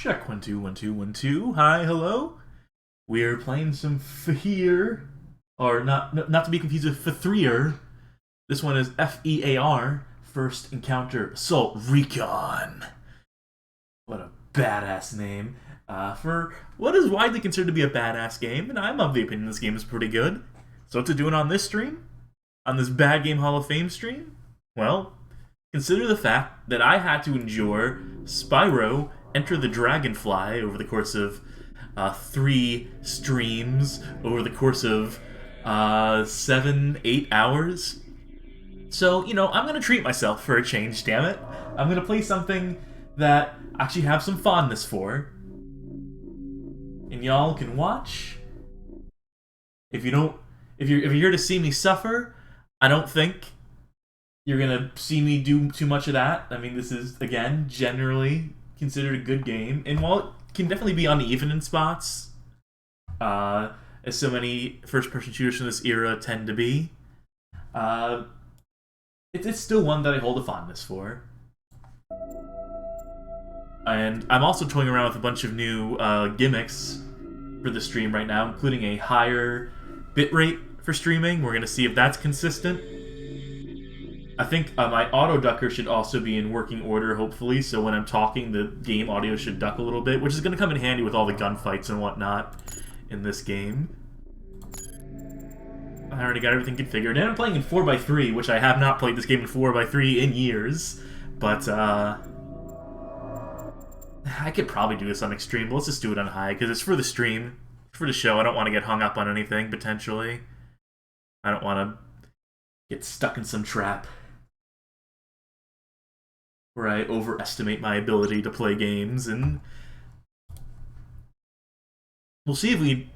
Check 1 2 1 2 1 2. Hi, hello. We're playing some F.E.A.R, or not to be confused with F.E.A.R. This one is F.E.A.R. First Encounter Assault Recon. What a badass name for what is widely considered to be a badass game, and I'm of the opinion this game is pretty good. So what's it doing on this stream? On this Bad Game Hall of Fame stream? Well, consider the fact that I had to endure Spyro Enter the Dragonfly over the course of 3 streams, over the course of 7-8 hours. So, I'm going to treat myself for a change, damn it. I'm going to play something that I actually have some fondness for. And y'all can watch. If you're here to see me suffer, I don't think you're gonna see me do too much of that. I mean, this is, again, generally considered a good game. And while it can definitely be uneven in spots, as so many first-person shooters from this era tend to be, it's still one that I hold a fondness for. And I'm also toying around with a bunch of new gimmicks for the stream right now, including a higher bitrate for streaming. We're going to see if that's consistent. I think my auto ducker should also be in working order, hopefully, so when I'm talking, the game audio should duck a little bit, which is going to come in handy with all the gunfights and whatnot in this game. I already got everything configured, and I'm playing in 4x3, which I have not played this game in 4x3 in years, but I could probably do this on extreme, but let's just do it on high, because it's for the stream, for the show. I don't want to get hung up on anything, potentially. I don't want to get stuck in some trap where I overestimate my ability to play games, and we'll see if we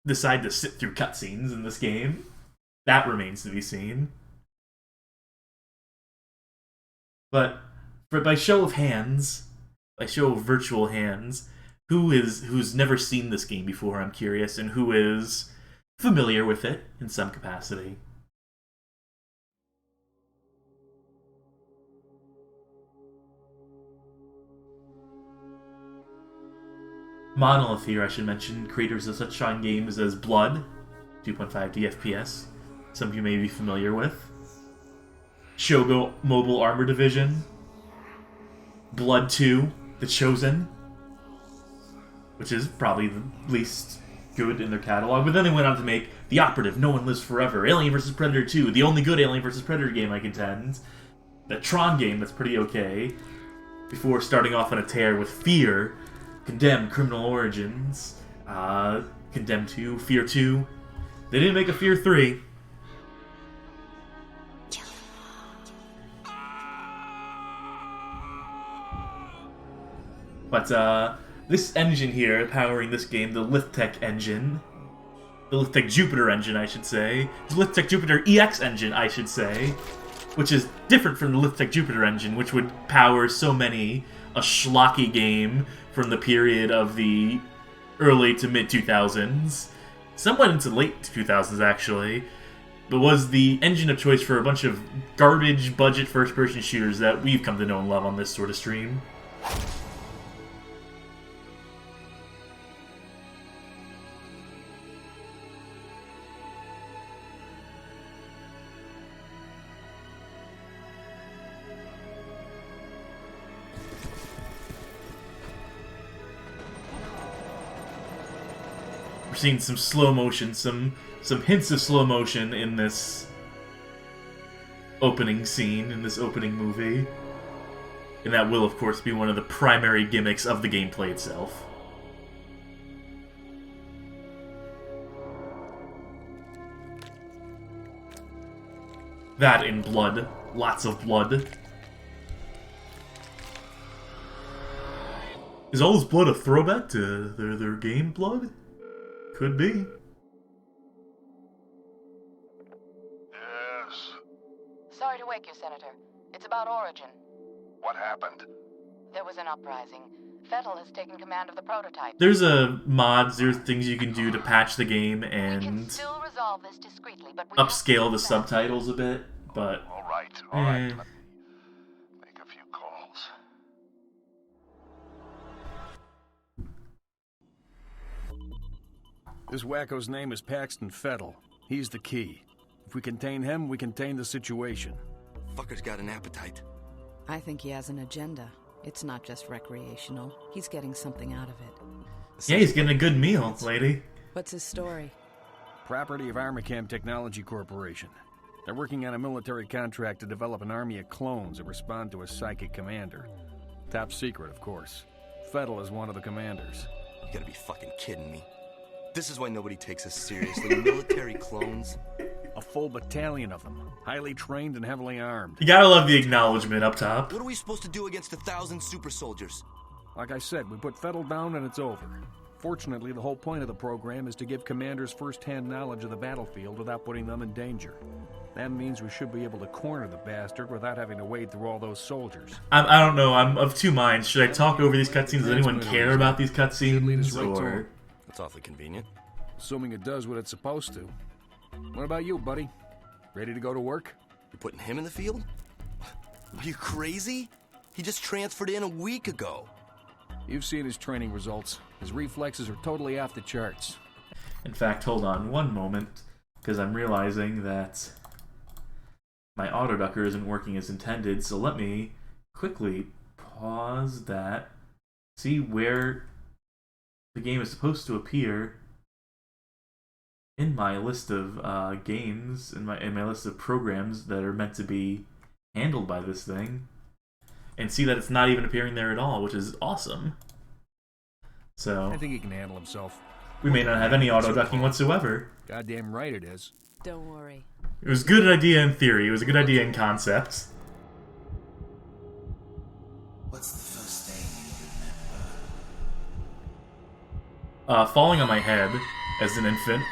decide to sit through cutscenes in this game. That remains to be seen. But by show of hands, by show of virtual hands, who's never seen this game before, I'm curious, and who is familiar with it in some capacity? Monolith here, I should mention, creators of such fine games as Blood, 2.5D FPS, some of you may be familiar with, Shogo Mobile Armor Division, Blood 2, The Chosen, which is probably the least good in their catalog, but then they went on to make The Operative, No One Lives Forever, Alien vs. Predator 2, the only good Alien vs. Predator game, I contend, the Tron game that's pretty okay, before starting off on a tear with F.E.A.R, Condemned, Criminal Origins, Condemned 2, F.E.A.R 2. They didn't make a F.E.A.R 3. But this engine here, powering this game, the Lithtech engine, the Lithtech Jupiter engine, I should say, the Lithtech Jupiter EX engine, I should say, which is different from the Lithtech Jupiter engine, which would power so many a schlocky game from the period of the early to mid-2000s, somewhat into late 2000s actually, but was the engine of choice for a bunch of garbage budget first-person shooters that we've come to know and love on this sort of stream. We're seeing some slow motion, some hints of slow motion in this opening scene, in this opening movie. And that will, of course, be one of the primary gimmicks of the gameplay itself. That in blood. Lots of blood. Is all this blood a throwback to their game Blood? Could be. Yes. Sorry to wake you, Senator. It's about Origin. What happened? There was an uprising. F.E.A.R has taken command of the prototype. There's mods, there's things you can do to patch the game We can and still resolve this discreetly, but we upscale the subtitles a bit, but All right. Let me make a few calls. This wacko's name is Paxton Fettel. He's the key. If we contain him, we contain the situation. Fucker's got an appetite. I think he has an agenda. It's not just recreational. He's getting something out of it. Yeah, he's getting a good meal, lady. What's his story? Property of Armacam Technology Corporation. They're working on a military contract to develop an army of clones that respond to a psychic commander. Top secret, of course. Fettel is one of the commanders. You gotta be fucking kidding me. This is why nobody takes us seriously. Military clones. A full battalion of them. Highly trained and heavily armed. You gotta love the acknowledgement up top. What are we supposed to do against 1,000 super soldiers? Like I said, we put Fettel down and it's over. Fortunately, the whole point of the program is to give commanders first-hand knowledge of the battlefield without putting them in danger. That means we should be able to corner the bastard without having to wade through all those soldiers. I don't know. I'm of two minds. Should I talk over these cutscenes? Does anyone care about these cutscenes? Or... That's awfully convenient. Assuming it does what it's supposed to. What about you, buddy? Ready to go to work? You're putting him in the field? Are you crazy? He just transferred in a week ago. You've seen his training results. His reflexes are totally off the charts. In fact, hold on one moment, because I'm realizing that my autoducker isn't working as intended, so let me quickly pause that, see where the game is supposed to appear in my list of games, in my list of programs that are meant to be handled by this thing, and see that it's not even appearing there at all, which is awesome. So I think he can handle himself. We may not have any auto-ducking whatsoever. Goddamn right it is. Don't worry. It was a good idea in theory. It was a good idea in concept. What's the first thing you remember? Falling on my head as an infant.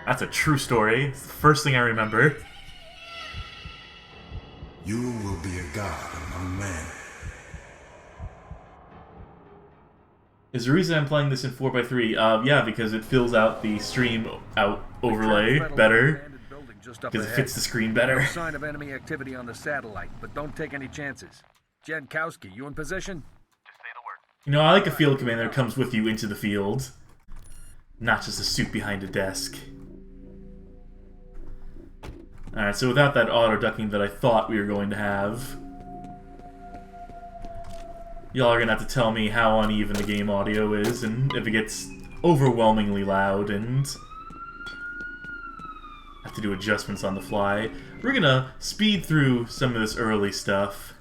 That's a true story. It's the first thing I remember. You will be a god among men. Is the reason I'm playing this in 4x3? Yeah, because it fills out the stream out overlay better. Because it fits the screen better. No sign of enemy activity on the satellite, but don't take any chances. Jankowski, you in position? Just say the word. You know, I like a field commander that comes with you into the field. Not just a suit behind a desk. Alright, so without that auto-ducking that I thought we were going to have, y'all are gonna have to tell me how uneven the game audio is, and if it gets overwhelmingly loud, and have to do adjustments on the fly. We're gonna speed through some of this early stuff.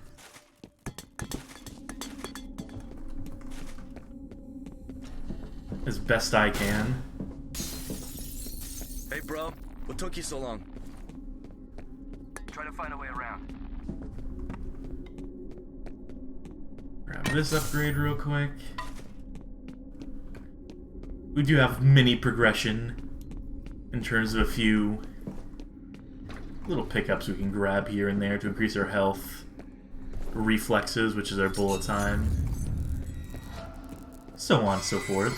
As best I can. Hey, bro. What took you so long? Try to find a way around. Grab this upgrade real quick. We do have mini progression in terms of a few little pickups we can grab here and there to increase our health. Reflexes, which is our bullet time. So on and so forth.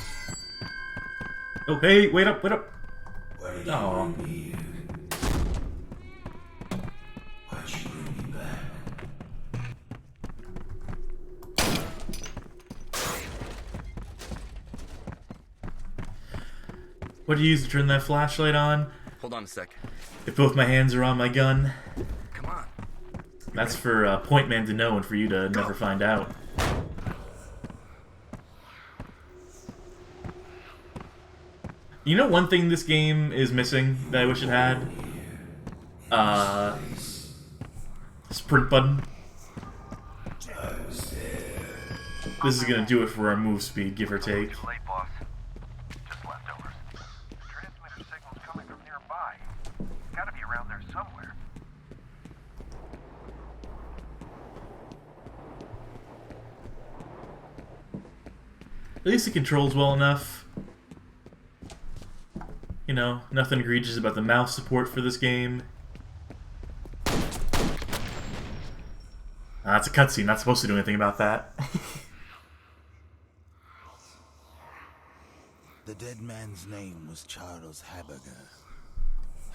Oh, hey, wait up, wait up. What do Oh. you need? Why'd you bring me back? What do you use to turn that flashlight on? Hold on a sec. If both my hands are on my gun. Come on. That's for Point Man to know and for you to never find out. You know one thing this game is missing that I wish it had? Sprint button. This is gonna do it for our move speed, give or take. Too late, boss. Just leftovers. The transmitter signal's coming from nearby. It's gotta be around there somewhere. At least it controls well enough. You know, nothing egregious about the mouse support for this game. That's a cutscene, not supposed to do anything about that. The dead man's name was Charles Haberger.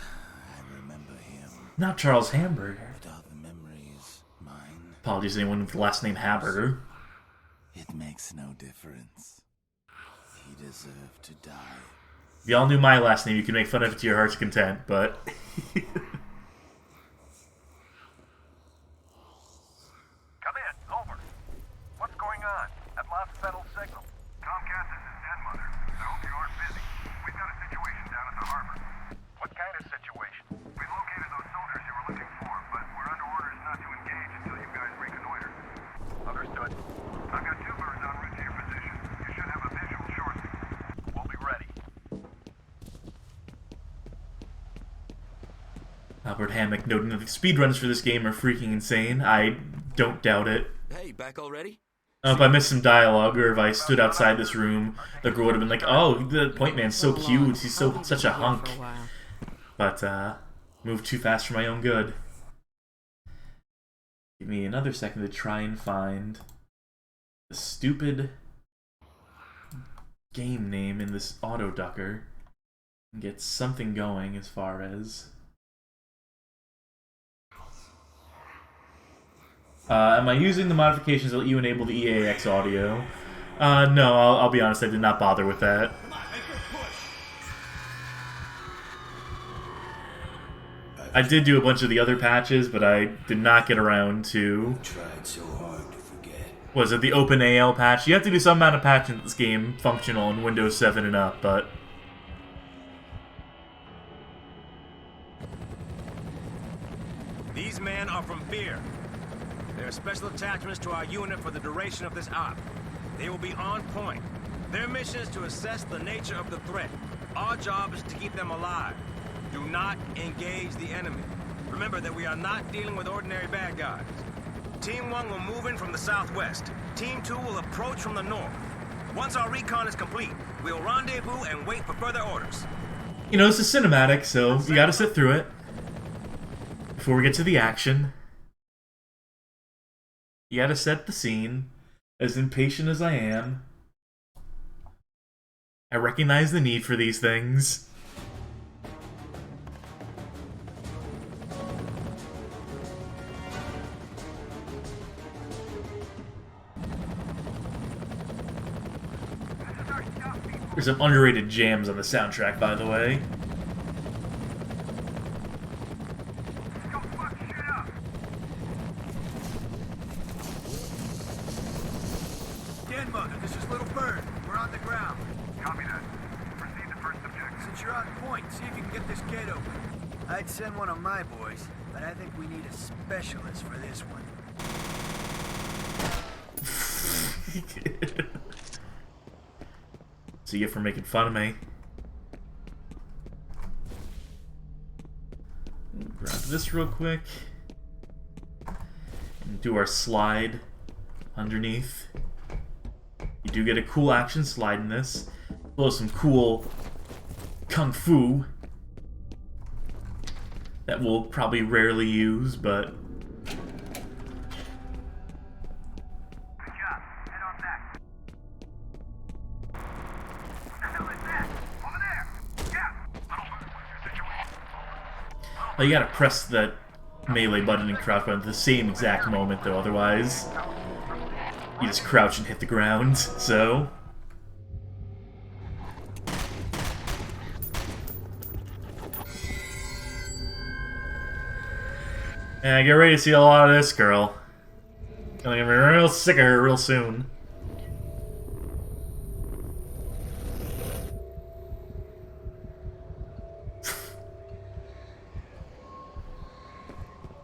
I remember him. Not Charles Hamburger. But are the memories mine? Apologies to anyone with the last name Hamburger. It makes no difference. He deserved to die. If y'all knew my last name, you can make fun of it to your heart's content, but... Come in. Over. What's going on? I've lost Fettel's signal. Comcast, this is Den Mother. I hope you aren't busy. We've got a situation down at the harbor. What kind of situation? We located those soldiers you were looking for, but we're under orders not to engage until you guys reconnoiter. Understood. I've got 2 birds en route to your position. You should have a visual shortly. We'll be ready. Albert Hammock noting that the speedruns for this game are freaking insane. I don't doubt it. Hey, back already? If I missed some dialogue, or if I stood outside this room, the girl would have been like, "Oh, the Point Man's so cute. He's such a hunk." But moved too fast for my own good. Give me another second to try and find the stupid game name in this auto ducker and get something going as far as. Am I using the modifications that let you enable the EAX audio? No, I'll be honest, I did not bother with that. I did do a bunch of the other patches, but I did not get around to... Tried so hard to forget. Was it the OpenAL patch? You have to do some amount of patching to this game functional in Windows 7 and up, but... These men are from F.E.A.R. They are special attachments to our unit for the duration of this op. They will be on point. Their mission is to assess the nature of the threat. Our job is to keep them alive. Do not engage the enemy. Remember that we are not dealing with ordinary bad guys. Team 1 will move in from the southwest. Team 2 will approach from the north. Once our recon is complete, we'll rendezvous and wait for further orders. You know, this is cinematic, so you gotta sit through it before we get to the action. You gotta set the scene. As impatient as I am, I recognize the need for these things. There's some underrated jams on the soundtrack, by the way. This is Little Bird. We're on the ground. Copy that. Proceed to first objective. Since you're on point, see if you can get this gate open. I'd send one of my boys, but I think we need a specialist for this one. See you for making fun of me. Grab this real quick. And do our slide underneath. You do get a cool action slide in this. As well as some cool kung fu that we'll probably rarely use, but... Good job. Head on back. What the hell is that? Over there! Yeah! What's your situation? Oh, you gotta press that melee button and crouch button at the same exact moment, though, otherwise you just crouch and hit the ground, so... Yeah, get ready to see a lot of this girl. Gonna get me real sick of her real soon.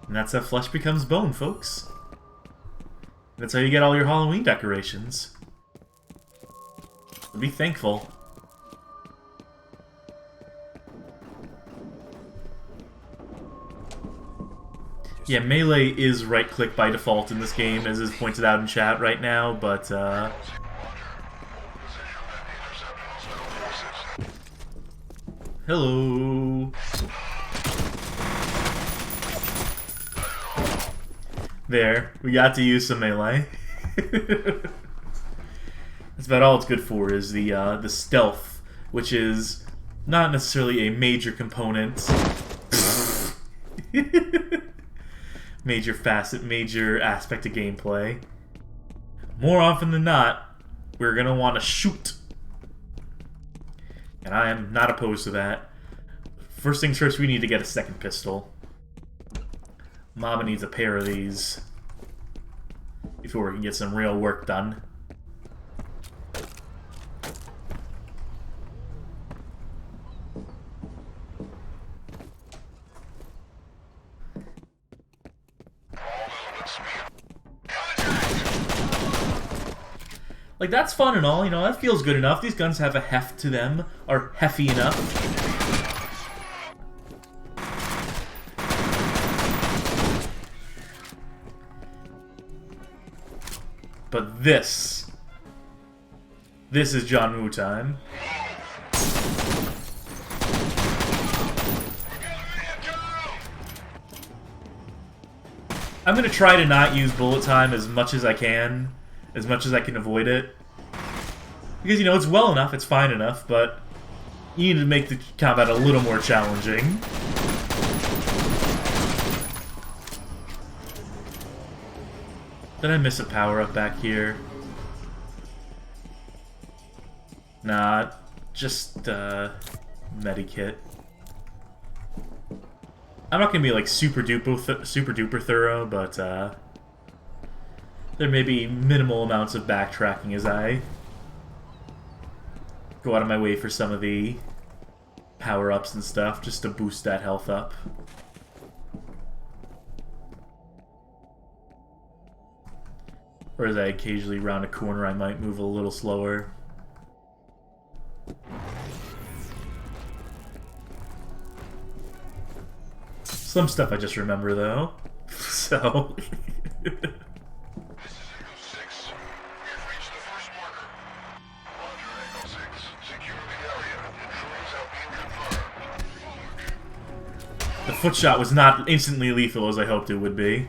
And that's how flesh becomes bone, folks. That's how you get all your Halloween decorations. So be thankful. Yeah, melee is right-click by default in this game, as is pointed out in chat right now, but, hello! There, we got to use some melee. That's about all it's good for, is the stealth, which is not necessarily a major component. Major facet, major aspect of gameplay. More often than not, we're gonna want to shoot. And I am not opposed to that. First things first, we need to get a second pistol. Mama needs a pair of these before we can get some real work done. Like, that's fun and all, you know, that feels good enough. These guns have a heft to them, are heffy enough. But this is John Woo time. I'm gonna try to not use bullet time as much as I can avoid it. Because, you know, it's well enough, it's fine enough, but you need to make the combat a little more challenging. Did I miss a power-up back here? Nah, just, medikit. I'm not gonna be, like, super duper thorough, but, there may be minimal amounts of backtracking as I go out of my way for some of the power-ups and stuff, just to boost that health up. Or as I occasionally round a corner, I might move a little slower. Some stuff I just remember, though. So... The foot shot was not instantly lethal as I hoped it would be.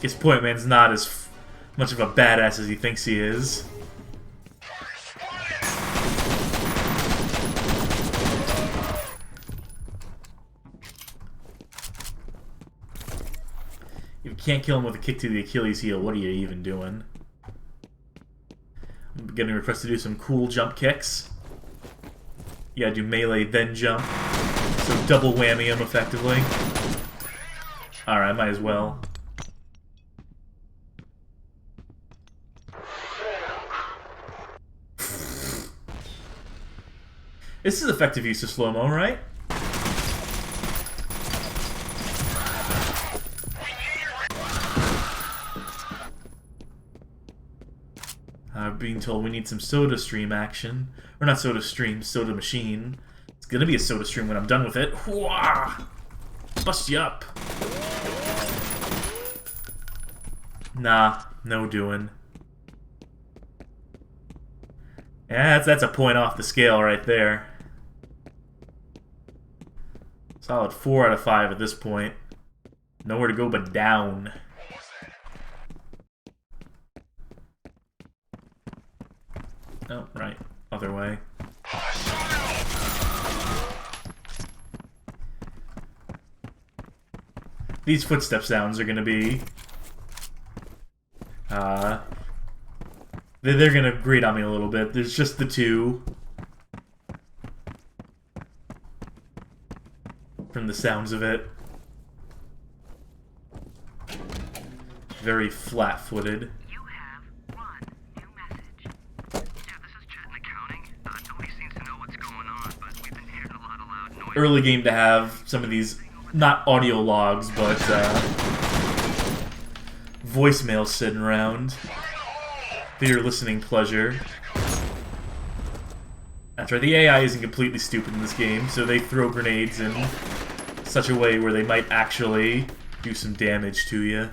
Guess Point Man's not as much of a badass as he thinks he is. If you can't kill him with a kick to the Achilles heel, what are you even doing? I'm getting a request to do some cool jump kicks. You gotta do melee, then jump. So double whammy him effectively. Alright, might as well. This is effective use of slow-mo, right? Being told we need some soda stream action. Or not soda stream, soda machine. It's gonna be a soda stream when I'm done with it. Whoa! Bust you up. Nah, no doing. Yeah, that's a point off the scale right there. Solid 4 out of 5 at this point. Nowhere to go but down. Oh, right. Other way. These footstep sounds are gonna be... They're gonna grate on me a little bit. There's just the two. From the sounds of it. Very flat-footed. Early game to have some of these, not audio logs, but voicemails sitting around for your listening pleasure. That's right, the AI isn't completely stupid in this game, so they throw grenades in such a way where they might actually do some damage to you.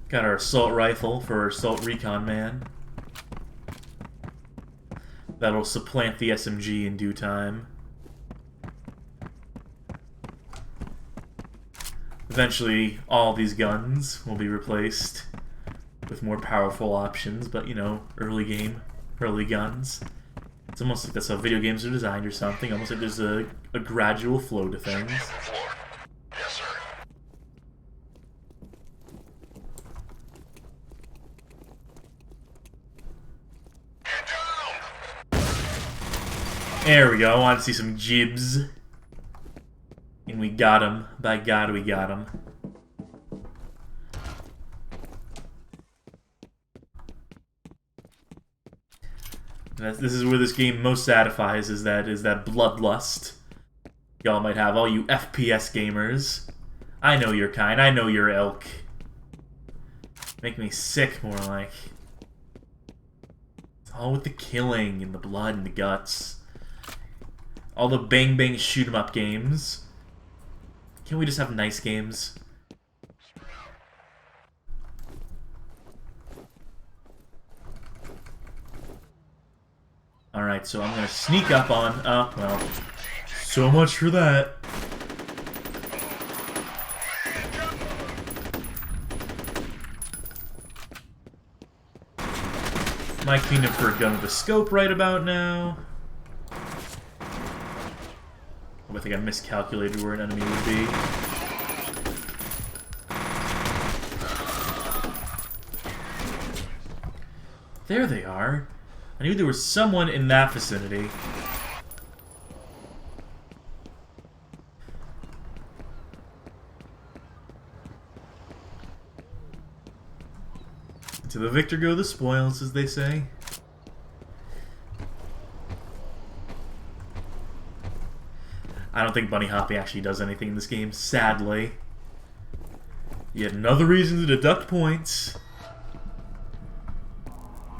Got our assault rifle for our assault recon man. That'll supplant the SMG in due time. Eventually, all these guns will be replaced with more powerful options, but you know, early game, early guns. It's almost like that's how video games are designed or something, almost like there's a gradual flow to things. There we go. I want to see some jibs. And we got him. By God, we got him. This is where this game most satisfies, is that bloodlust. Y'all might have, all you FPS gamers. I know your kind, I know your ilk. Make me sick, more like. It's all with the killing, and the blood, and the guts. All the bang-bang shoot-em-up games. Can't we just have nice games? Alright, so I'm gonna sneak up on... Oh, well. So much for that. My kingdom for a gun with a scope right about now. I think I miscalculated where an enemy would be. There they are. I knew there was someone in that vicinity. To the victor go the spoils, as they say. I don't think bunny hopping actually does anything in this game, sadly. Yet another reason to deduct points.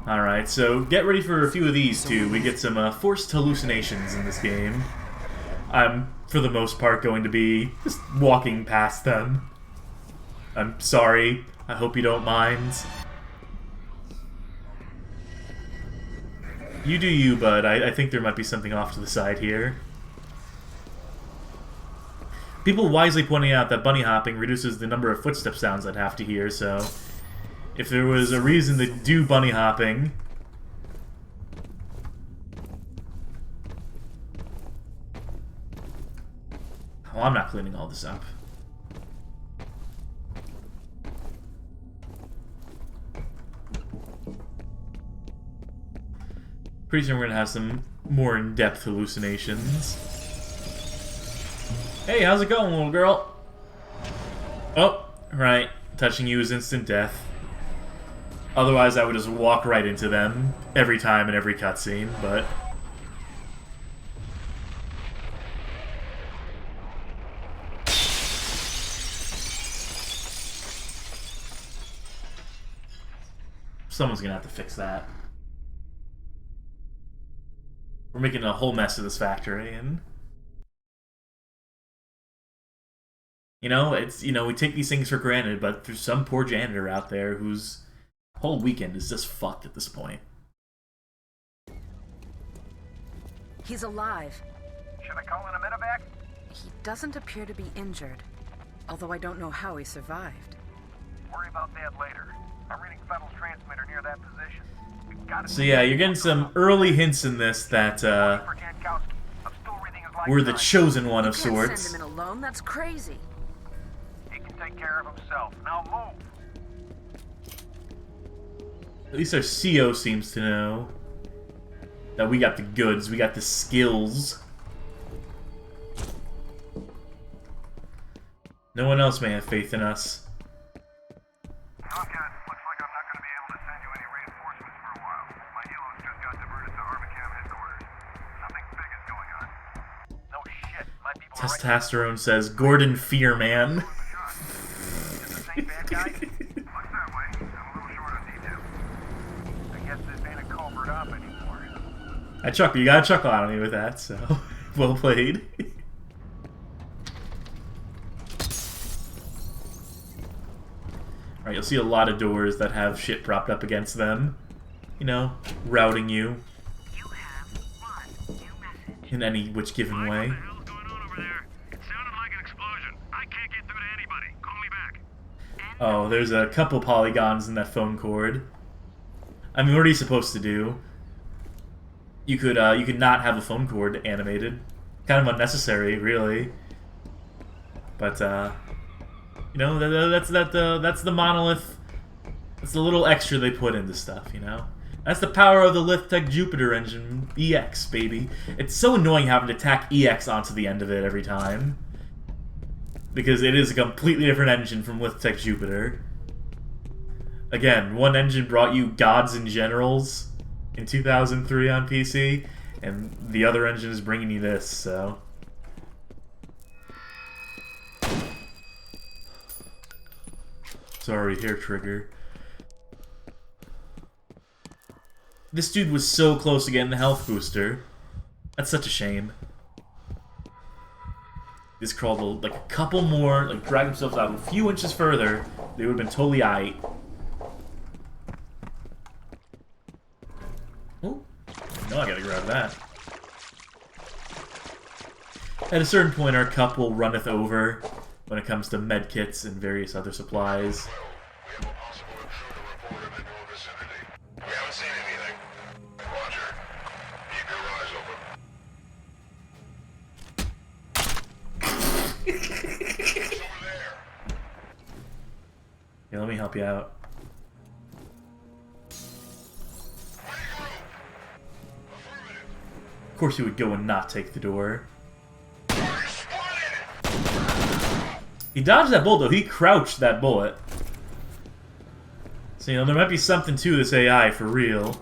Alright, so get ready for a few of these too. We get some forced hallucinations in this game. I'm, for the most part, going to be just walking past them. I'm sorry. I hope you don't mind. You do you, bud. I think there might be something off to the side here. People wisely pointing out that bunny hopping reduces the number of footstep sounds I'd have to hear, so... If there was a reason to do bunny hopping... Oh, I'm not cleaning all this up. Pretty soon we're gonna have some more in-depth hallucinations. Hey, how's it going, little girl? Oh, right. Touching you is instant death. Otherwise, I would just walk right into them every time in every cutscene, but... Someone's gonna have to fix that. We're making a whole mess of this factory, and... You know, it's, you know, we take these things for granted, but there's some poor janitor out there whose whole weekend is just fucked at this point. He's alive. Should I call in a medevac? He doesn't appear to be injured, although I don't know how he survived. Worry about that later. I'm reading Fettel's transmitter near that position. So yeah, you're getting some early hints in this that we're the chosen one of sorts. Can't send him in alone. That's crazy. He can take care of himself. Now move. At least our CO seems to know that we got the goods, we got the skills. No one else may have faith in us. Looks like I'm not going to be able to send you any reinforcements for a while. My helos just got diverted to Armacam headquarters. Something big is going on. No shit, my people are Testosterone says, Gordon F.E.A.R, man. Is the same bad guy? Looks that way. I'm a little short on details. I guess this ain't a covert op anymore. I chuckle. You gotta chuckle at me with that, so well played. Alright, you'll see a lot of doors that have shit propped up against them. You know, routing you. You have one new message. In any which given way. What the hell's going on over there? It sounded like an explosion. I can't get through to anybody. Call me back. Oh, there's a couple polygons in that phone cord. I mean, what are you supposed to do? You could not have a phone cord animated. Kind of unnecessary, really. But you know, that's the monolith. That's the little extra they put into stuff, you know. That's the power of the Lithtech Jupiter engine, EX, baby. It's so annoying having to tack EX onto the end of it every time. Because it is a completely different engine from Lithtech Jupiter. Again, one engine brought you Gods and Generals in 2003 on PC, and the other engine is bringing you this, so... Sorry, hair trigger. This dude was so close to getting the health booster. That's such a shame. He's crawled like a couple more, like drag themselves out a few inches further. They would have been totally aight. Oh, no, I gotta grab that. At a certain point, our cup will runneth over when it comes to medkits and various other supplies. Yeah, let me help you out. Of course you would go and not take the door. He dodged that bullet, though. He crouched that bullet. So, you know, there might be something to this AI for real.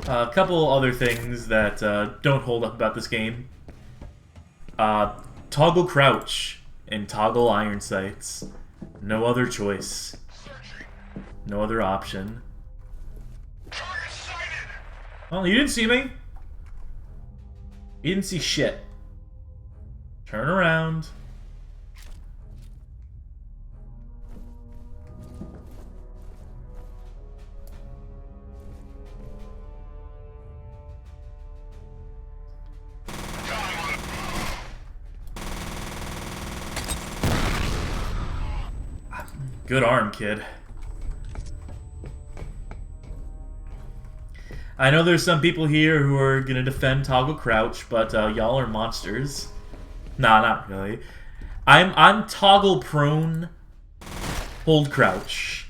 A couple other things that don't hold up about this game. Toggle crouch and toggle iron sights. No other choice. No other option. Well, you didn't see me. You didn't see shit. Turn around. Good arm, kid. I know there's some people here who are gonna defend toggle crouch, but y'all are monsters. Nah, not really. I'm toggle prone, hold crouch.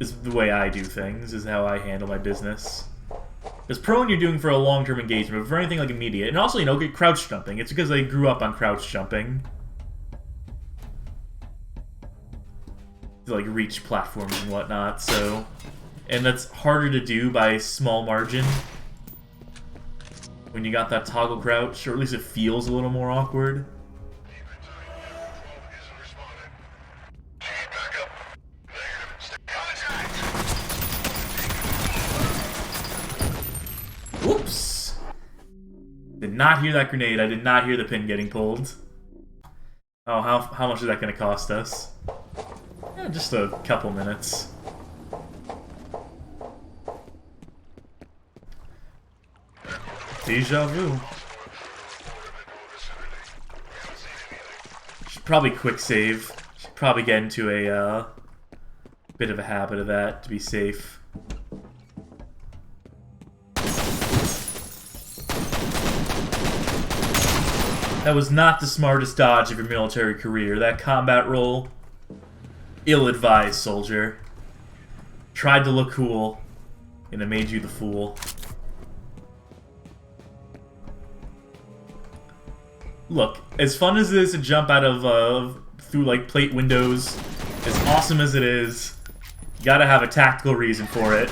Is the way I do things, is how I handle my business. Because prone you're doing for a long-term engagement, but for anything like immediate, and also, you know, get crouch jumping. It's because I grew up on crouch jumping. To, like, reach platforms and whatnot, so... And that's harder to do by a small margin. When you got that toggle crouch, or at least it feels a little more awkward. Whoops! Did not hear that grenade. I did not hear the pin getting pulled. Oh, how much is that going to cost us? Yeah, just a couple minutes. Deja vu. Should probably quick save. Should probably get into a bit of a habit of that to be safe. That was not the smartest dodge of your military career. That combat roll, ill-advised, soldier. Tried to look cool, and it made you the fool. Look, as fun as it is to jump out of, through, like, plate windows, as awesome as it is, you gotta have a tactical reason for it.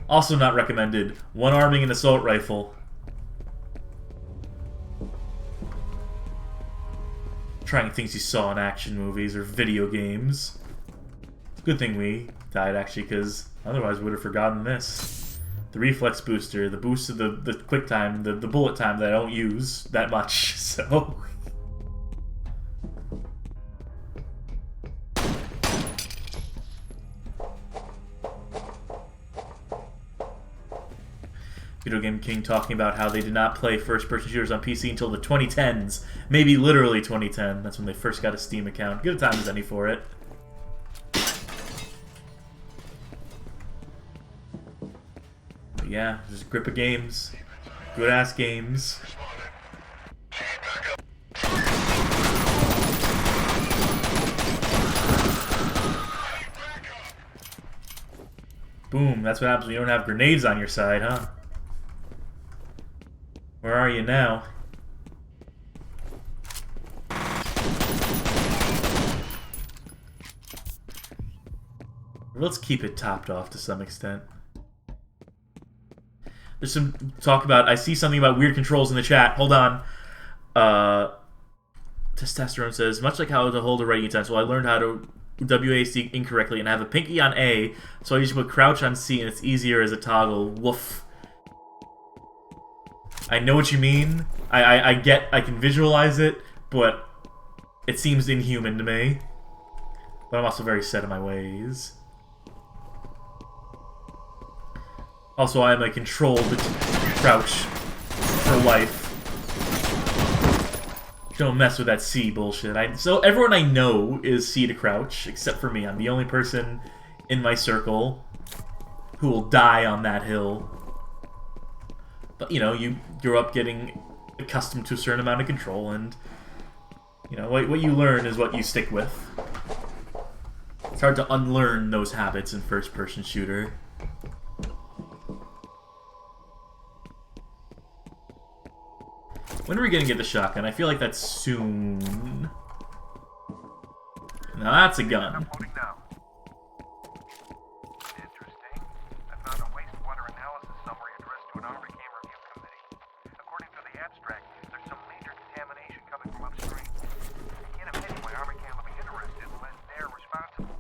Also not recommended, one-arming an assault rifle. Trying things you saw in action movies or video games. Good thing we died, actually, because otherwise we would have forgotten this. The reflex booster, the boost of the quick time, the bullet time that I don't use that much, so... Video Game King talking about how they did not play first-person shooters on PC until the 2010s. Maybe literally 2010. That's when they first got a Steam account. Good a time as any for it. But yeah, just grip of games. Good ass games. Boom, that's what happens when you don't have grenades on your side, huh? Where are you now? Let's keep it topped off to some extent. There's some talk about... I see something about weird controls in the chat. Hold on. Testosterone says, much like how to hold a writing utensil, I learned how to WASD incorrectly and I have a pinky on A, so I usually put crouch on C and it's easier as a toggle. Woof. I know what you mean. I can visualize it, but it seems inhuman to me. But I'm also very set in my ways. Also, I am a controlled crouch for life. Don't mess with that C bullshit. So everyone I know is C to crouch, except for me. I'm the only person in my circle who will die on that hill. But, you know, you grow up getting accustomed to a certain amount of control, and, you know, what you learn is what you stick with. It's hard to unlearn those habits in first-person shooter. When are we gonna get the shotgun? I feel like that's soon. Now that's a gun. Interesting. I found a wastewater analysis summary addressed to an ARMA-CAM review committee. According to the abstract, there's some major contamination coming from upstream. I can't imagine why ARMA-CAM would be interested unless they're responsible.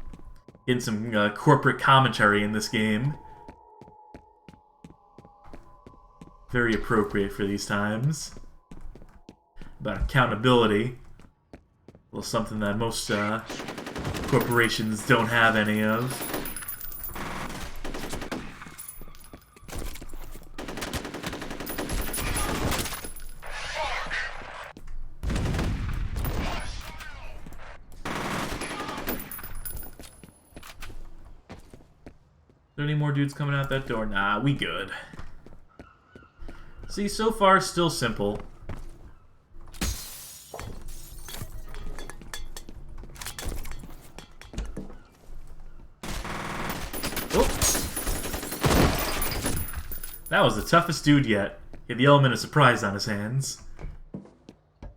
Getting some corporate commentary in this game. Very appropriate for these times. About accountability. Well, something that most corporations don't have any of. Are there any more dudes coming out that door? Nah, we good. See, so far, still simple. That was the toughest dude yet. He had the element of surprise on his hands.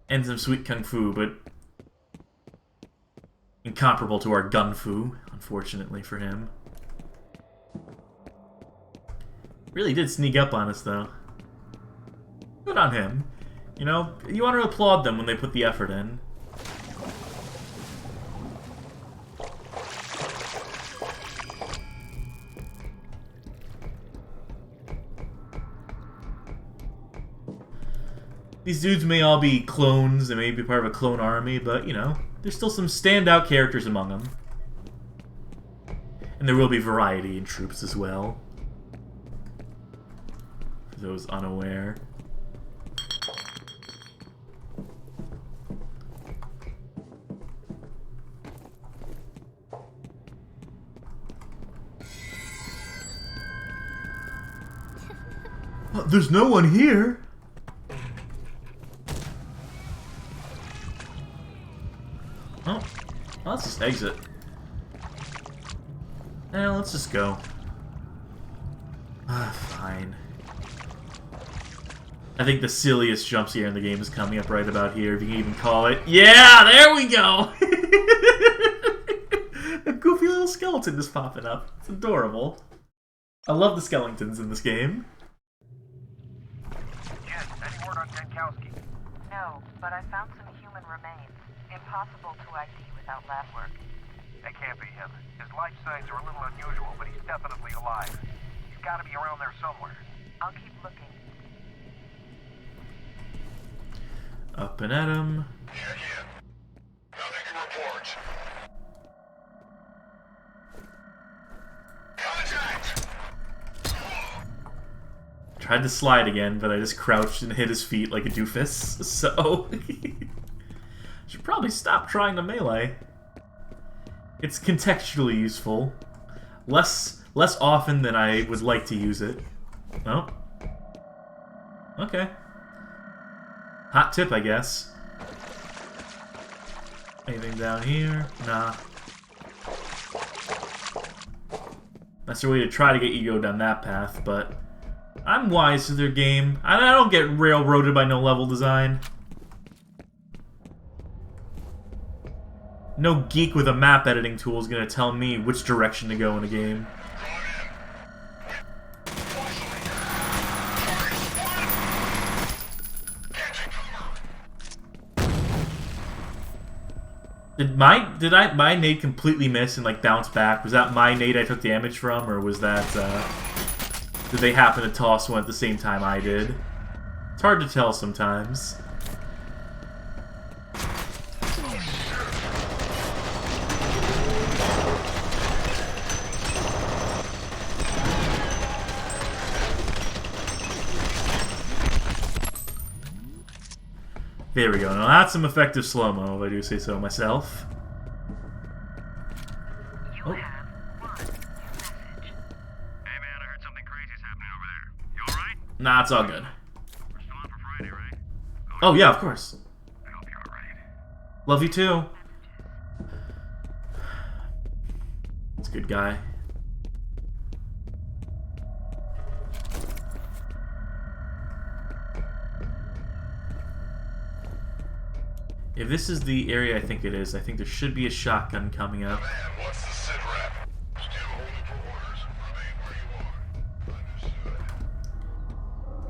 And some sweet kung fu, but incomparable to our gun fu, unfortunately for him. Really did sneak up on us, though. Good on him. You know, you want to applaud them when they put the effort in. These dudes may all be clones, they may be part of a clone army, but, you know, there's still some standout characters among them. And there will be variety in troops as well. For those unaware. There's no one here! Oh, let's just exit. Let's just go. Fine. I think the silliest jump scare in the game is coming up right about here, if you can even call it. Yeah, there we go! A goofy little skeleton is popping up. It's adorable. I love the skeletons in this game. Jen, any word on Jankowski? No, but I found some human remains. Impossible to ID without lab work. That can't be him. His life signs are a little unusual, but he's definitely alive. He's got to be around there somewhere. I'll keep looking. Up and at him. Nothing to report. Contact! Tried to slide again, but I just crouched and hit his feet like a doofus, so... Should probably stop trying to melee. It's contextually useful. Less often than I would like to use it. Oh. Okay. Hot tip, I guess. Anything down here? Nah. That's their way to try to get you to go down that path, but I'm wise to their game. I don't get railroaded by no level design. No geek with a map editing tool is going to tell me which direction to go in a game. Did my nade completely miss and like bounce back? Was that my nade I took damage from, or was that did they happen to toss one at the same time I did? It's hard to tell sometimes. There we go. Now that's some effective slow-mo, if I do say so myself. You have one message. Hey man, I heard something crazy's happening over there. You alright? Nah, it's all good. We're still on for Friday, right? Oh yeah, of course. I hope you're alright. Love you too. It's a good guy. If this is the area I think it is, I think there should be a shotgun coming up. What's the sit rep? Still holding for orders. Remain where you are. Understood.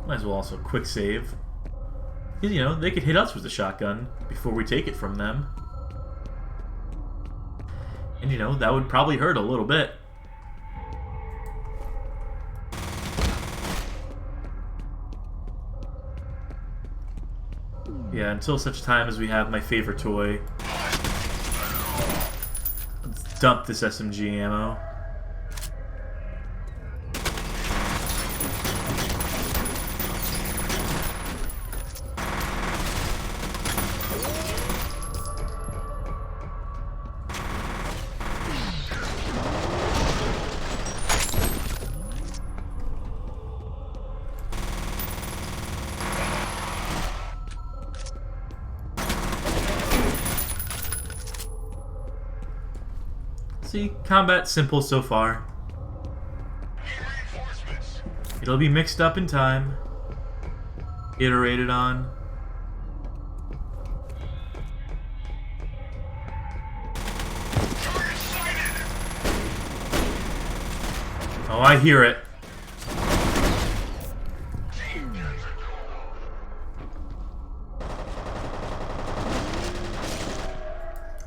Might as well also quick save. Because, you know, they could hit us with the shotgun before we take it from them. And, you know, that would probably hurt a little bit. Yeah, until such time as we have my favorite toy. Let's dump this SMG ammo. See, combat simple so far. It'll be mixed up in time. Iterated on. Oh, I hear it.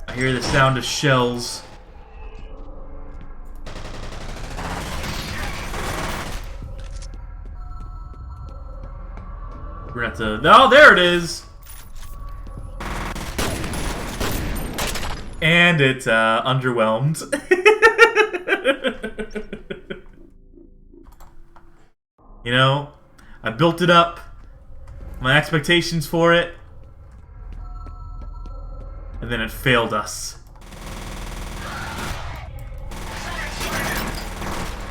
I hear the sound of shells. We're gonna have to... Oh, there it is! And it, underwhelmed. You know, I built it up. My expectations for it. And then it failed us.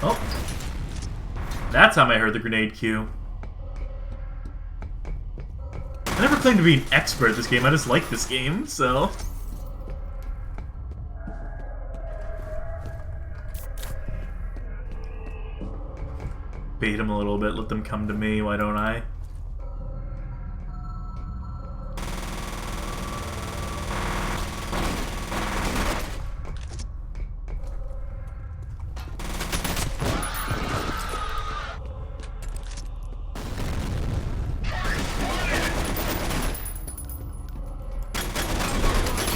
Oh. That time I heard the grenade cue. I never claimed to be an expert at this game, I just like this game, so... Bait them a little bit, let them come to me, why don't I?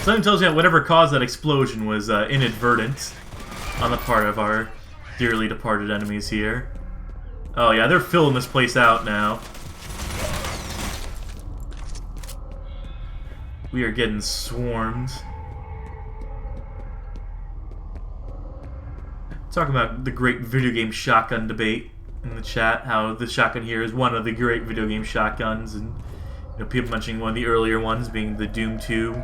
Something tells me that whatever caused that explosion was inadvertent on the part of our dearly departed enemies here. Oh yeah, they're filling this place out now. We are getting swarmed. Talking about the great video game shotgun debate in the chat, how the shotgun here is one of the great video game shotguns, and you know, people mentioning one of the earlier ones being the Doom 2.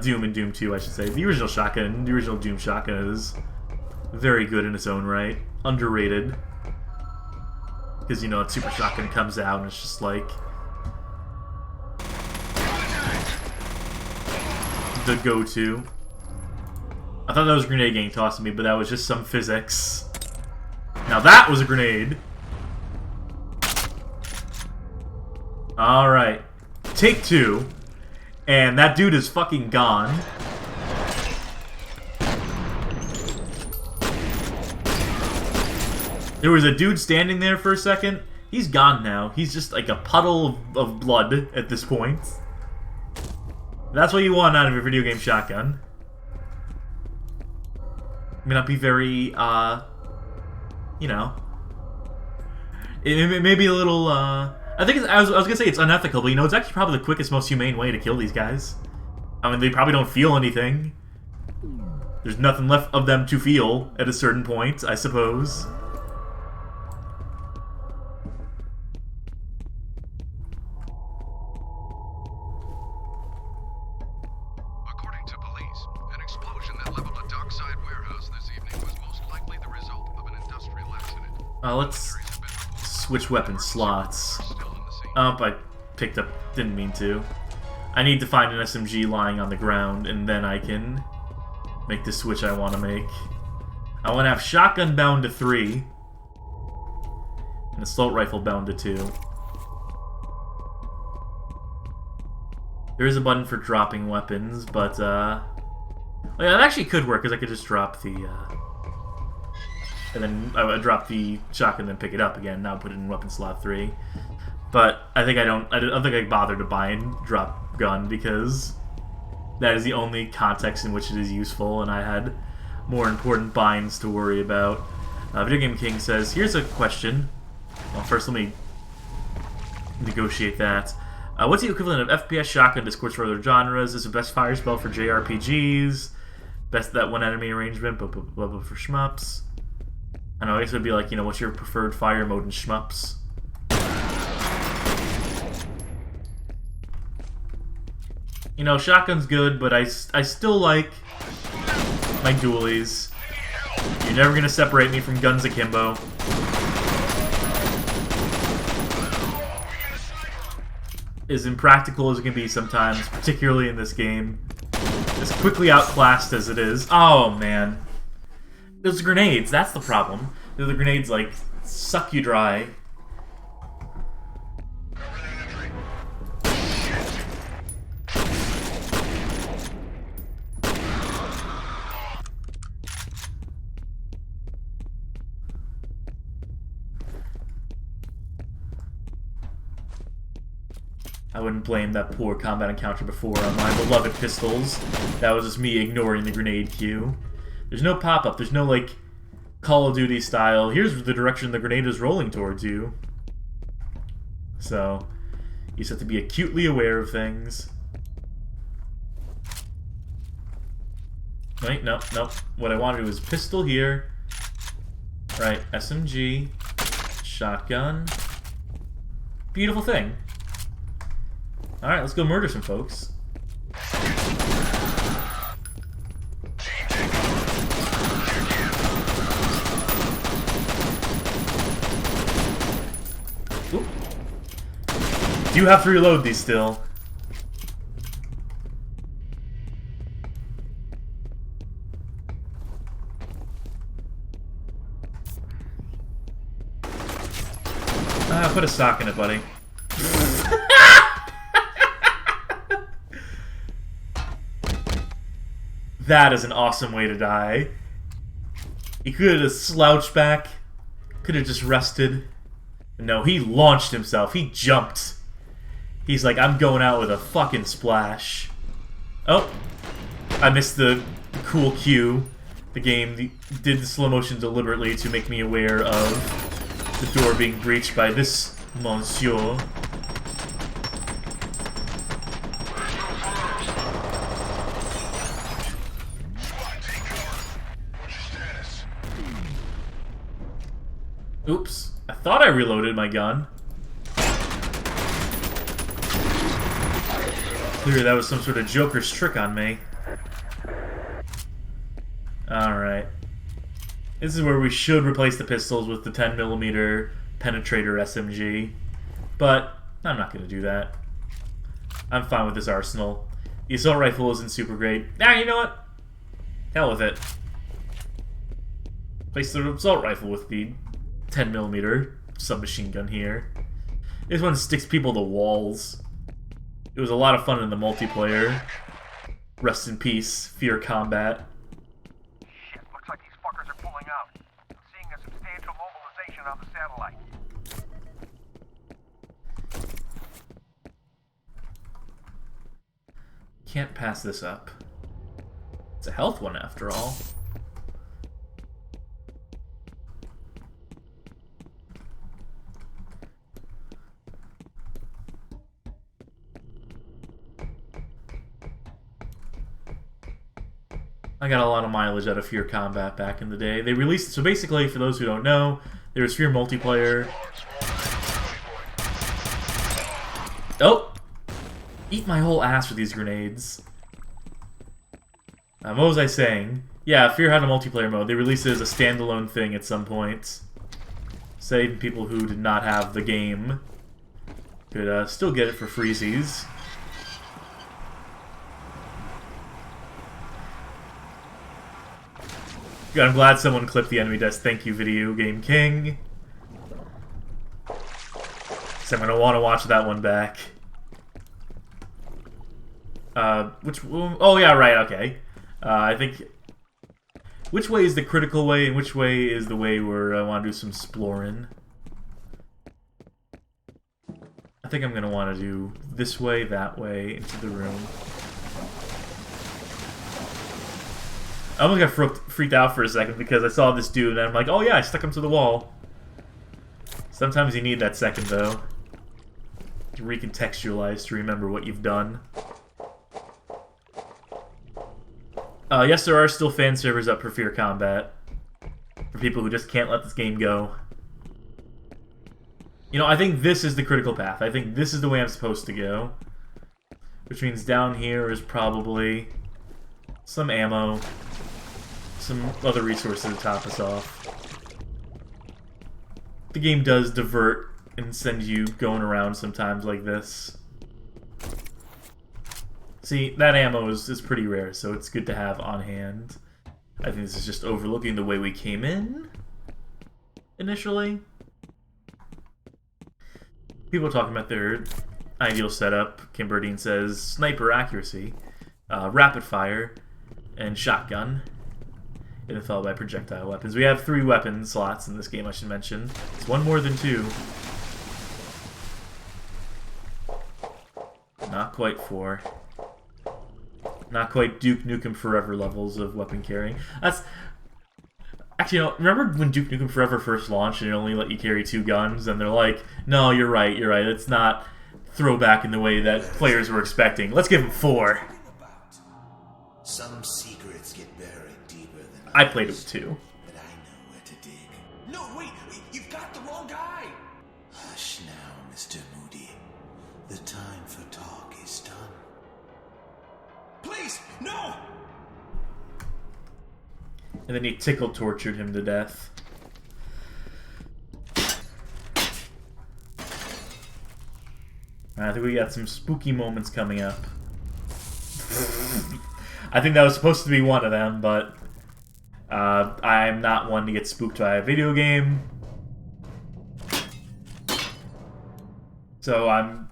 Doom and Doom 2, I should say. The original shotgun, the original Doom shotgun is very good in its own right. Underrated. Because, you know, a super shotgun comes out and it's just like... the go-to. I thought that was a grenade getting tossed at me, but that was just some physics. Now that was a grenade! Alright. Take 2. And that dude is fucking gone. There was a dude standing there for a second. He's gone now. He's just like a puddle of blood at this point. That's what you want out of a video game shotgun. May not be very, you know... It may be a little, I think I was gonna say it's unethical, but you know, it's actually probably the quickest, most humane way to kill these guys. I mean, they probably don't feel anything. There's nothing left of them to feel at a certain point, I suppose. According to police, an explosion that leveled a dockside warehouse this evening was most likely the result of an industrial accident. Let's switch weapon slots. Oh, I picked up... didn't mean to. I need to find an SMG lying on the ground, and then I can make the switch I want to make. I want to have shotgun bound to 3, and assault rifle bound to 2. There is a button for dropping weapons, but, well, yeah, that actually could work, because I could just drop the, and then I would drop the shotgun and then pick it up again, now put it in weapon slot 3. But I think I don't think I bother to buy and drop gun, because that is the only context in which it is useful, and I had more important binds to worry about. Video Game King says, here's a question. Well, first let me negotiate that. What's the equivalent of FPS shotgun discourse for other genres? Is the best fire spell for JRPGs? Best that one enemy arrangement, blah, blah, blah, blah, for shmups. I know, I guess it would be like, you know, what's your preferred fire mode in shmups? You know, shotgun's good, but I still like my dualies. You're never gonna separate me from guns akimbo. As impractical as it can be sometimes, particularly in this game. As quickly outclassed as it is. Oh, man. Those grenades, that's the problem. The grenades, like, suck you dry. I wouldn't blame that poor combat encounter before on my beloved pistols. That was just me ignoring the grenade queue. There's no pop-up. There's no, like, Call of Duty style. Here's the direction the grenade is rolling towards you. So, you just have to be acutely aware of things. Wait, nope. What I wanted was pistol here. Right, SMG. Shotgun. Beautiful thing. Alright, let's go murder some folks. Oop. Do you have to reload these still? Put a stock in it, buddy. That is an awesome way to die. He could have slouched back. Could have just rested. No, he launched himself. He jumped. He's like, I'm going out with a fucking splash. Oh. I missed the cool cue. The game did the slow motion deliberately to make me aware of the door being breached by this monsieur. Oops. I thought I reloaded my gun. Clearly that was some sort of Joker's trick on me. Alright. This is where we should replace the pistols with the 10mm penetrator SMG, but I'm not going to do that. I'm fine with this arsenal. The assault rifle isn't super great. You know what? Hell with it. Place the assault rifle with the 10mm submachine gun here. This one sticks people to walls. It was a lot of fun in the multiplayer. Rest in peace, F.E.A.R combat. Shit, looks like these fuckers are pulling out. I'm seeing a substantial mobilization on the satellite. Can't pass this up. It's a health one after all. I got a lot of mileage out of F.E.A.R combat back in the day. They released, so basically, for those who don't know, there was F.E.A.R multiplayer. Oh! Eat my whole ass with these grenades. What was I saying? Yeah, F.E.A.R had a multiplayer mode. They released it as a standalone thing at some point. So even people who did not have the game could still get it for freezies. I'm glad someone clipped the enemy desk. Thank you, Video Game King. So I'm gonna want to watch that one back. Oh yeah, right, okay. I think... Which way is the critical way, and which way is the way where I want to do some exploring? I think I'm gonna want to do this way, that way, into the room. I almost got freaked out for a second because I saw this dude and I'm like, oh yeah, I stuck him to the wall. Sometimes you need that second, though. To recontextualize, to remember what you've done. Yes, there are still fan servers up for F.E.A.R combat. For people who just can't let this game go. You know, I think this is the critical path. I think this is the way I'm supposed to go. Which means down here is probably some ammo. Some other resources to top us off. The game does divert and send you going around sometimes like this. See, that ammo is pretty rare, so it's good to have on hand. I think this is just overlooking the way we came in initially. People are talking about their ideal setup. Kimberdean says sniper accuracy, rapid fire, and shotgun. And followed by projectile weapons. We have 3 weapon slots in this game, I should mention. It's one more than 2. Not quite 4. Not quite Duke Nukem Forever levels of weapon carrying. That's... Actually, you know, remember when Duke Nukem Forever first launched and it only let you carry 2 guns? And they're like, no, you're right. It's not throwback in the way that players were expecting. Let's give them 4. Some secrets get buried deeper than I played it with 2. But I know where to dig. No, wait, you've got the wrong guy! Hush now, Mr. Moody. The time for talk is done. Please, no! And then he tortured him to death. I think we got some spooky moments coming up. I think that was supposed to be one of them, but I'm not one to get spooked by a video game. So I'm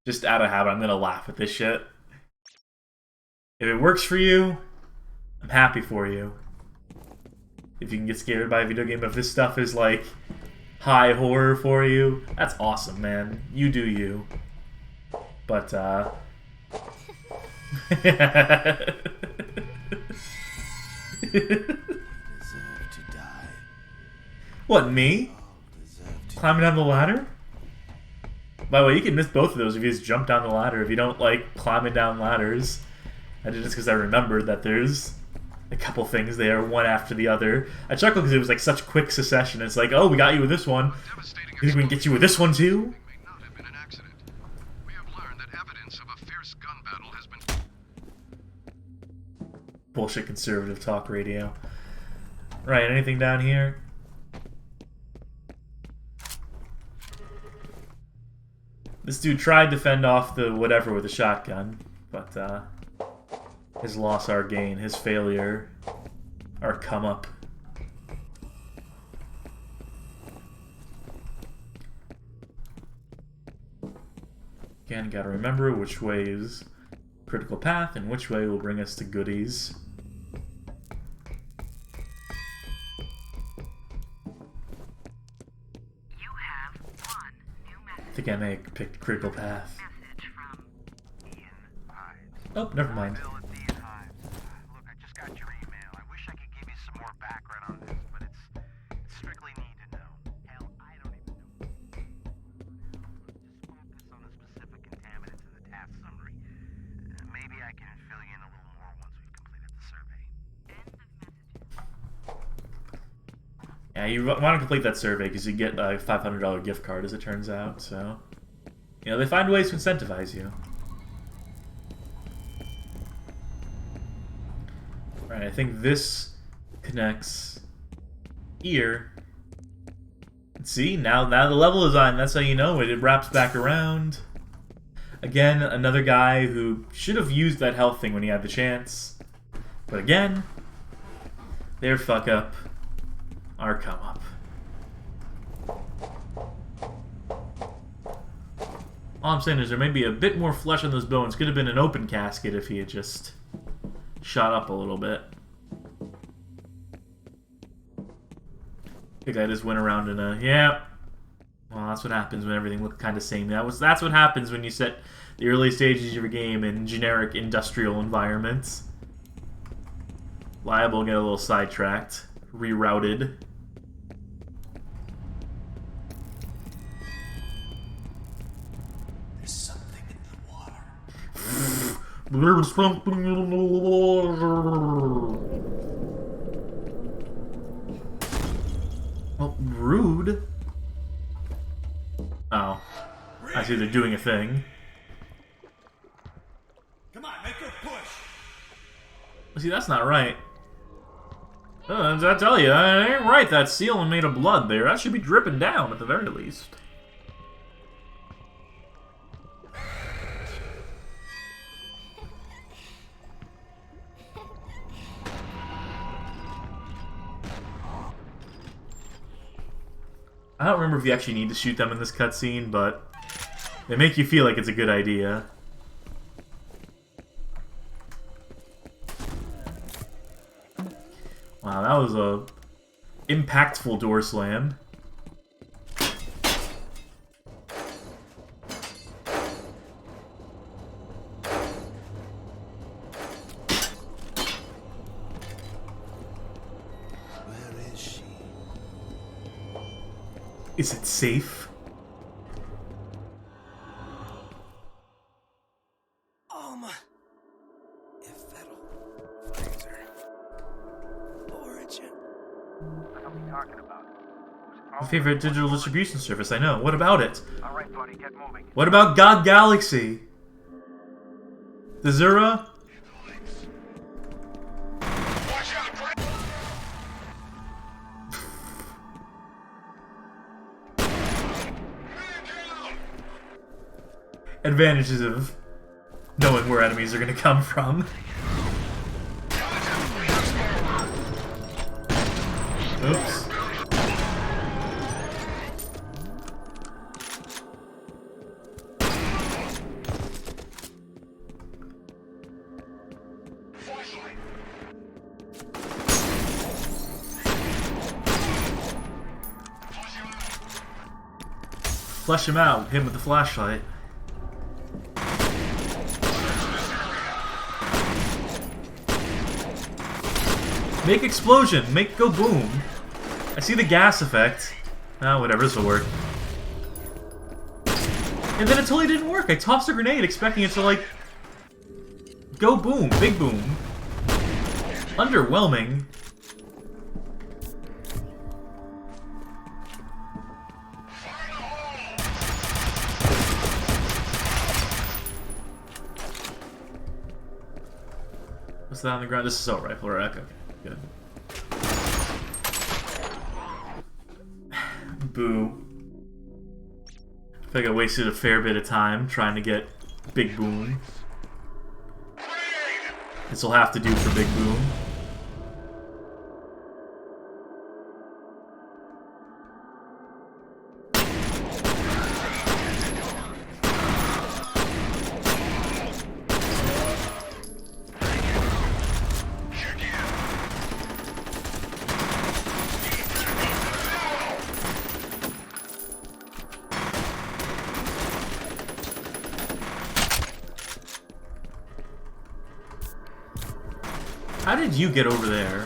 just out of habit. I'm gonna laugh at this shit. If it works for you, I'm happy for you. If you can get scared by a video game, if this stuff is like high horror for you, that's awesome, man. You do you. But Deserve to die. What, me? Deserve to Climbing down the ladder? By the way, you can miss both of those if you just jump down the ladder, if you don't like climbing down ladders. I did this because I remembered that there's a couple things there, one after the other. I chuckled because it was like such quick succession. It's like, oh, we got you with this one. You think we can get you with this one too? May not have been an accident. We have learned that evidence of a fierce gun battle has been... Bullshit conservative talk radio. Right, anything down here? This dude tried to fend off the whatever with a shotgun, but his loss our gain, his failure our come up. Again, gotta remember which way is critical path and which way will bring us to goodies. You have one new message. I think I may have picked critical path. Message from Ian Hives. Oh, never mind. Bill, it's Ian Hives. Look, I just got your email. I wish I could give you some more background on this, but it's strictly need to know. Hell, I don't even know. Just focus on the specific contaminants in the task summary. Maybe I can fill you in a little more once we've completed the survey. End of messages. Yeah, you want to complete that survey because you get a $500 gift card, as it turns out. So, you know, they find ways to incentivize you. Right, I think this connects here. See, now the level design, that's how you know it. It wraps back around. Again, another guy who should have used that health thing when he had the chance. But again, their fuck up, our come up. All I'm saying is there may be a bit more flesh on those bones. Could have been an open casket if he had just shot up a little bit. I think I just went around in a, yeah. Well, that's what happens when everything looked kind of samey. That's what happens when you set the early stages of your game in generic industrial environments. Liable to get a little sidetracked, rerouted. There's something in the water. There's something in the water. Well, rude. Oh. I see they're doing a thing. Come on, make her push. See, that's not right. I tell you, that ain't right. That seal made of blood there. That should be dripping down at the very least. I don't remember if you actually need to shoot them in this cutscene, but they make you feel like it's a good idea. Wow, that was a impactful door slam. Where is she? Is it safe? F.E.A.R. Phaser. Origin. What are we talking about? My favorite digital distribution service, I know. What about it? All right, buddy, get moving. What about God Galaxy? The Zura? Advantages of knowing where enemies are going to come from. Oops. Flush him out, hit him with the flashlight. Make explosion, make go boom. I see the gas effect. Ah, whatever, this will work. And then it totally didn't work. I tossed a grenade expecting it to, like, go boom, big boom. Underwhelming. What's that on the ground? This is assault rifle, right? Okay, good. Boo. think I wasted a fair bit of time trying to get Big Boom. This'll have to do for Big Boom. How did you get over there?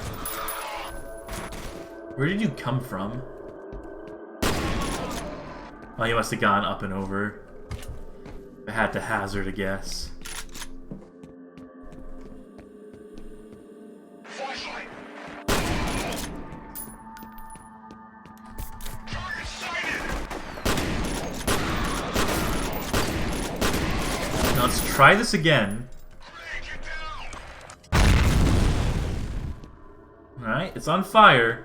Where did you come from? Oh, you must have gone up and over. I had to hazard a guess. Now let's try this again. Alright, it's on fire.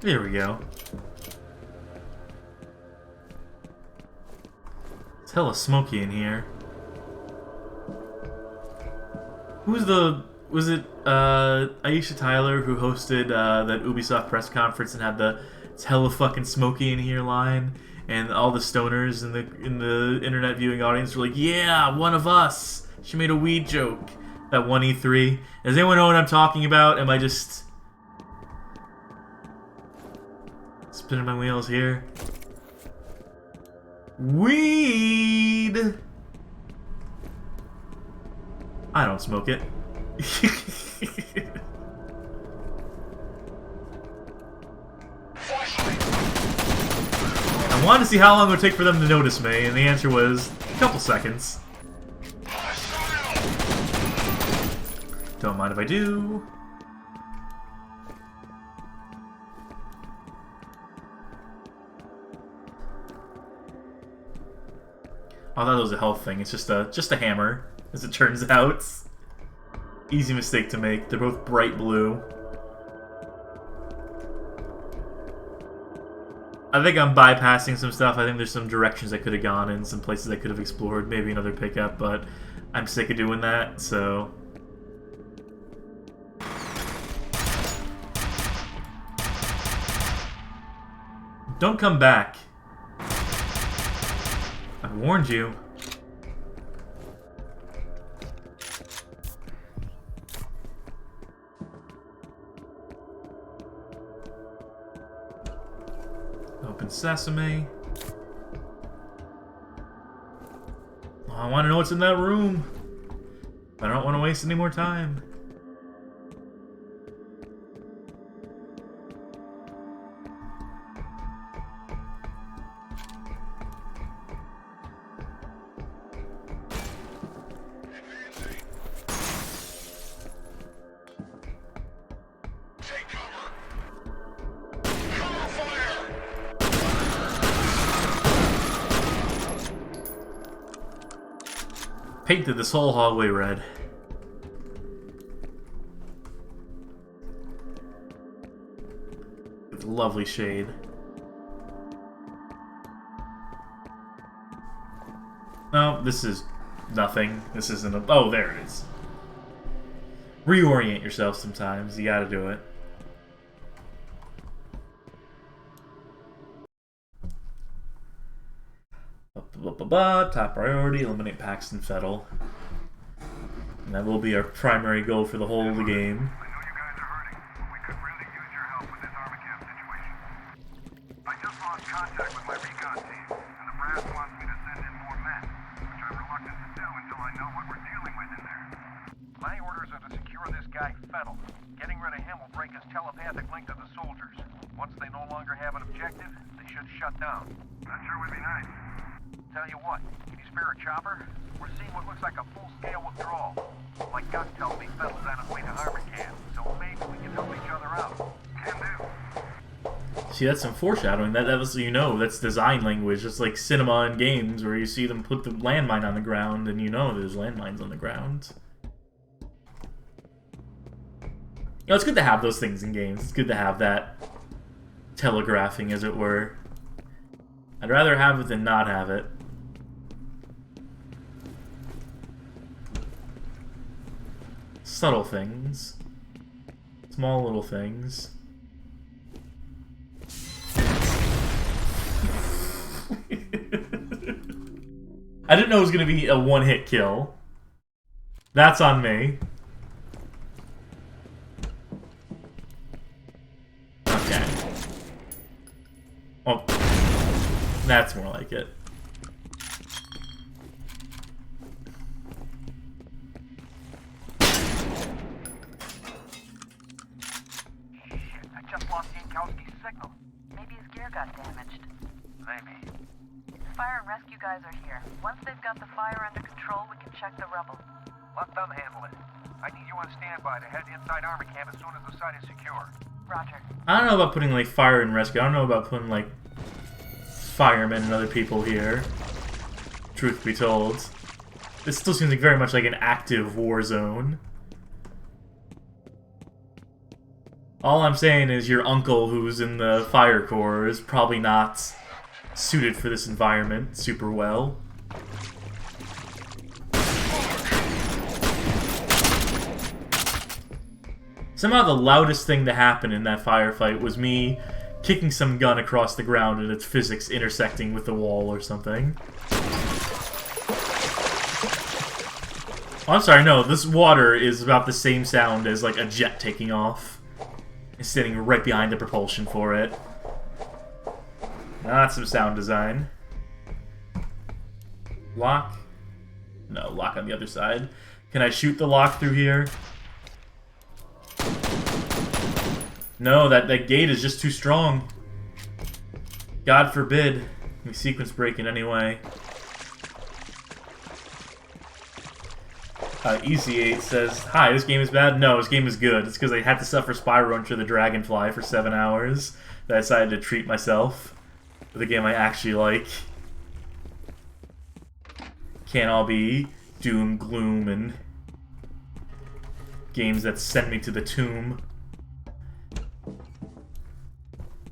There we go. It's hella smoky in here. Was it Aisha Tyler who hosted that Ubisoft press conference and had the "It's hella fucking smoky in here" line, and all the stoners in the internet viewing audience were like, "Yeah, one of us. She made a weed joke." That one E3. Does anyone know what I'm talking about? Am I just spinning my wheels here? Weed! I don't smoke it. I wanted to see how long it would take for them to notice me, and the answer was a couple seconds. Don't mind if I do. I thought it was a health thing. It's just a hammer, as it turns out. Easy mistake to make. They're both bright blue. I think I'm bypassing some stuff. I think there's some directions I could have gone in, some places I could have explored, maybe another pickup, but I'm sick of doing that, so... Don't come back. I warned you. Open sesame. Oh, I want to know what's in that room. I don't want to waste any more time. Painted this whole hallway red. It's a lovely shade. No, this is nothing. This isn't a... Oh, there it is. Reorient yourself sometimes. You gotta do it. Top priority, eliminate Paxton Fettel. And that will be our primary goal for the whole of the game. I know you guys are hurting, but we could really use your help with this army camp situation. I just lost contact with my recon team, and the brass wants me to send in more men, which I'm reluctant to do until I know what we're dealing with in there. My orders are to secure this guy Fettel. Getting rid of him will break his telepathic link to the soldiers. Once they no longer have an objective, they should shut down. That sure would be nice. Tell you what, can you spare a chopper? We're seeing what looks like a full-scale withdrawal. My gut tells me Fettle's on his way to Harbor Camp, so maybe we can help each other out. Can do. See, that's some foreshadowing. That was, you know, that's design language. It's like cinema and games where you see them put the landmine on the ground and you know there's landmines on the ground. You know, it's good to have those things in games. It's good to have that telegraphing, as it were. I'd rather have it than not have it. Subtle things. Small little things. I didn't know it was going to be a one-hit kill. That's on me. Okay. Oh. That's more like it. I just lost Yankowski's signal. Maybe his gear got damaged. Maybe. Fire and rescue guys are here. Once they've got the fire under control, we can check the rubble. Let them handle it. I need you on standby to head inside Armor Camp as soon as the site is secure. Roger. I don't know about putting, like, fire and rescue. I don't know about putting, like, firemen and other people here. Truth be told. This still seems like very much like an active war zone. All I'm saying is your uncle who's in the fire corps is probably not suited for this environment super well. Somehow the loudest thing to happen in that firefight was me kicking some gun across the ground and its physics intersecting with the wall or something. Oh, I'm sorry, no, this water is about the same sound as like a jet taking off. It's sitting right behind the propulsion for it. Now that's some sound design. Lock? No, lock on the other side. Can I shoot the lock through here? No, that gate is just too strong. God forbid we sequence break in any way. Easy8 says, "Hi, this game is bad." No, this game is good. It's because I had to suffer Spyro Enter the Dragonfly for 7 hours that I decided to treat myself with a game I actually like. Can't all be doom, gloom, and games that send me to the tomb.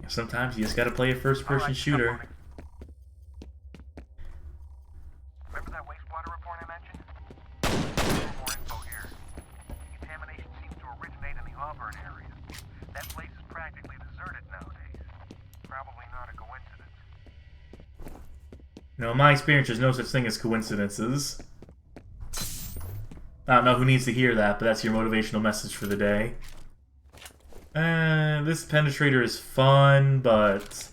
Sometimes you just gotta play a first-person shooter. Remember that wastewater report I mentioned? A little more info here. Contamination seems to originate in the Auburn area. That place is practically deserted nowadays. Probably not a coincidence. No, in my experience, there's no such thing as coincidences. I don't know who needs to hear that, but that's your motivational message for the day. This penetrator is fun, but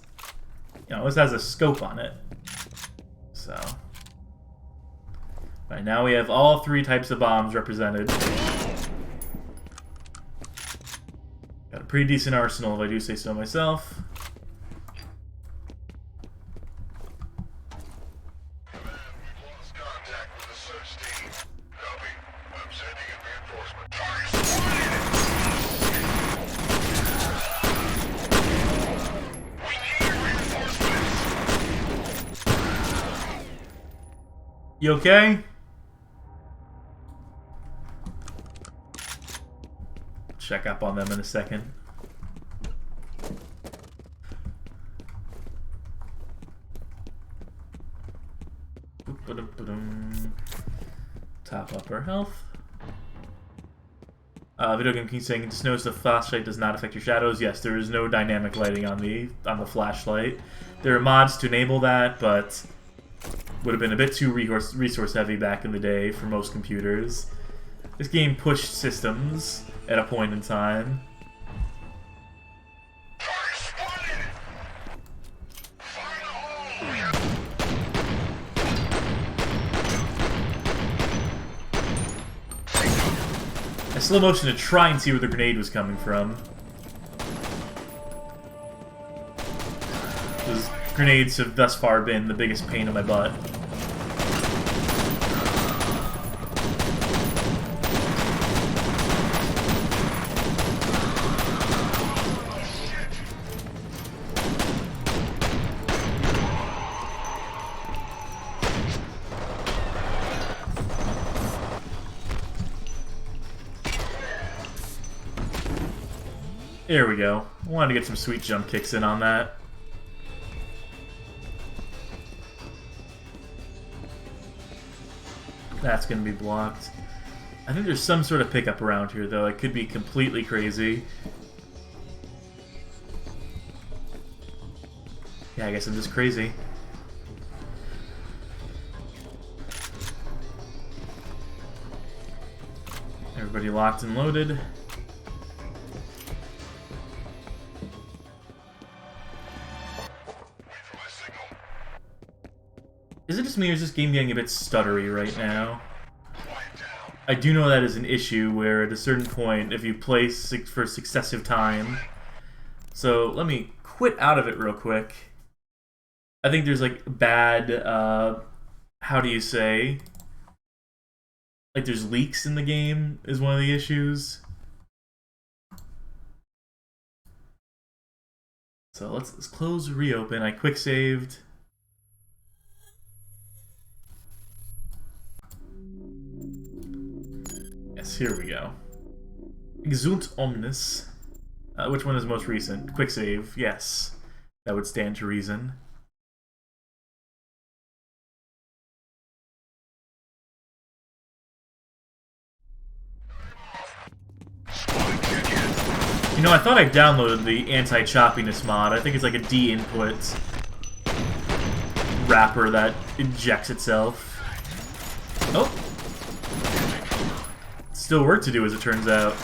you know, this has a scope on it. So, right now we have all 3 types of bombs represented. Got a pretty decent arsenal, if I do say so myself. You okay? Check up on them in a second. Top up our health. Video Game King saying, just notice the flashlight does not affect your shadows. Yes, there is no dynamic lighting on the flashlight. There are mods to enable that, but would have been a bit too resource heavy back in the day for most computers. This game pushed systems at a point in time. I slow motion to try and see where the grenade was coming from. This grenades have thus far been the biggest pain in my butt. There we go. I wanted to get some sweet jump kicks in on that. That's going to be blocked. I think there's some sort of pickup around here, though. It could be completely crazy. Yeah, I guess I'm just crazy. Everybody locked and loaded. Is it just me, or is this game getting a bit stuttery right now? I do know that is an issue where at a certain point, if you play for successive time... So, let me quit out of it real quick. I think there's like bad, how do you say? Like there's leaks in the game is one of the issues. So let's close, reopen. I quick saved. Yes, here we go. Exult omnis. Which one is most recent? Quick save, yes. That would stand to reason. You know, I thought I downloaded the anti-choppiness mod. I think it's like a D-input wrapper that injects itself. Oh! Still work to do, as it turns out.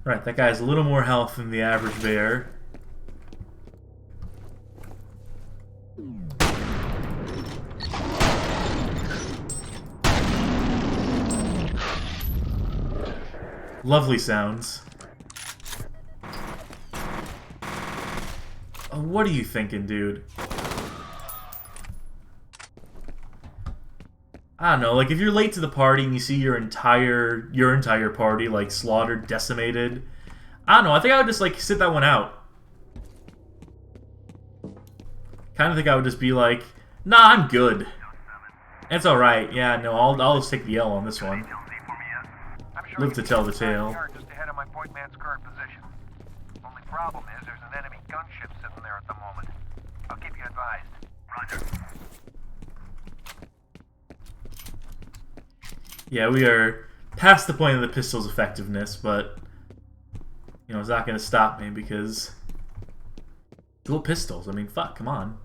Right, that guy has a little more health than the average bear. Lovely sounds. Oh, what are you thinking, dude? I don't know, like if you're late to the party and you see your entire party like slaughtered, decimated, I don't know, I think I would just like sit that one out. Kind of think I would just be like, nah, I'm good. It's alright, yeah, no, I'll just take the L on this one. Live to tell the tale. Just ahead of my point man's current position. Only problem is there's an enemy gunship sitting there at the moment. I'll keep you advised. Roger. Yeah, we are past the point of the pistol's effectiveness, but you know, it's not going to stop me because dual pistols. I mean, fuck, come on.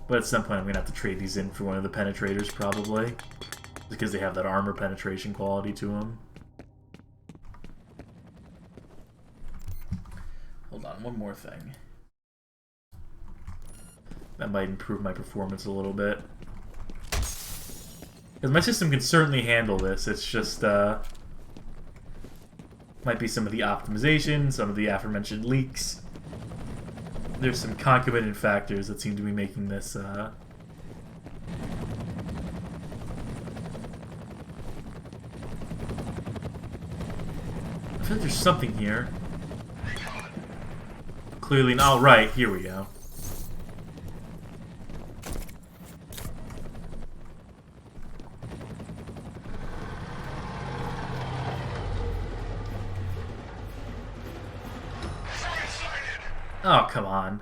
But at some point, I'm going to have to trade these in for one of the penetrators, probably, because they have that armor penetration quality to them. Hold on, one more thing. That might improve my performance a little bit. Because my system can certainly handle this, it's just, might be some of the optimization, some of the aforementioned leaks. There's some concomitant factors that seem to be making this, I feel like there's something here. Clearly not. Oh, right, here we go. Oh, come on.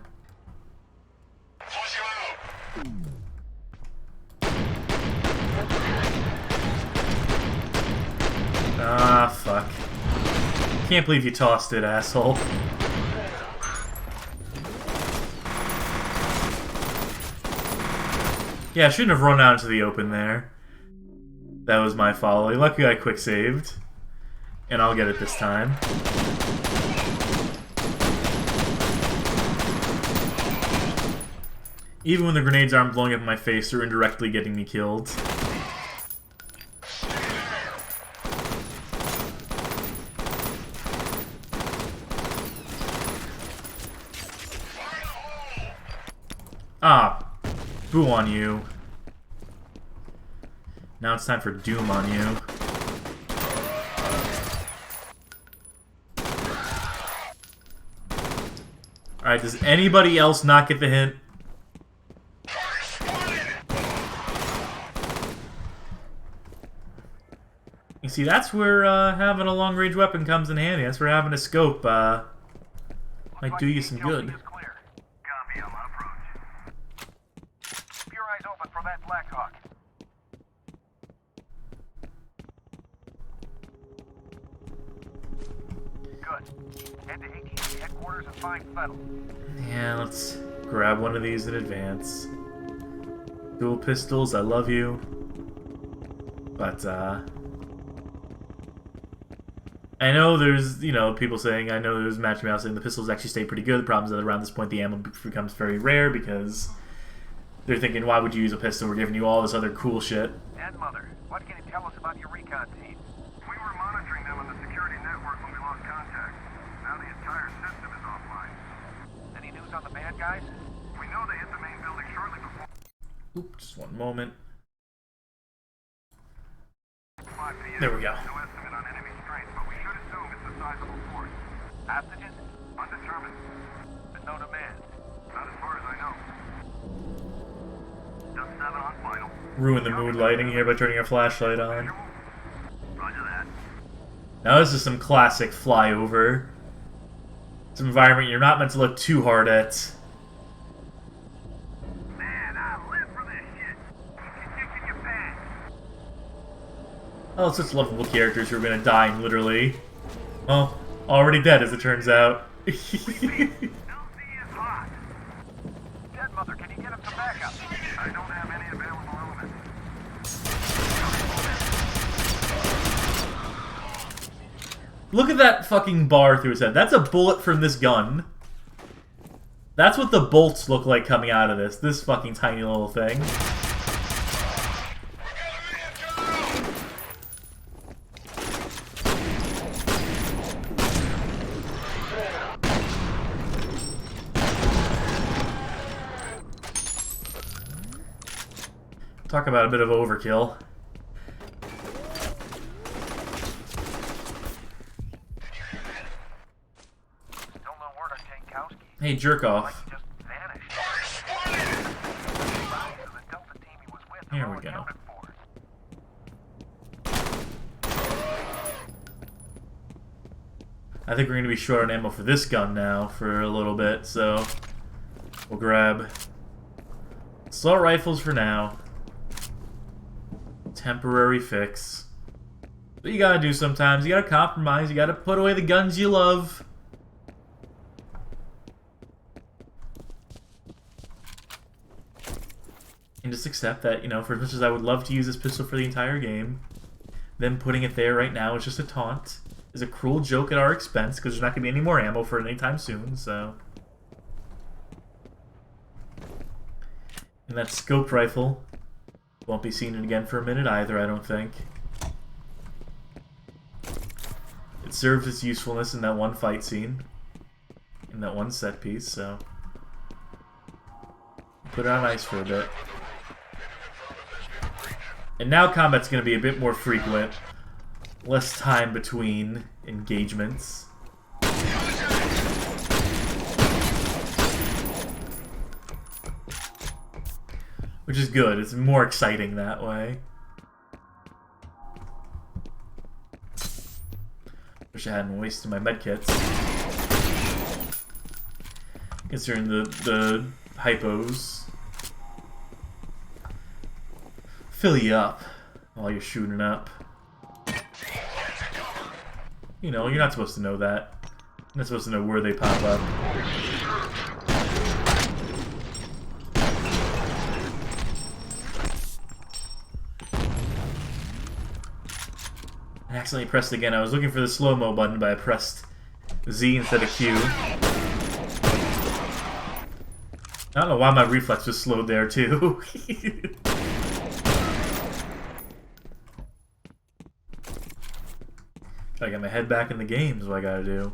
Ah, fuck. Can't believe you tossed it, asshole. Yeah, I shouldn't have run out into the open there. That was my folly. Luckily I quick saved. And I'll get it this time. Even when the grenades aren't blowing up in my face, they're indirectly getting me killed. Ah, boo on you. Now it's time for doom on you. Alright, does anybody else not get the hint? You see, that's where having a long-range weapon comes in handy. That's where having a scope might do you some good. Copy, I'm on approach. Keep your eyes open for that Blackhawk. Good. Head to ATC headquarters and find Fettel. Yeah, let's grab one of these in advance. Dual pistols, I love you. But, I know there's, you know, people saying, I know there's matching out saying the pistols actually stay pretty good. The problem is that around this point the ammo becomes very rare because they're thinking, why would you use a pistol? We're giving you all this other cool shit. And Mother, what can you tell us about your recon team? We were monitoring them on the security network when we lost contact. Now the entire system is offline. Any news on the bad guys? We know they hit the main building shortly before... Oop, just one moment. 5 p.m. There we go. No estimate on enemy strength, but we should assume it's a sizable force. Hostages? Undetermined. But no demand. Not as far as I know. Just 7 on final. Ruin the mood lighting here by turning our flashlight on. Roger that. Now this is some classic flyover. It's an environment you're not meant to look too hard at. Man, I live for this shit. You're kicking your pants. Oh, such lovable characters who are gonna die literally. Well, already dead as it turns out. LZ is hot. Dead Mother, can you get him some backup? I don't have any available elements. Look at that fucking bar through his head. That's a bullet from this gun. That's what the bolts look like coming out of this. This fucking tiny little thing. Talk about a bit of overkill. Still no word on Jankowski. Hey, jerk off. Like he just vanished. The Delta team he was with Here are we go. accounted for. I think we're going to be short on ammo for this gun now for a little bit, so we'll grab assault rifles for now. Temporary fix. But you gotta do sometimes. You gotta compromise. You gotta put away the guns you love. And just accept that, you know, for as much as I would love to use this pistol for the entire game, them putting it there right now is just a taunt. Is a cruel joke at our expense, because there's not going to be any more ammo for it anytime soon, so... And that scoped rifle won't be seen again for a minute either, I don't think. It served its usefulness in that one fight scene. In that one set piece, so... Put it on ice for a bit. And now combat's going to be a bit more frequent. Less time between engagements. Which is good. It's more exciting that way. Wish I hadn't wasted my medkits. Considering the hypos. Fill you up while you're shooting up. You know, you're not supposed to know that. You're not supposed to know where they pop up. I accidentally pressed again. I was looking for the slow-mo button, but I pressed Z instead of Q. I don't know why my reflex was slowed there, too. Gotta get my head back in the game is what I gotta do.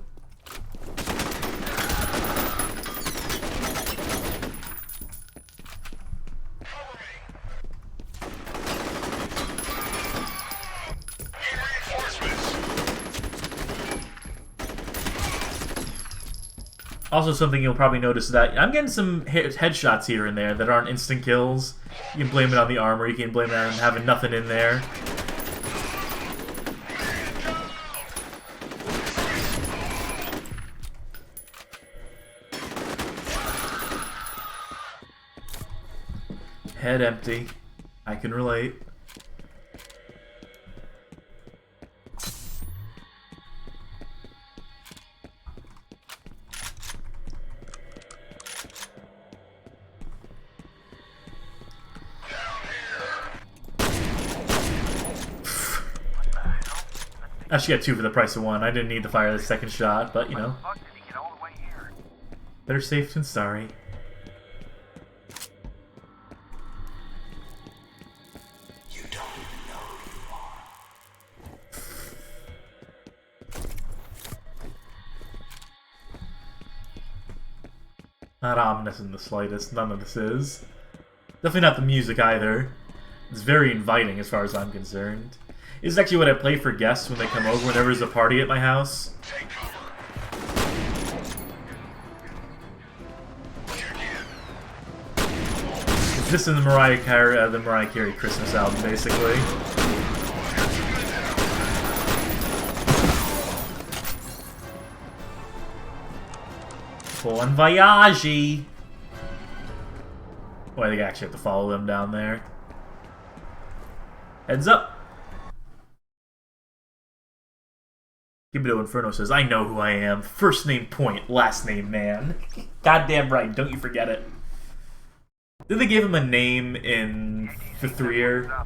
Also, something you'll probably notice is that I'm getting some headshots here and there that aren't instant kills. You can blame it on the armor, you can blame it on having nothing in there. Head empty. I can relate. I should get 2 for the price of 1. I didn't need to fire the second shot, but you know. Better safe than sorry. You don't know who you are. Not ominous in the slightest. None of this is. Definitely not the music either. It's very inviting as far as I'm concerned. This is actually what I play for guests when they come over whenever there's a party at my house. It's this in the Mariah Carey Christmas album, basically. Bon voyage! Well, I think I actually have to follow them down there. Heads up! Gibito Inferno says, I know who I am. First name Point, last name Man. Goddamn right, don't you forget it. Did they give him a name in F.E.A.R?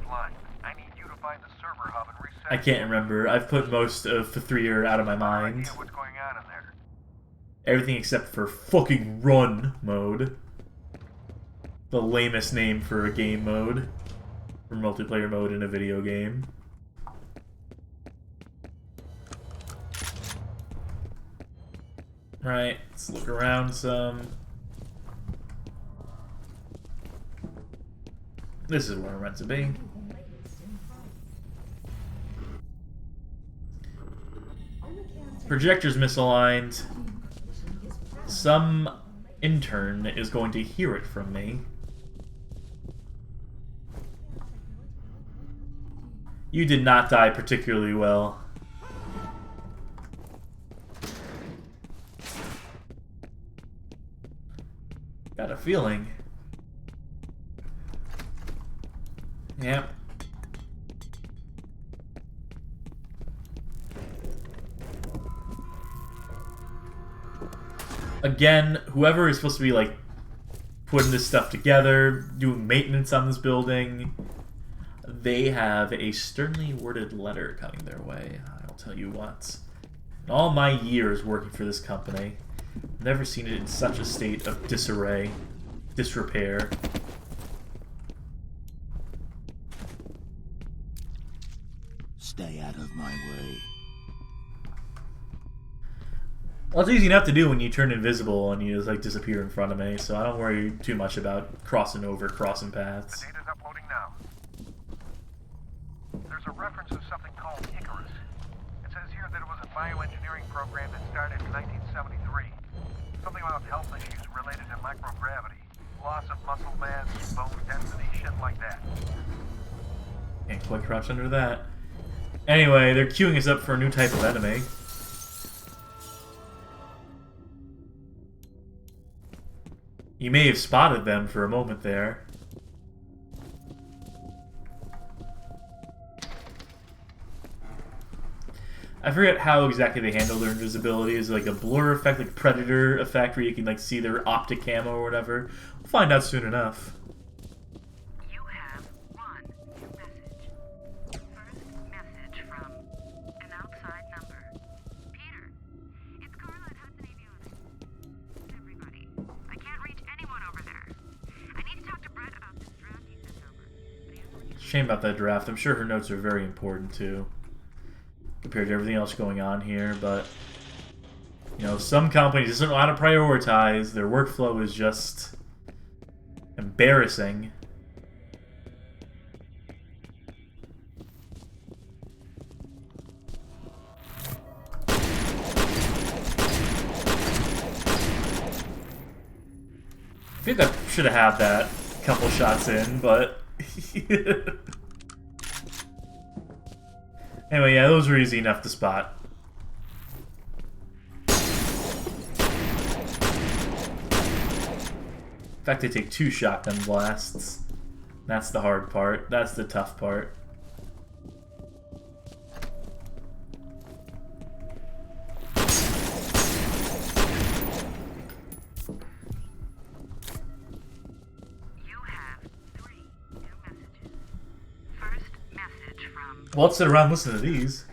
I can't remember. I've put most of F.E.A.R out of my mind. Everything except for fucking Run mode. The lamest name for a game mode. For multiplayer mode in a video game. Right, let's look around some. This is where we're meant to be. Projector's misaligned. Some intern is going to hear it from me. You did not die particularly well. Got a feeling. Yep. Again, whoever is supposed to be like putting this stuff together, doing maintenance on this building, they have a sternly worded letter coming their way. I'll tell you what. In all my years working for this company, I've never seen it in such a state of disarray, disrepair. Stay out of my way. Well, it's easy enough to do when you turn invisible and you just like disappear in front of me, so I don't worry too much about crossing paths. The data's uploading now. There's a reference to something called Icarus. It says here that it was a bioengineering program that started in 1973. Something about health issues related to microgravity. Loss of muscle mass, bone density, shit like that. Can't quite crouch under that. Anyway, they're queuing us up for a new type of enemy. You may have spotted them for a moment there. I forget how exactly they handle their invisibility. Is it like a blur effect, like Predator effect, where you can like see their optic camo or whatever? We'll find out soon enough. You have one new message. First message from an outside number. Peter, it's Carla at Hudson Aviation. Everybody, I can't reach anyone over there. Shame about that draft. I'm sure her notes are very important too, compared to everything else going on here, but you know, some companies just don't know how to prioritize. Their workflow is just embarrassing. I think I should have had that couple shots in, but anyway, yeah, those were easy enough to spot. In fact, they take 2 shotgun blasts. That's the hard part. That's the tough part. Well, let's sit around and listen to these.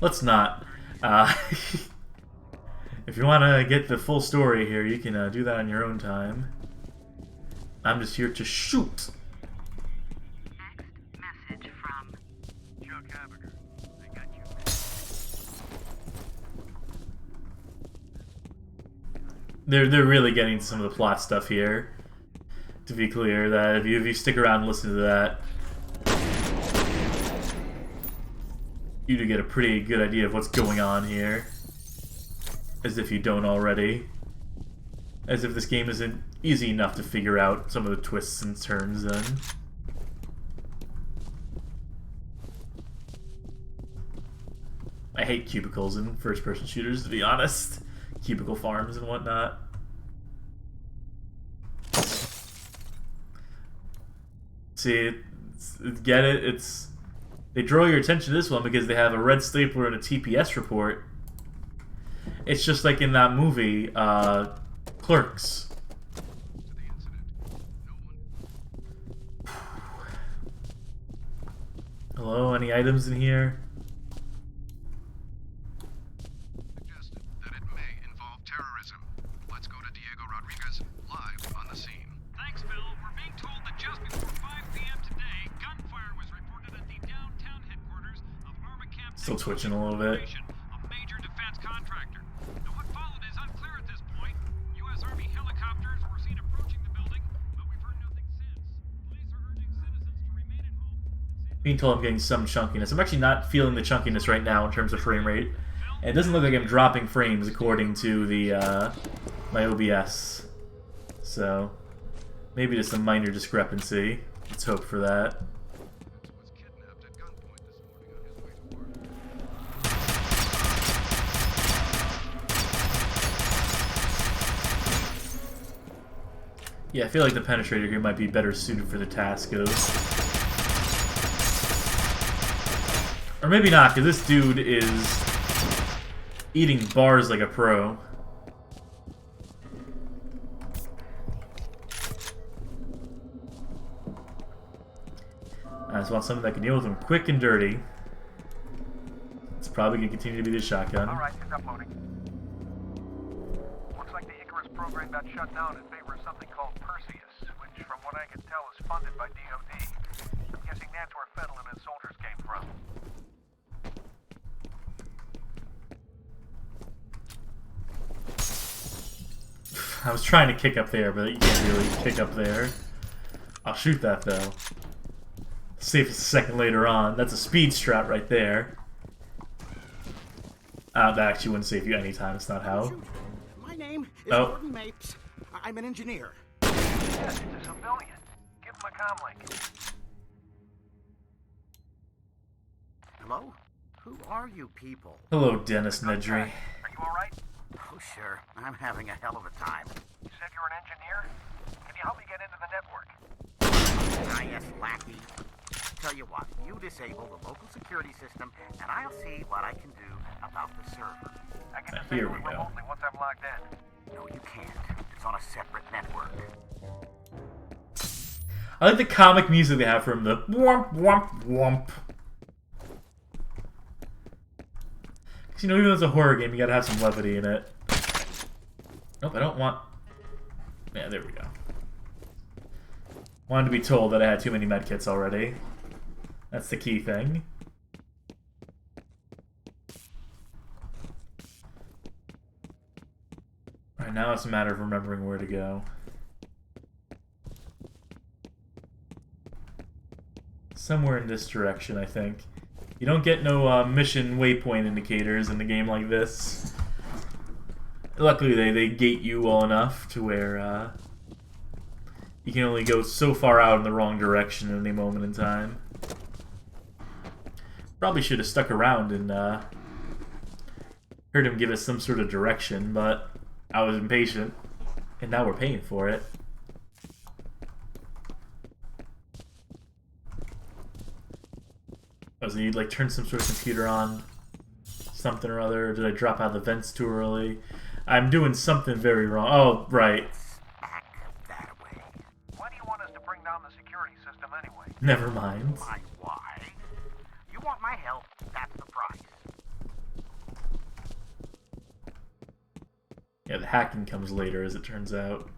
Let's not. If you want to get the full story here, you can do that on your own time. I'm just here to shoot. Next message from Chuck Haberger. I got you. They're really getting some of the plot stuff here. To be clear, that if you stick around and listen to that, you do get a pretty good idea of what's going on here. As if you don't already. As if this game isn't easy enough to figure out some of the twists and turns then. I hate cubicles in first-person shooters, to be honest. Cubicle farms and whatnot. See, get it? They draw your attention to this one because they have a red stapler and a TPS report. It's just like in that movie, Clerks. Hello, any items in here? Suggested that it may involve terrorism. Let's go to Diego Rodriguez live on the scene. Thanks, Phil. We're being told that just before 5 p.m. today, gunfire was reported at the downtown headquarters of Arma Camp. Still twitching a little bit. A major defense contractor. Now, what followed is unclear at this point. U.S. Army helicopters were seen approaching the building, but we've heard nothing since. Police are urging citizens to remain at home. Being told I'm getting some chunkiness. I'm actually not feeling the chunkiness right now in terms of frame rate. And it doesn't look like I'm dropping frames according to the my OBS. So maybe just a minor discrepancy. Let's hope for that. Yeah, I feel like the penetrator here might be better suited for the task of... Or maybe not, because this dude is eating bars like a pro. I just want something that can deal with him quick and dirty. It's probably going to continue to be the shotgun. Alright, it's uploading. Looks like the Icarus program got shut down in favor of something called Perseus, which, from what I can tell, is funded by DoD. I'm guessing that's where Fettel and his soldiers came from. I was trying to kick up there, but you can't really kick up there. I'll shoot that, though. See if it's a second later on. That's a speed strat right there. That actually wouldn't save you any time. It's not how. My name is Gordon Mapes. I'm an engineer. Yes, it's a civilian. Give him a comlink. Hello? Who are you people? Hello, Dennis Nedry. Are you alright? Oh, sure. I'm having a hell of a time. You said you're an engineer? Can you help me get into the network? Ah, yes, lackey. Tell you what, you disable the local security system, and I'll see what I can do about the server. I can disable it remotely once I'm logged in. No, you can't. It's on a separate network. I like the comic music they have from the womp womp womp. Because, you know, even though it's a horror game, you gotta have some levity in it. Nope, I don't want... Yeah, there we go. Wanted to be told that I had too many medkits already. That's the key thing. Alright, now it's a matter of remembering where to go. Somewhere in this direction, I think. You don't get no mission waypoint indicators in a game like this. Luckily, they gate you well enough to where you can only go so far out in the wrong direction at any moment in time. Probably should have stuck around and heard him give us some sort of direction, but I was impatient, and now we're paying for it. Oh, so you'd like turn some sort of computer on, something or other, or did I drop out of the vents too early? I'm doing something very wrong. Oh, right. Why do you want us to bring down the security system anyway? Never mind. Why? You want my help, that's the price. Yeah, the hacking comes later, as it turns out.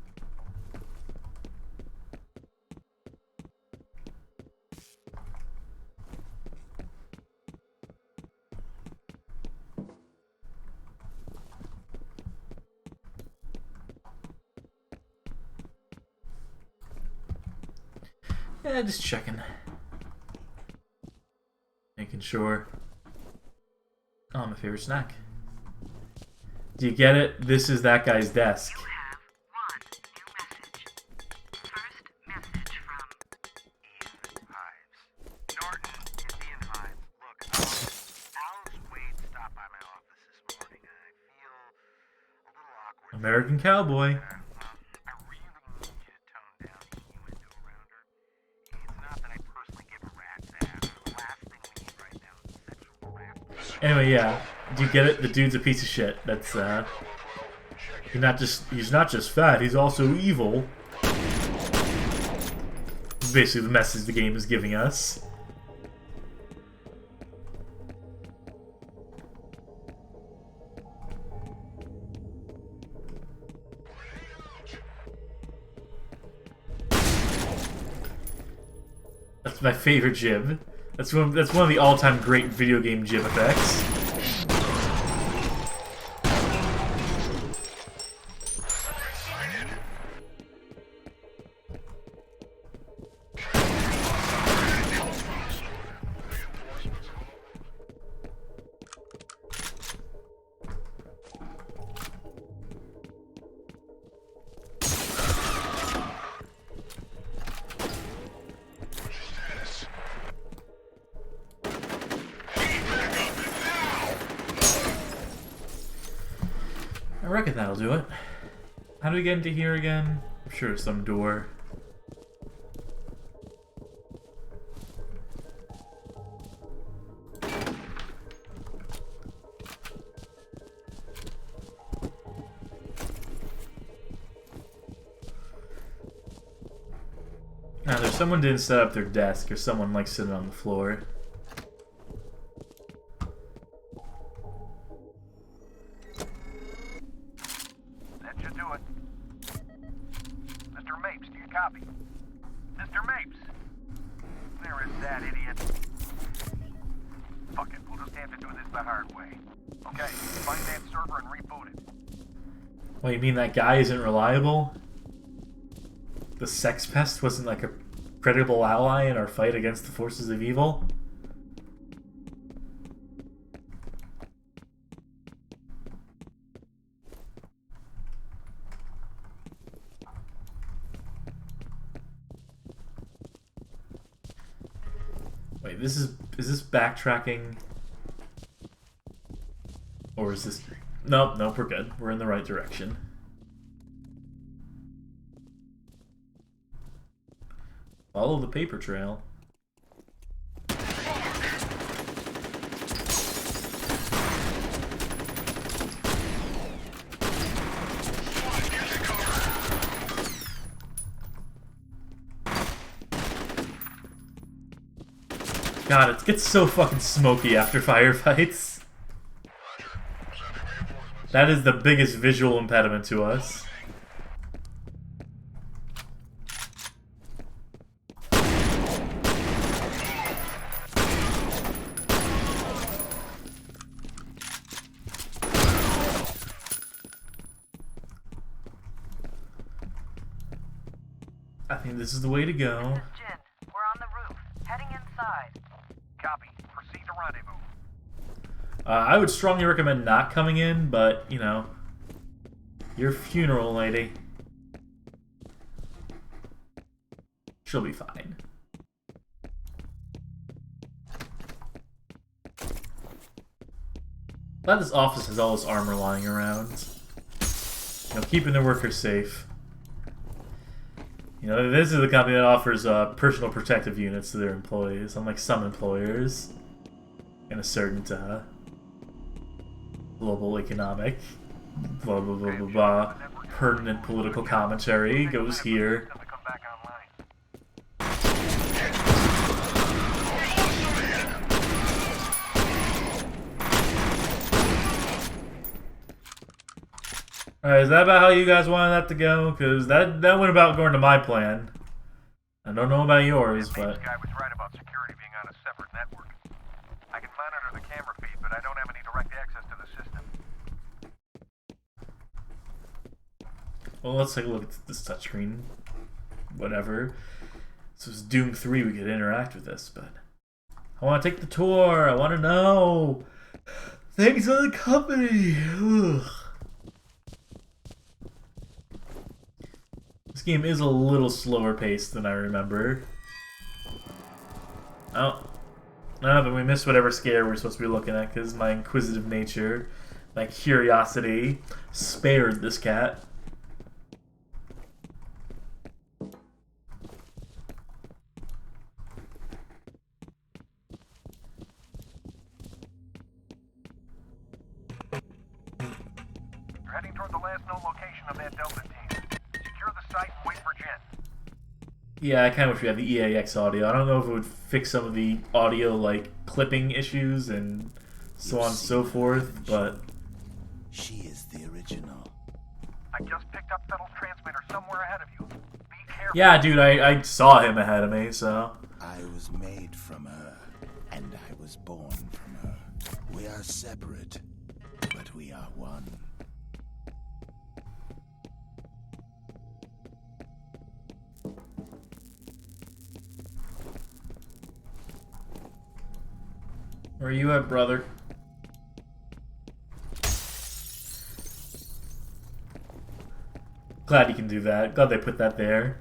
Yeah, just checking. Making sure. Oh, my favorite snack. Do you get it? This is that guy's desk. You have one new message. First message from Ian Hives. Norton, it's Ian Hives. Look, Alice Wade stopped by my office this morning. I feel a little awkward. American cowboy. I really need you to tone down the innuendo around her. It's not that I personally give a rat's ass. The last thing we need right now is sexual harassment. Anyway, yeah. Do you get it? The dude's a piece of shit. That's he's not just fat, he's also evil. It's basically the message the game is giving us. That's my favorite jib. That's one of the all-time great video game jib effects. I reckon that'll do it. How do we get into here again? I'm sure it's some door. Now, there's someone didn't set up their desk, or someone like sitting on the floor. That should do it. Mr. Mapes, do you copy? Mr. Mapes! There is that idiot. Fuck it, we'll just have to do this the hard way. Okay, find that server and reboot it. What, you mean that guy isn't reliable? The sex pest wasn't like a credible ally in our fight against the forces of evil? Wait, is this backtracking? Or is this... Nope, we're good. We're in the right direction. Follow the paper trail. God, it gets so fucking smoky after firefights. That is the biggest visual impediment to us. think this is the way to go. This is Jin. We're on the roof, heading inside. Copy. Proceed to rendezvous. I would strongly recommend not coming in, but, you know, your funeral lady. She'll be fine. Glad this office has all this armor lying around. You know, keeping their workers safe. You know, this is the company that offers personal protective units to their employees, unlike some employers in a certain global economic blah blah blah blah blah pertinent political commentary goes here. Alright, is that about how you guys wanted that to go? Because that went about going to my plan. I don't know about yours, but... This guy was right about security being on a separate network. I can monitor the camera feed, but I don't have any direct access to the system. Well, let's take a look at this touchscreen. Whatever. This was Doom 3, we could interact with this, but... I want to take the tour! I want to know! Thanks to the company! Ugh. This game is a little slower paced than I remember. Oh. No, but we missed whatever scare we're supposed to be looking at because my inquisitive nature, my curiosity, spared this cat. You're heading toward the last known location of that Delta team. Secure the site and wait for Jen. Yeah, I kind of wish we had the EAX audio. I don't know if it would fix some of the audio, like, clipping issues and so on and so forth, but... She is the original. I just picked up Fettel's transmitter somewhere ahead of you. Be careful. Yeah, dude, I saw him ahead of me, so... I was made from her, and I was born from her. We are separate, but we are one. Where are you at, brother? Glad you can do that. Glad they put that there.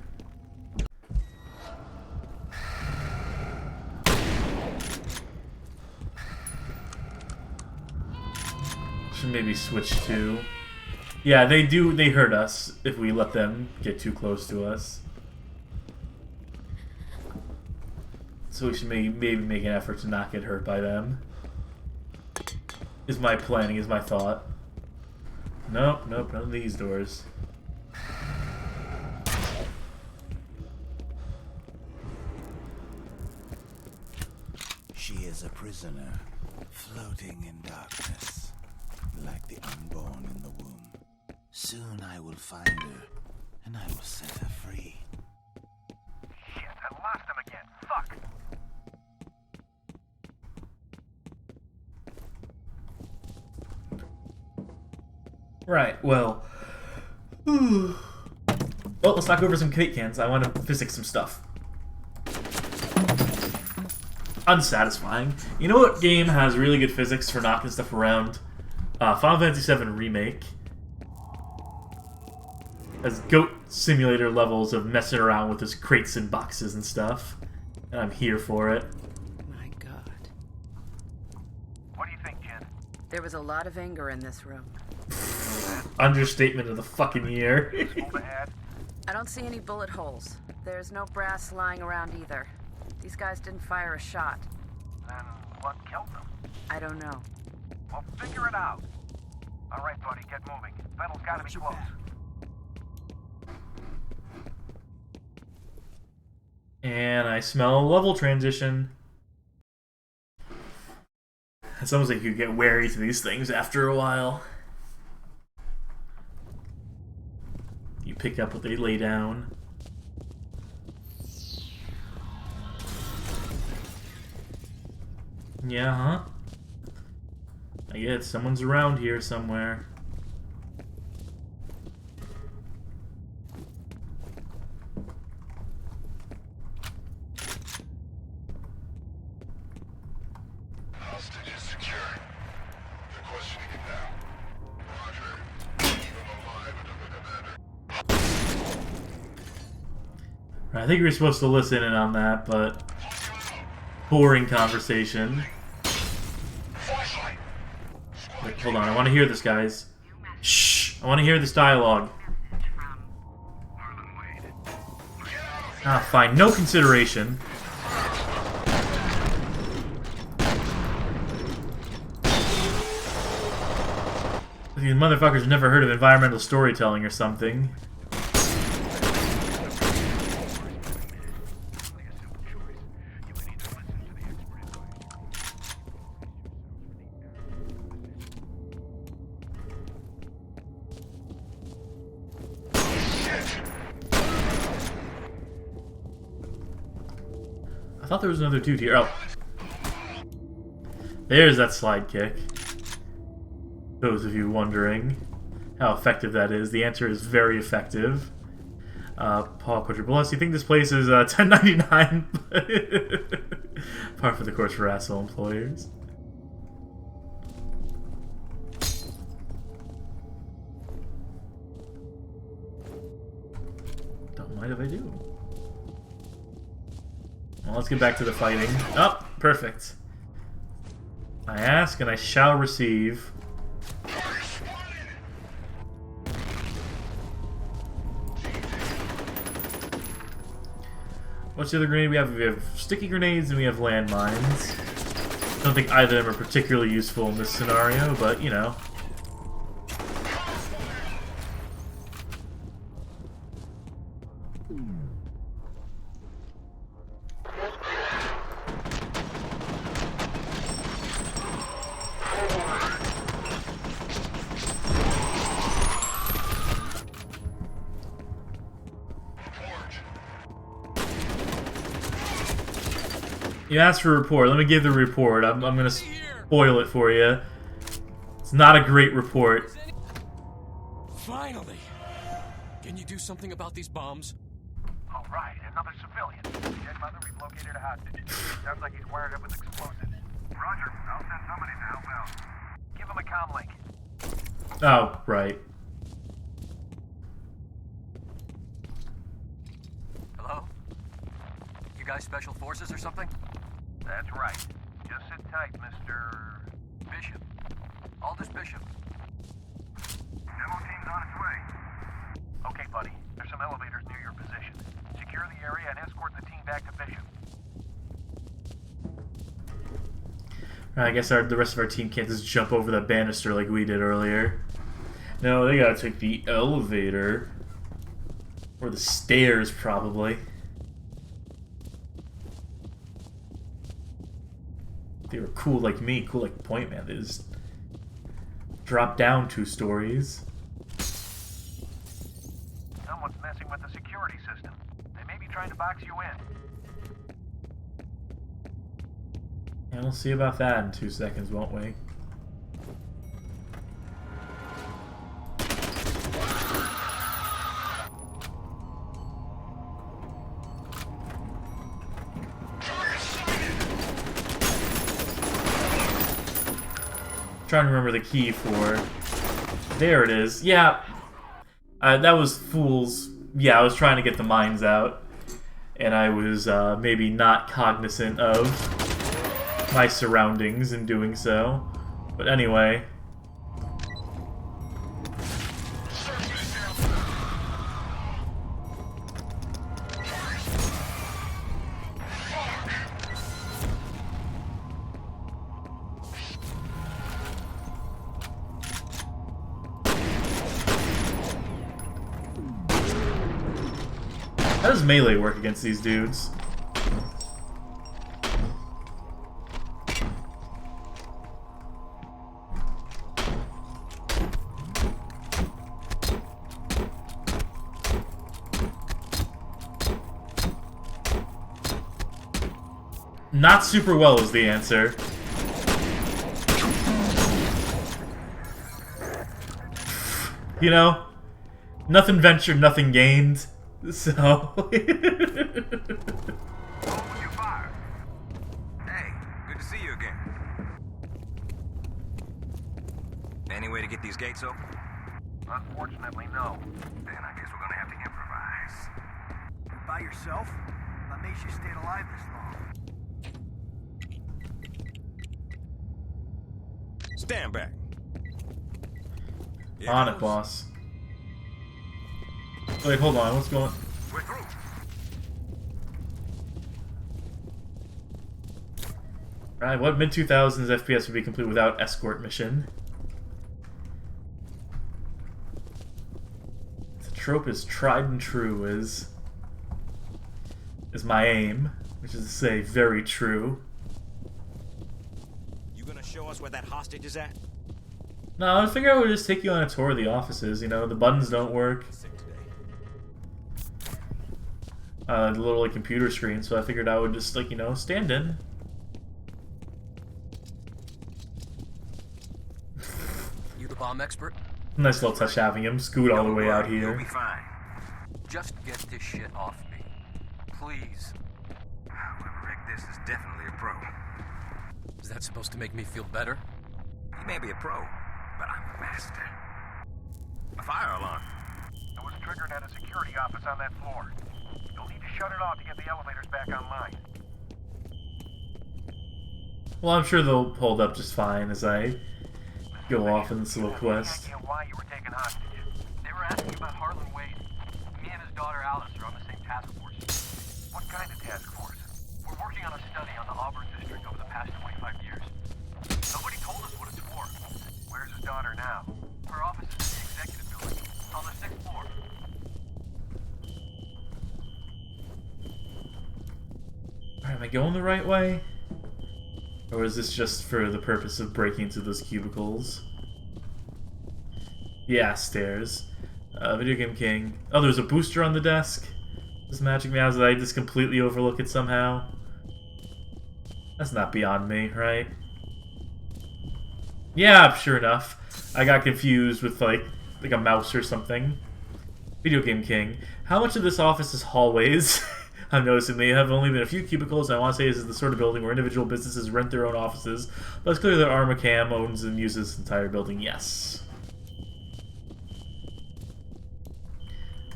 Should maybe switch to... Yeah, they hurt us if we let them get too close to us. So we should maybe make an effort to not get hurt by them. Is my planning, is my thought. Nope, nope, none of these doors. She is a prisoner, floating in darkness, like the unborn in the womb. Soon I will find her, and I will set her free. Shit, I lost him again. Fuck. Right, well... Well, let's knock over some Kate cans. I want to physics some stuff. Unsatisfying. You know what game has really good physics for knocking stuff around? Final Fantasy VII Remake. Has goat simulator levels of messing around with his crates and boxes and stuff. And I'm here for it. My God. What do you think, Jen? There was a lot of anger in this room. Understatement of the fucking year. I don't see any bullet holes. There's no brass lying around either. These guys didn't fire a shot. Then what killed them? I don't know. Well, figure it out. All right, buddy, get moving. Fettel's gotta be close. And I smell a level transition. It's almost like you get wary to these things after a while. You pick up what they lay down. Yeah, huh? I guess someone's around here somewhere. I think we were supposed to listen in on that, but boring conversation. Wait, hold on, I want to hear this, guys. Shh! I want to hear this dialogue. Ah, fine. No consideration. These motherfuckers never heard of environmental storytelling or something. I thought there was another dude here. Oh. There's that slide kick. Those of you wondering how effective that is, the answer is very effective. Paul Quadruplus, you think this place is $10.99? Par for the course for asshole employers. Don't mind if I do. Well, let's get back to the fighting. Oh, perfect. I ask and I shall receive. What's the other grenade we have? We have sticky grenades and we have landmines. I don't think either of them are particularly useful in this scenario, but, you know. You asked for a report. Let me give the report. I'm going to spoil it for you. It's not a great report. Finally! Can you do something about these bombs? All right, another civilian. Dead mother, we've located a hostage. Sounds like he's wired up with explosives. Roger, I'll send somebody to help out. Give him a comm link. Oh, right. Hello? You guys special forces or something? That's right. Just sit tight, Mr. Bishop. Aldous Bishop. Demo team's on its way. Okay, buddy. There's some elevators near your position. Secure the area and escort the team back to Bishop. I guess the rest of our team can't just jump over that banister like we did earlier. No, they gotta take the elevator. Or the stairs, probably. They were cool like me, cool like Point Man. They just dropped down 2 stories. Someone's messing with the security system. They may be trying to box you in. And we'll see about that in 2 seconds, won't we? Trying to remember the key for. There it is. Yeah, that was fool's. Yeah, I was trying to get the mines out, and I was maybe not cognizant of my surroundings in doing so. But anyway. How does melee work against these dudes? Not super well is the answer. You know, nothing ventured, nothing gained. So. Hey, good to see you again. Any way to get these gates open? Unfortunately, no. Then I guess we're gonna have to improvise. by yourself? What makes you stayed alive this long? Stand back. On it, boss. Wait, hold on. What's going on? We're through. Right, what mid-2000s FPS would be complete without escort mission? The trope is tried and true is my aim, which is to say very true. You gonna show us where that hostage is at? No, I figured I would just take you on a tour of the offices, you know, the buttons don't work. The little like, computer screen, so I figured I would just, like, you know, stand in. You the bomb expert? Nice little touch having him scoot all the way out You'll here. be fine. Just get this shit off me. Please. Whoever rigged this is definitely a pro. Is that supposed to make me feel better? He may be a pro, but I'm a master. A fire alarm. It was triggered at a security office on that floor. You'll need to shut it off to get the elevators back online. Well, I'm sure they'll hold up just fine as I go off in this little quest. Any idea why you were taken hostage? They were asking about Harlan Wade. Me and his daughter Alice are on the same task force. What kind of task force? We're working on a study on the Auburn district over the past 25 years. Nobody told us what it's for. Where's his daughter now? Her office is in the executive building, on the 6th floor. Alright, am I going the right way? Or is this just for the purpose of breaking into those cubicles? Yeah, stairs. Video Game King. Oh, there's a booster on the desk? This Magic Mouse, did I just completely overlook it somehow? That's not beyond me, right? Yeah, sure enough. I got confused with, like a mouse or something. Video Game King. How much of this office is hallways? I'm noticing they have only been a few cubicles. I want to say this is the sort of building where individual businesses rent their own offices, but it's clear that Armacam owns and uses this entire building. Yes.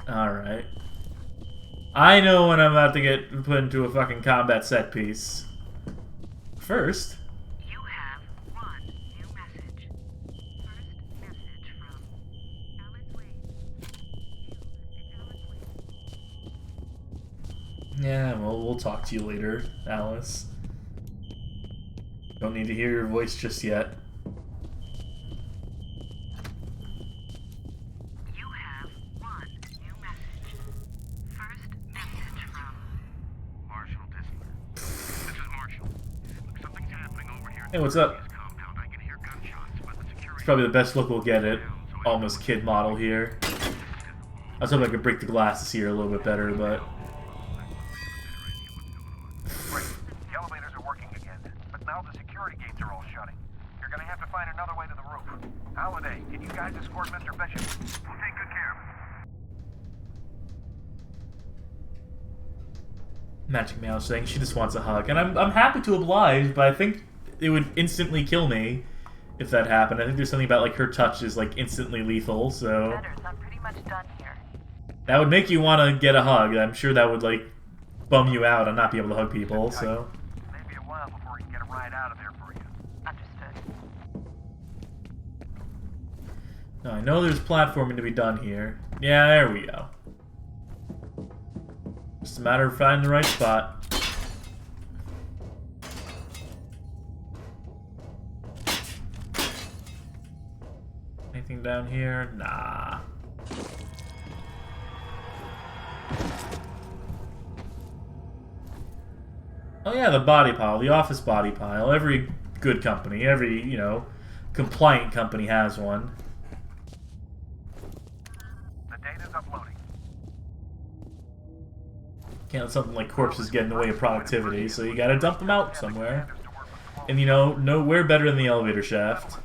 Alright. I know when I'm about to get put into a fucking combat set piece. First... You have one new message. First message from Alice Wade. Yeah, well, we'll talk to you later, Alice. Don't need to hear your voice just yet. You have one new message. First message from Marshall Disler. This is Marshall. Look, something's happening over here. Hey, what's up? Compound. I can hear gunshots, but the security... It's probably the best look we'll get at Almost Kid model here. I was hoping I could break the glasses here a little bit better, but... Great. The elevators are working again, but now the security gates are all shutting. You're gonna have to find another way to the roof. Halliday, can you guys escort Mr. Bishop? We'll take good care of him. Magic Mouse saying she just wants a hug. And I'm happy to oblige, but I think it would instantly kill me if that happened. I think there's something about, like, her touch is, like, instantly lethal, so... I'm pretty much done here. That would make you want to get a hug. I'm sure that would, like, bum you out and not be able to hug people, so... Maybe a while before we can get a ride out of there for you. Understood. Now, I know there's platforming to be done here. Yeah, there we go. Just a matter of finding the right spot. Anything down here? Nah. Oh yeah, the body pile, the office body pile. Every good company, every, you know, compliant company has one. The data's uploading. Can't let something like corpses get in the way of productivity, so you gotta dump them out somewhere. And you know, nowhere better than the elevator shaft.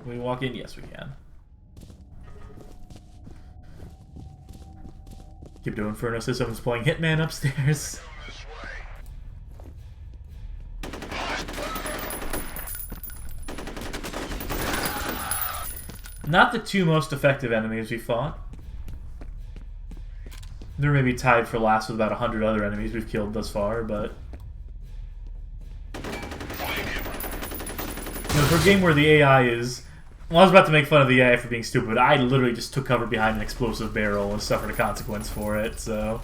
Can we walk in? Yes, we can. Keep doing Inferno says someone's playing Hitman upstairs. Not the two most effective enemies we fought. They're maybe tied for last with about 100 other enemies we've killed thus far, but... You know, for a game where the AI is... Well, I was about to make fun of the AI for being stupid. I literally just took cover behind an explosive barrel and suffered a consequence for it, so...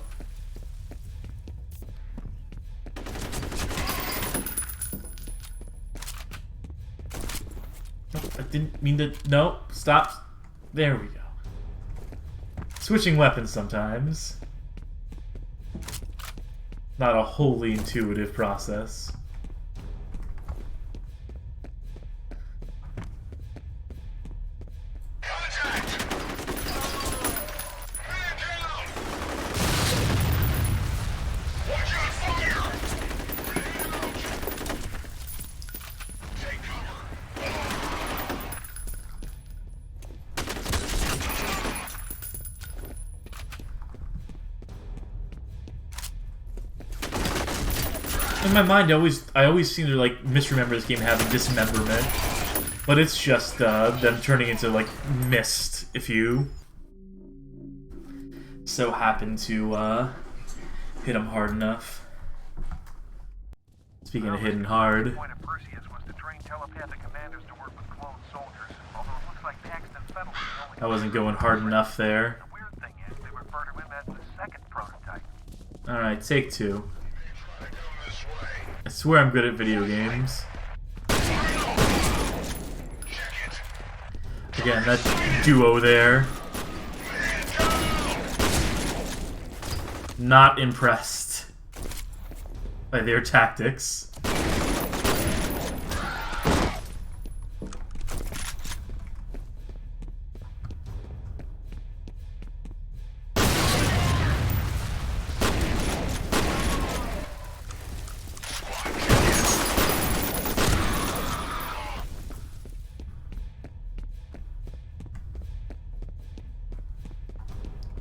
I didn't mean to... No, stop. There we go. Switching weapons sometimes. Not a wholly intuitive process. In my mind, I always seem to like misremember this game having dismemberment, but it's just them turning into like mist if you so happen to hit them hard enough. Speaking of hitting hard, The point of Perseus was to train telepathic commanders to work with clone soldiers. Although it looks like Paxton Fettel is the only... I wasn't going hard enough there. The weird thing is, they refer to him as the second prototype. All right, take two. I swear I'm good at video games. Again, that duo there. Not impressed by their tactics.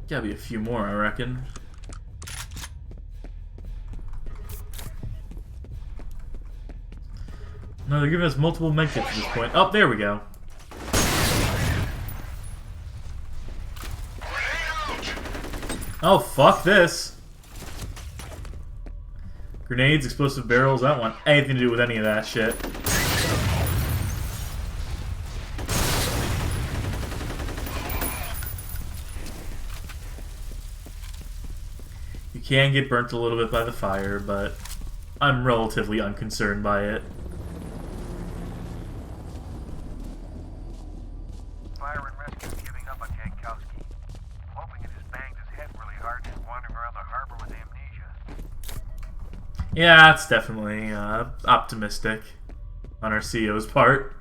Gotta be a few more, I reckon. No, they're giving us multiple medkits at this point. Oh, there we go. Oh, fuck this. Grenades, explosive barrels, I don't want anything to do with any of that shit. Can get burnt a little bit by the fire, but I'm relatively unconcerned by it. Fire and rescue giving up on Jankowski. Hoping it just banged his head really hard and is wandering around the harbor with amnesia. Yeah, that's definitely optimistic on our CEO's part.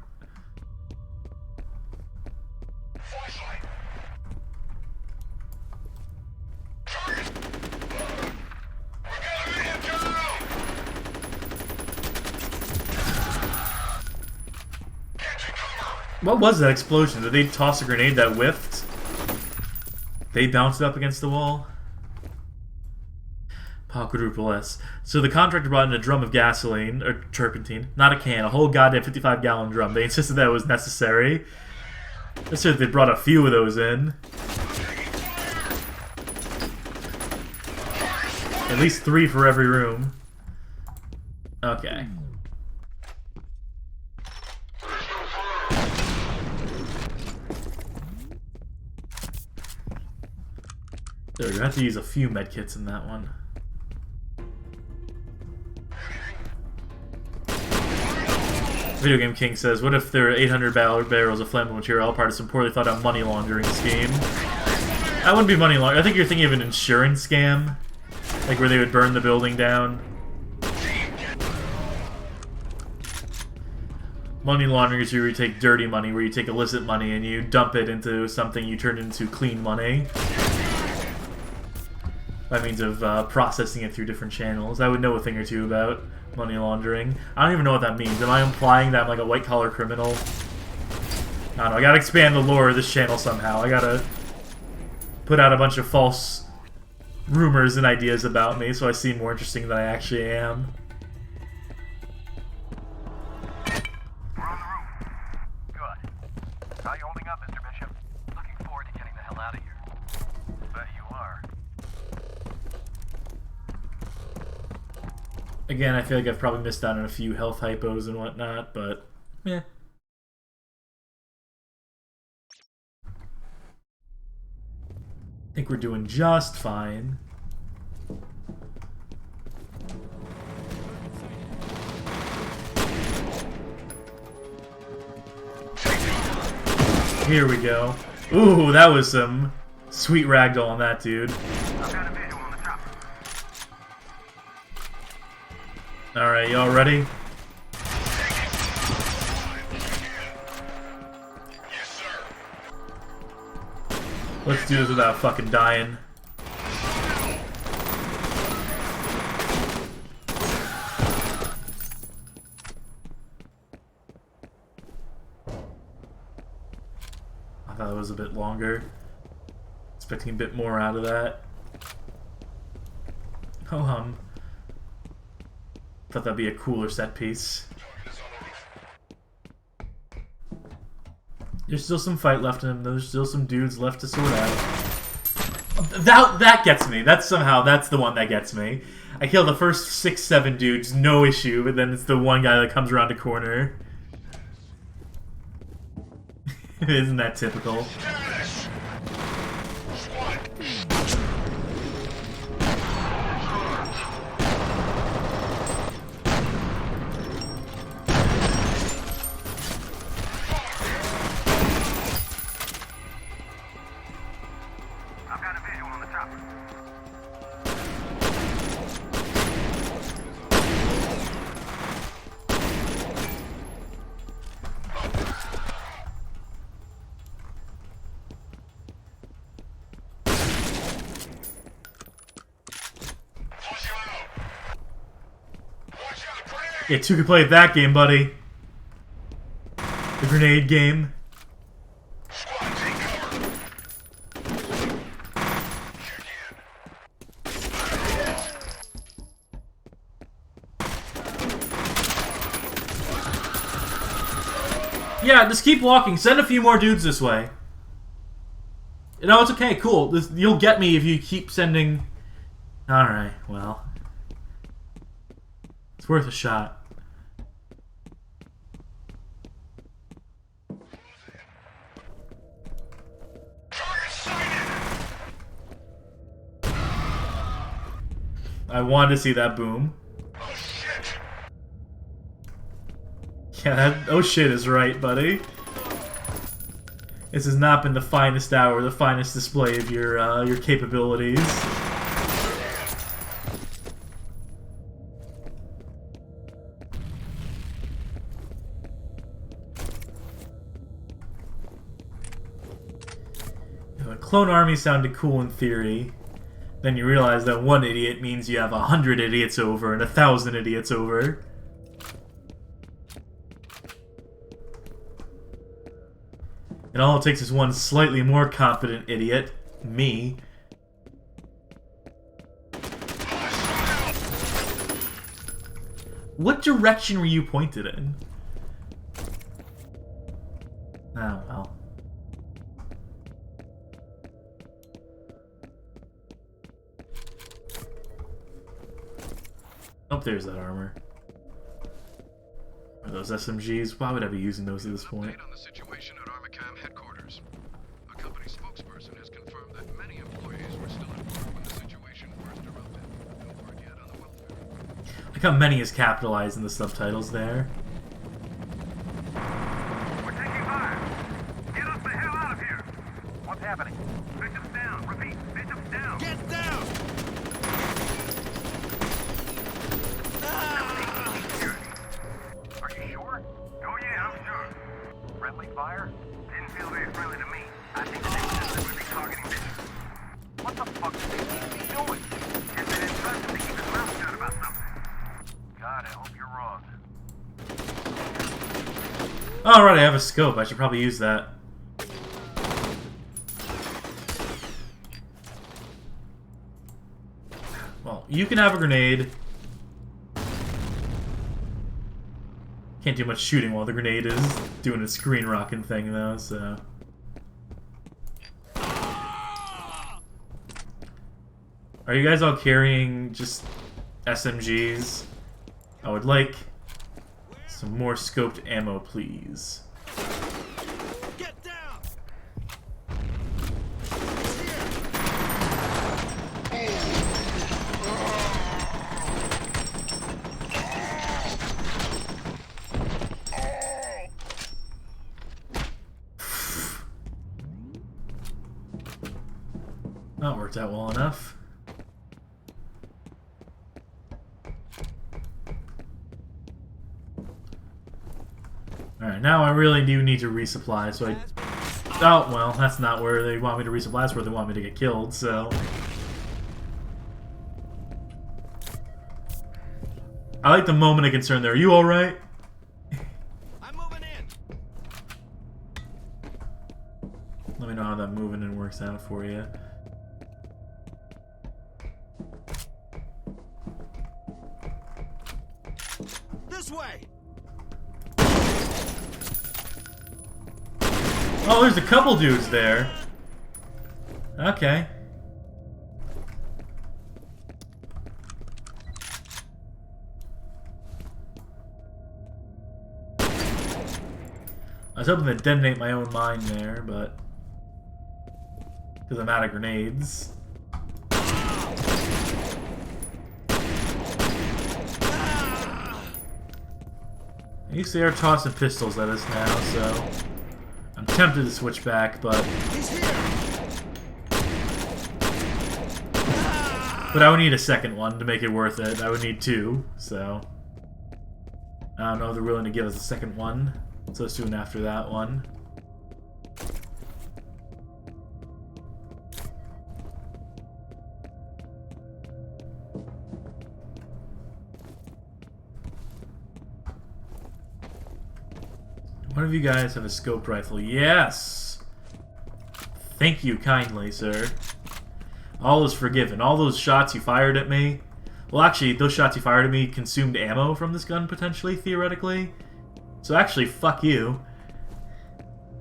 What was that explosion? Did they toss a grenade that whiffed? They bounced up against the wall? Quadruple S. So the contractor brought in a drum of gasoline, or turpentine, not a can, a whole goddamn 55-gallon drum. They insisted that it was necessary. They said they brought a few of those in. At least 3 for every room. Okay. There, you have to use a few medkits in that one. Video Game King says, what if there are 800 barrels of flammable material, all part of some poorly thought out money laundering scheme? That wouldn't be money laundering. I think you're thinking of an insurance scam. Like where they would burn the building down. Money laundering is where you take dirty money, where you take illicit money and you dump it into something you turn into clean money. By means of processing it through different channels. I would know a thing or two about money laundering. I don't even know what that means. Am I implying that I'm like a white-collar criminal? I don't know. I gotta expand the lore of this channel somehow. I gotta put out a bunch of false rumors and ideas about me so I seem more interesting than I actually am. We're on the roof. Good. How you holding up, Mr. Again, I feel like I've probably missed out on a few health hypos and whatnot, but yeah. I think we're doing just fine. Here we go. Ooh, that was some sweet ragdoll on that dude. Alright, y'all ready? Let's do this without fucking dying. I thought it was a bit longer. Expecting a bit more out of that. Oh, thought that'd be a cooler set piece. There's still some fight left in him. There's still some dudes left to sort out. That gets me. That's the one that gets me. I kill the first 6-7 dudes, no issue, but then it's the one guy that comes around the corner. Isn't that typical? Yeah, two could play that game, buddy. The grenade game. Yeah, just keep walking. Send a few more dudes this way. You know, it's okay, cool. You'll get me if you keep sending... Alright, well... It's worth a shot. I wanted to see that boom. Oh shit! Yeah, that oh shit is right, buddy. This has not been the finest hour, the finest display of your capabilities. Clone army sounded cool in theory. Then you realize that one idiot means you have 100 idiots over and 1,000 idiots over. And all it takes is one slightly more competent idiot, me. What direction were you pointed in? Oh, well. Oh, there's that armor. Are those SMGs? Why would I be using those at this point? On the situation at Armacam headquarters. A company spokesperson has confirmed that many employees were still at work when the situation first erupted. No word yet on the welfare. Look how many is capitalized in the subtitles there. We're taking fire. Get us the hell out of here. What's happening? Bishop's down. Repeat. Bishop's down. Get down. Are you sure? Oh yeah, I'm sure. Friendly fire? Didn't feel very friendly to me. I think the next system would be targeting Bishop. What the fuck do they need to be doing? Guess they didn't trust him to keep his mouth shut about something. God, I hope you're wrong. Alright, I have a scope. I should probably use that. Well, you can have a grenade. Can't do much shooting while the grenade is doing its screen rocking thing, though, so... Are you guys all carrying just SMGs? I would like some more scoped ammo, please. Get down! That worked out well enough. Alright, now I really do need to resupply, so I... Oh, well, that's not where they want me to resupply, that's where they want me to get killed, so... I like the moment of concern there. Are you alright? I'm moving in. Let me know how that moving in works out for you. This way. Oh, there's a couple dudes there. Okay. I was hoping to detonate my own mine there, but... because I'm out of grenades. At least they are tossing pistols at us now, so... I'm tempted to switch back, but... But I would need a second one to make it worth it. I would need two, so... I don't know if they're willing to give us a second one. So soon after that one. One of you guys have a scoped rifle. Yes! Thank you kindly, sir. All is forgiven. All those shots you fired at me... Well, actually, those shots you fired at me consumed ammo from this gun, potentially, theoretically. So actually, fuck you.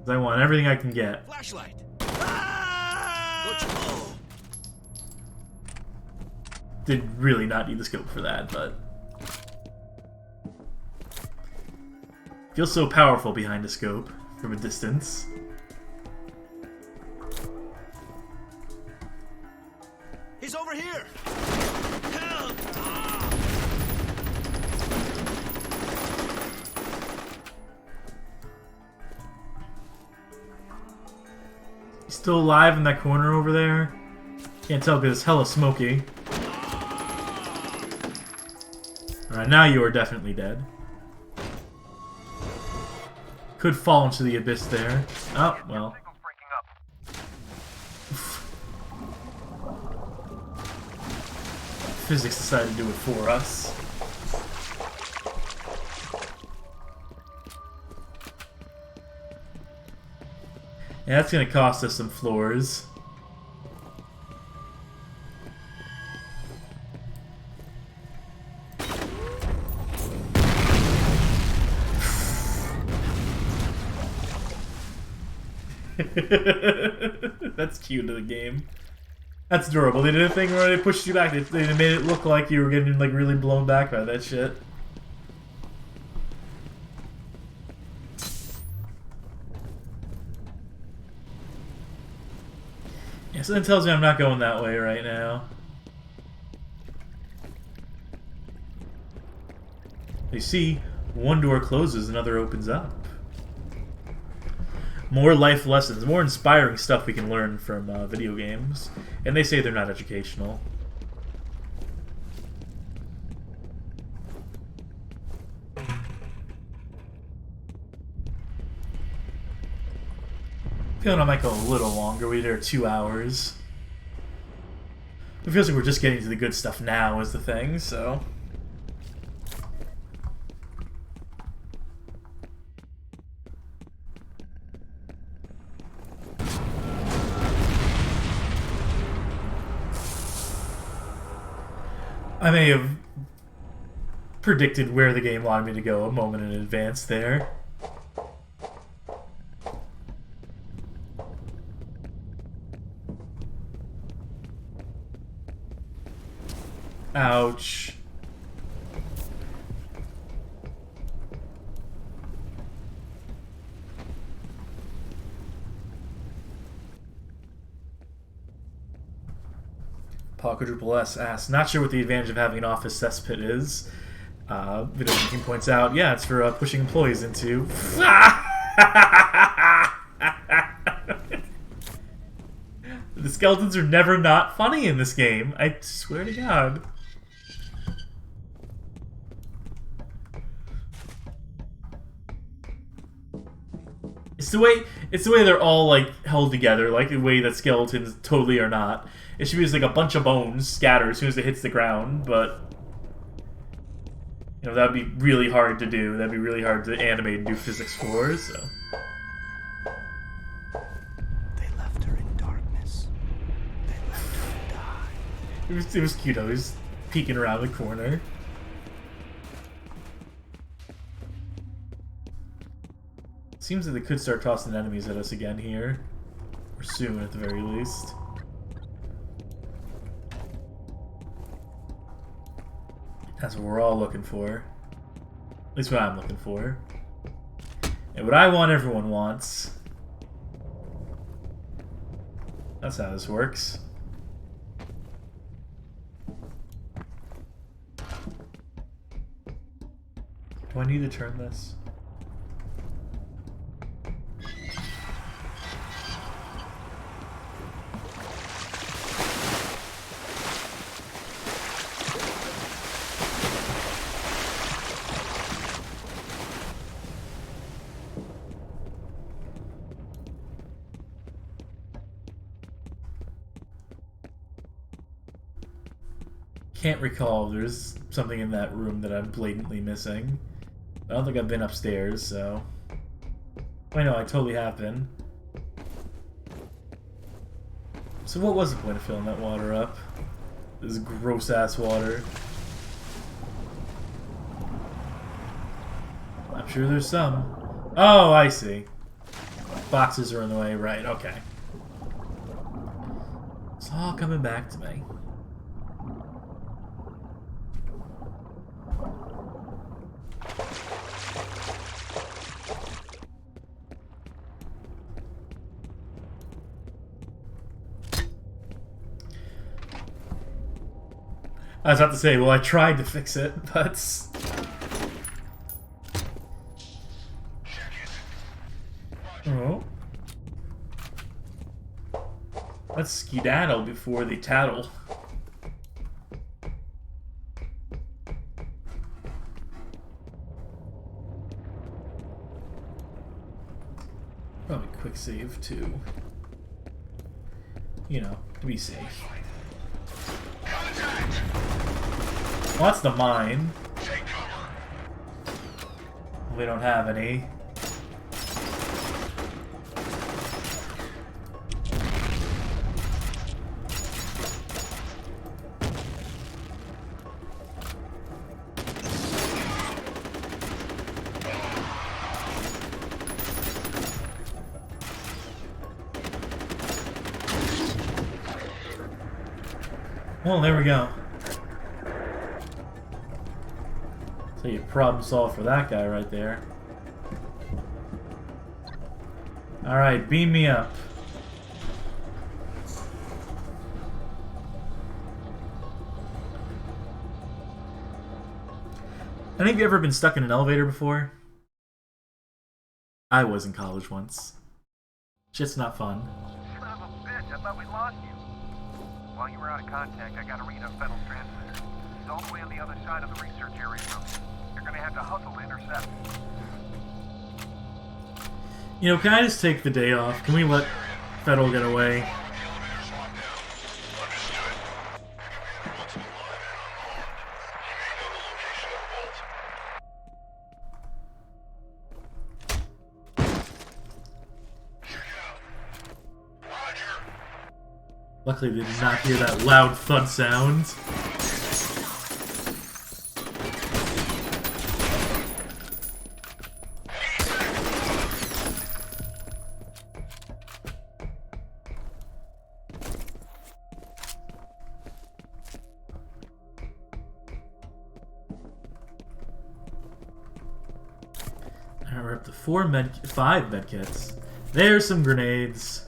I want everything I can get. Flashlight. Did really not need the scope for that, but... Feels so powerful behind a scope from a distance. He's over here. Help! He's still alive in that corner over there. Can't tell because it's hella smoky. Alright, now you are definitely dead. Could fall into the abyss there. Oh, well. Physics decided to do it for us. Yeah, that's gonna cost us some floors. That's cute to the game. That's adorable. They did a thing where they pushed you back. They made it look like you were getting like really blown back by that shit. Yeah, something tells me I'm not going that way right now. You see, one door closes, another opens up. More life lessons, more inspiring stuff we can learn from video games. And they say they're not educational. Feeling I might go a little longer. We're there 2 hours. It feels like we're just getting to the good stuff now is the thing, so... I may have predicted where the game wanted me to go a moment in advance there. Ouch. Paul Quadruple S asks, not sure what the advantage of having an office cesspit is. Video King points out, yeah, it's for pushing employees into. The skeletons are never not funny in this game. I swear to God. It's the way they're all like held together, like the way that skeletons totally are not. It should be just like a bunch of bones scattered as soon as it hits the ground, but you know, that'd be really hard to do. That'd be really hard to animate and do physics for, so. They left her in darkness. They left her to die. It was cute. I was peeking around the corner. Seems that they could start tossing enemies at us again here. Or soon, at the very least. That's what we're all looking for. At least what I'm looking for. And what I want, everyone wants. That's how this works. Do I need to turn this? Can't recall if there's something in that room that I'm blatantly missing. I don't think I've been upstairs, so... I know, I totally have been. So what was the point of filling that water up? This gross-ass water. I'm sure there's some. Oh, I see. Boxes are in the way, right, okay. It's all coming back to me. I was about to say, well, I tried to fix it, but... Oh. Let's skedaddle before they tattle. Probably quick save, too. You know, to be safe. Well, that's the mine. We don't have any. Well, there we go. So you problem solved for that guy right there. Alright, beam me up. Any of you ever been stuck in an elevator before? I was in college once. Shit's not fun. Son of a bitch, I thought we lost you. While you were out of contact, I got a read on Fennel's transmitter. He's all the way on the other side of the research area from you. You're gonna have to hustle to intercept. You know, can I just take the day off? Can we let Fennel get away? Luckily they did not hear that loud thud sound. Alright, we're up to 5 medkits. There's some grenades.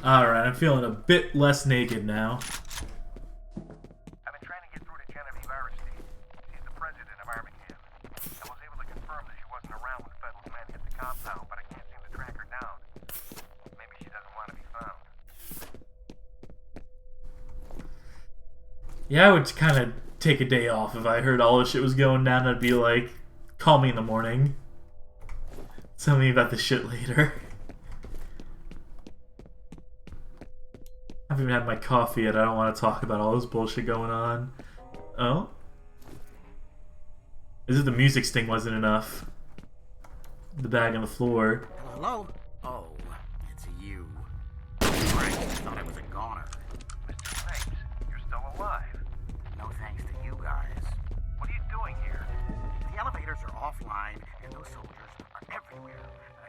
Alright, I'm feeling a bit less naked now. Yeah, I would kind of take a day off if I heard all this shit was going down. I'd be like, call me in the morning. Tell me about this shit later. I haven't even had my coffee yet. I don't want to talk about all this bullshit going on. Oh? Is it the music sting wasn't enough? The bag on the floor. Hello? Oh, it's you. Right, thought I was a goner. Mr. Snakes, you're still alive. No thanks to you guys. What are you doing here? The elevators are offline, and those soldiers are everywhere.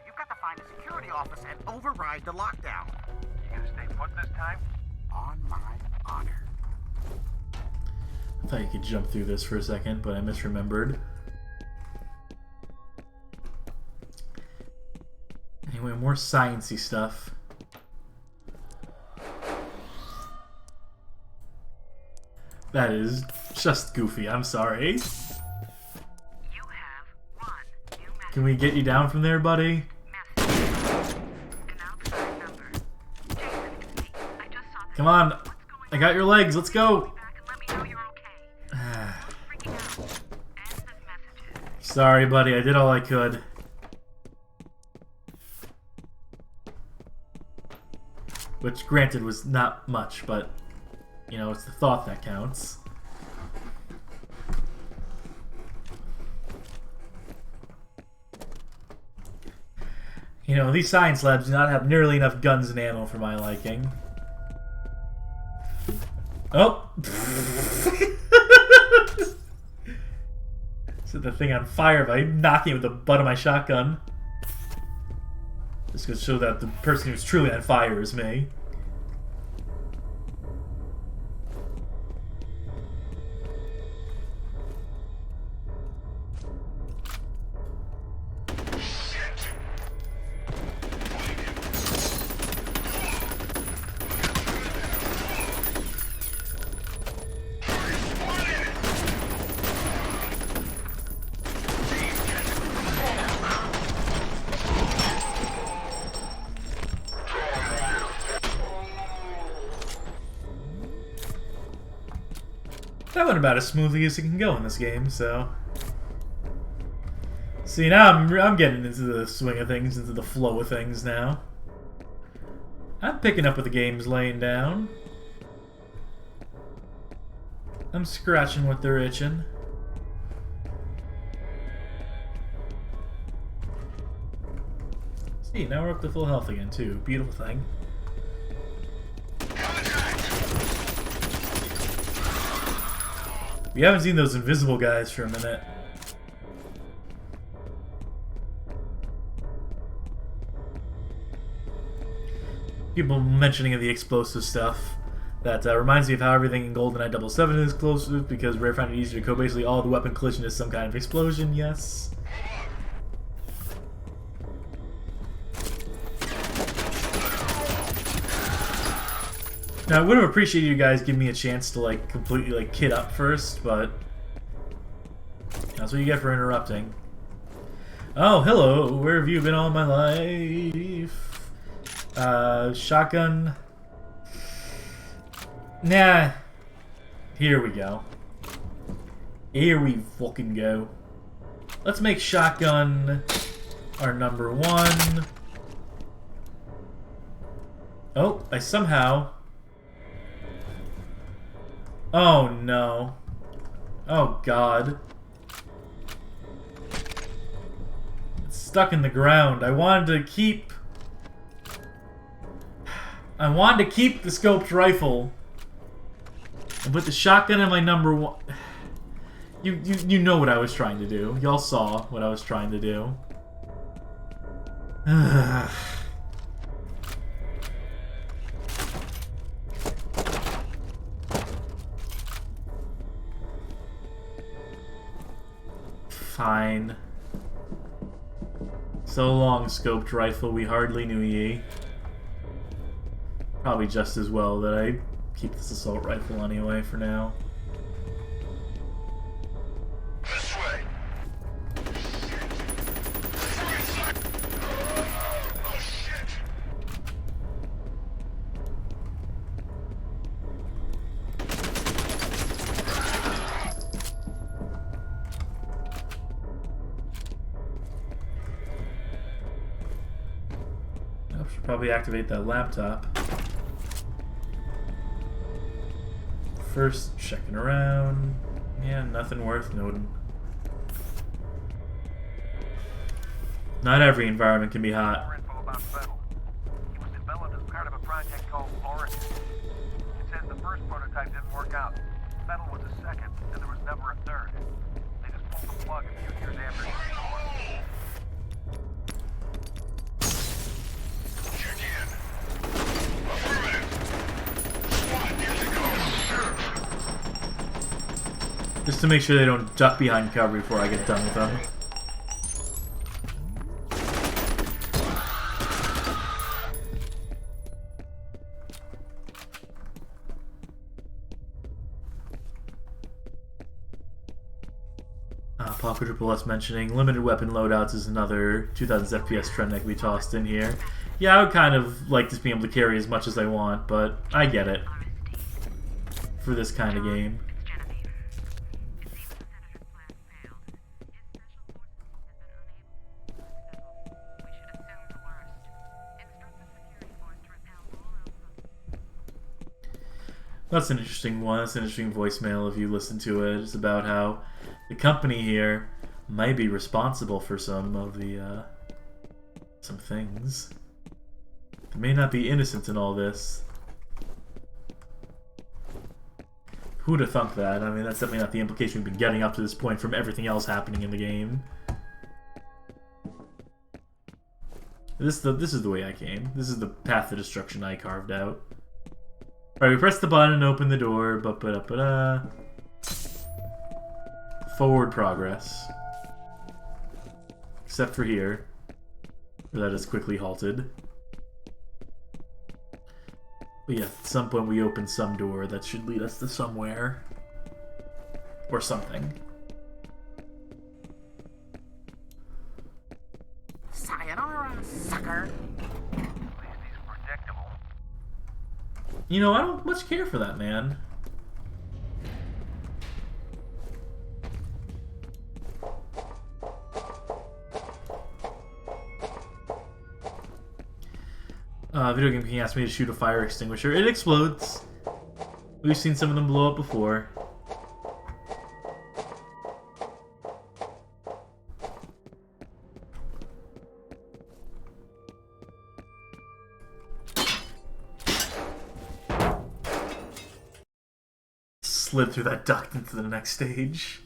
You've got to find a security office and override the lockdown. You gonna stay put this time? On my honor. I thought you could jump through this for a second, but I misremembered. Anyway, more sciencey stuff. That is just goofy, I'm sorry. You have one new message. Can we get you down from there, buddy? An outside number. Jason, it's me. I just saw this. Come on, I got your legs, let's go! Back and let me know you're okay. Freaking out. End this messages. Sorry, buddy, I did all I could. Which, granted, was not much, but, you know, it's the thought that counts. You know, these science labs do not have nearly enough guns and ammo for my liking. Oh! Set the thing on fire by knocking it with the butt of my shotgun. Just to show that the person who's truly on fire is me. That went about as smoothly as it can go in this game, so... See, now I'm getting into the swing of things, into the flow of things now. I'm picking up what the game's laying down. I'm scratching what they're itching. See, now we're up to full health again, too. Beautiful thing. We haven't seen those invisible guys for a minute. People mentioning of the explosive stuff. That reminds me of how everything in GoldenEye 007 is explosive, because Rare found it easier to code basically all the weapon collision is some kind of explosion, yes. Now, I would have appreciated you guys giving me a chance to, like, completely, like, kit up first, but... That's what you get for interrupting. Oh, hello! Where have you been all my life? Shotgun... Nah. Here we go. Here we fucking go. Let's make shotgun our number one. Oh, I somehow... Oh no. Oh god. It's stuck in the ground. I wanted to keep the scoped rifle and put the shotgun in my number one. You know what I was trying to do. Y'all saw what I was trying to do. Fine. So long, scoped rifle, we hardly knew ye. Probably just as well that I keep this assault rifle anyway for now. This way. Oh shit. Probably activate that laptop. First, checking around. Yeah, nothing worth noting. Not every environment can be hot. More info about Fettel. He was developed as part of a project called Origin. It says the first prototype didn't work out. Fettel was a second, and there was never a third. They just pulled the plug a few years after. Check in. Affirmative. Squad, here they go. Just to make sure they don't duck behind cover before I get done with them. Quadruple S mentioning limited weapon loadouts is another 2000s FPS trend that can be tossed in here. Yeah, I would kind of like to be able to carry as much as I want, but I get it for this kind of game. That's an interesting one. That's an interesting voicemail if you listen to it. It's about how the company here might be responsible for some of the, some things. They may not be innocent in all this. Who'd have thunk that? I mean, that's definitely not the implication we've been getting up to this point from everything else happening in the game. This is the way I came. This is the path to destruction I carved out. Alright, we press the button and open the door. Ba-ba-da-ba-da. Forward progress. Except for here, where that is quickly halted. But yeah, at some point we open some door that should lead us to somewhere. Or something. Sayonara, sucker. At least he's predictable. You know, I don't much care for that man. Video game king asked me to shoot a fire extinguisher. It explodes. We've seen some of them blow up before. Slid through that duct into the next stage.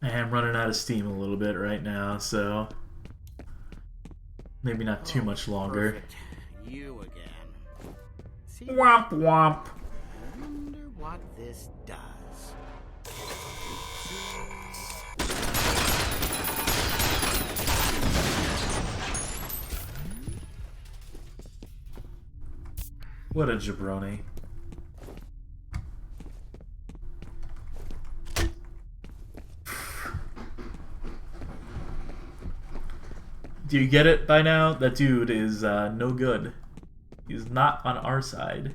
I am running out of steam a little bit right now, so maybe not too much longer. Perfect. You again. See, Womp womp. I wonder what this does. What a jabroni. Do you get it by now? That dude is no good. He's not on our side.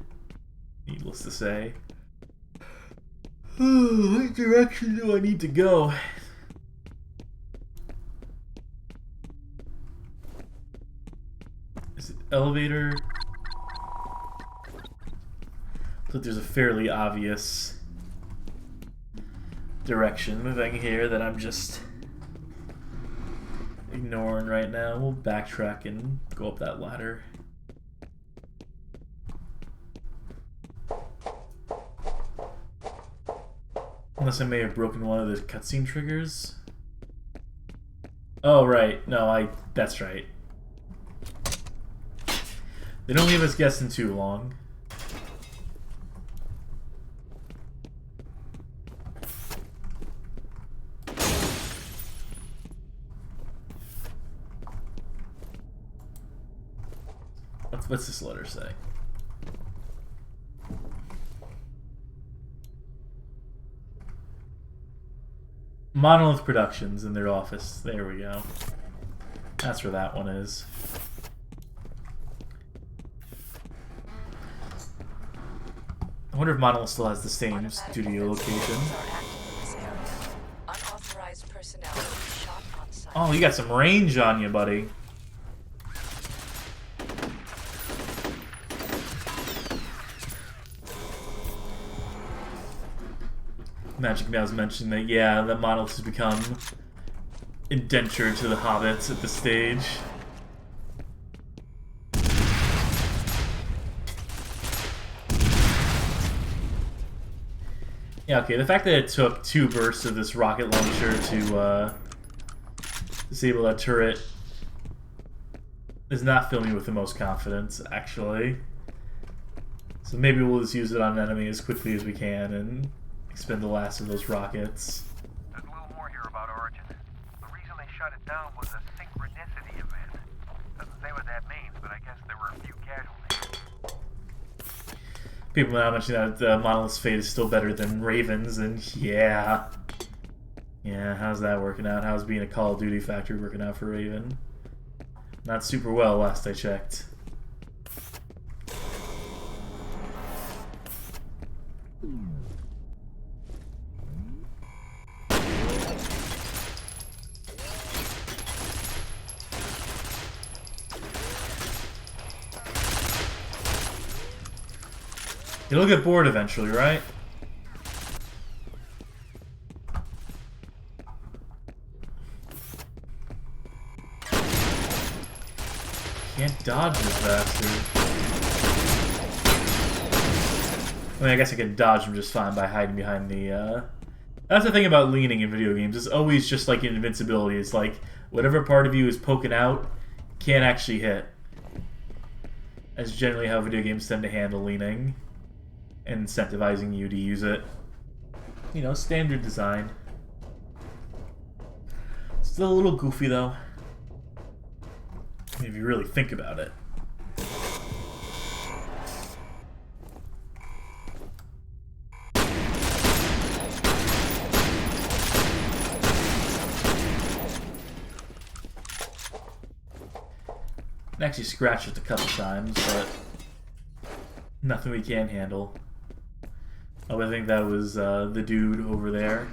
Needless to say. What direction do I need to go? Is it elevator? So there's a fairly obvious direction moving here that I'm just ignoring right now. We'll backtrack and go up that ladder. Unless I may have broken one of the cutscene triggers. Oh, right. No, that's right. They don't leave us guessing too long. What's this letter say? Monolith Productions in their office. There we go. That's where that one is. I wonder if Monolith still has the same studio location. Oh, you got some range on you, buddy. Magic Mouse mentioned that, yeah, that Monolith has become indentured to the hobbits at this stage. Yeah, okay, the fact that it took 2 bursts of this rocket launcher to disable that turret is not filling me with the most confidence, actually. So maybe we'll just use it on an enemy as quickly as we can and expend the last of those rockets. There's a little more here about Origin. The reason they shut it down was a synchronicity event. Doesn't say what that means, but I guess there were a few casualties. People now mention that Monolith's fate is still better than Raven's, and yeah. Yeah, how's that working out? How's being a Call of Duty factory working out for Raven? Not super well, last I checked. You'll get bored eventually, right? Can't dodge this bastard. I mean, I guess I can dodge him just fine by hiding behind the, That's the thing about leaning in video games. It's always just like invincibility. It's like, whatever part of you is poking out, can't actually hit. That's generally how video games tend to handle leaning. And incentivizing you to use it. You know, standard design. Still a little goofy, though. If you really think about it. I actually scratched it a couple times, but nothing we can't handle. Oh, I think that was the dude over there.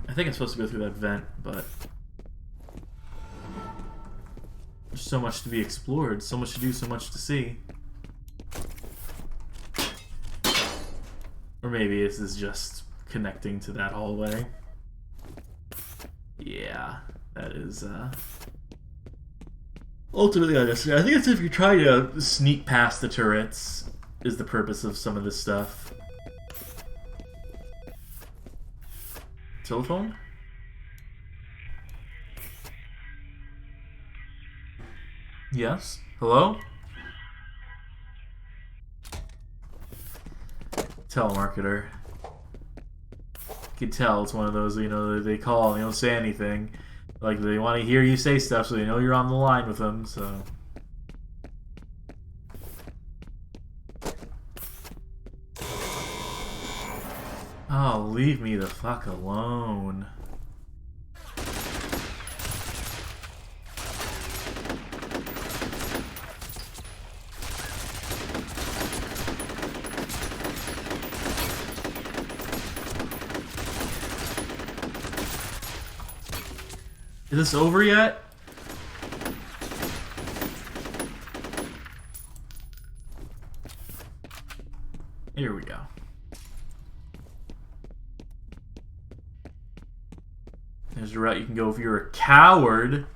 I think I'm supposed to go through that vent, but there's so much to be explored, so much to do, so much to see. Or maybe this is just connecting to that hallway. Yeah, that is ultimately unnecessary. I think it's if you're trying to sneak past the turrets is the purpose of some of this stuff. Telephone? Yes? Hello? Telemarketer. You can tell it's one of those, you know, they call and they don't say anything. Like, they want to hear you say stuff so they know you're on the line with them, so... Oh, leave me the fuck alone. Is this over yet? Here we go. There's a route you can go if you're a coward.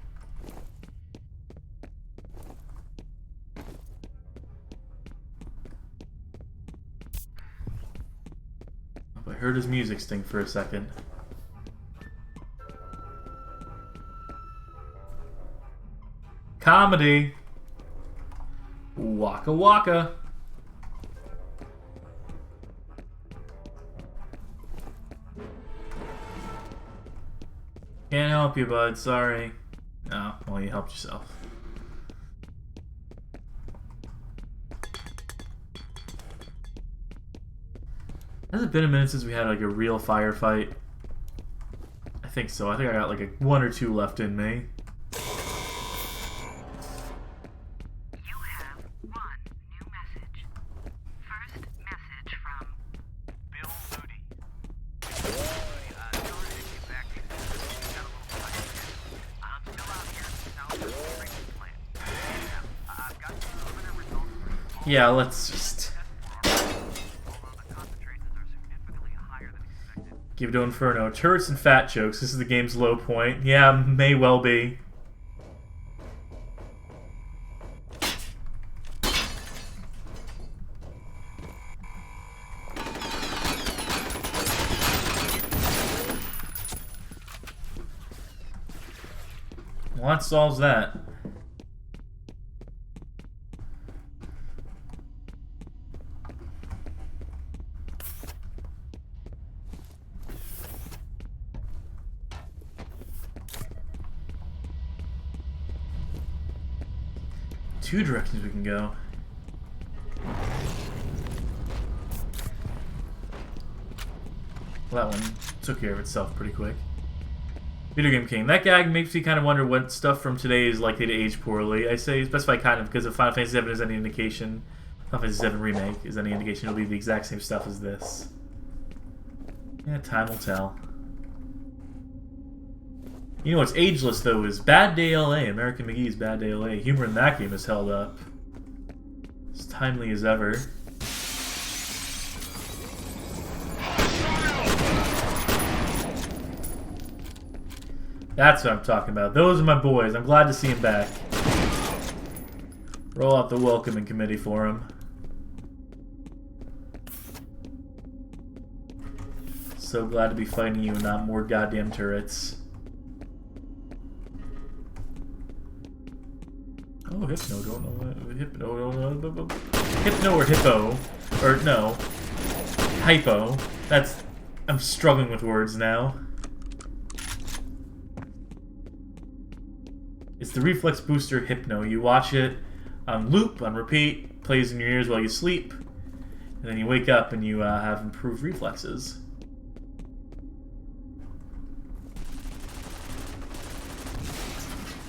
I heard his music sting for a second. Comedy. Waka waka. Can't help you, bud. Sorry. No, well, you helped yourself. Has it been a minute since we had like a real firefight? I think so. I think I got like 1 or 2 left in me. You have 1 new message. First message from Bill Moody. Sorry to get back to you. Got a little fight. I'm still out here south of the treatment plant. I've got some preliminary results. Yeah, let's just give it to Inferno. Turrets and fat jokes. This is the game's low point. Yeah, may well be. Well, that solves that. Two directions we can go. Well, that one took care of itself pretty quick. Video Game King. That gag makes me kind of wonder what stuff from today is likely to age poorly. I say specify kind of because if Final Fantasy VII is any indication, Final Fantasy VII Remake is any indication, it'll be the exact same stuff as this. Yeah, time will tell. You know what's ageless, though, is Bad Day LA. American McGee's Bad Day LA. Humor in that game is held up. As timely as ever. That's what I'm talking about. Those are my boys. I'm glad to see him back. Roll out the welcoming committee for him. So glad to be fighting you and not more goddamn turrets. Oh, Hypno, don't know what. Hypno or Hippo. Or, no. Hypo. That's... I'm struggling with words now. It's the reflex booster Hypno. You watch it on loop, on repeat, plays in your ears while you sleep, and then you wake up and you have improved reflexes.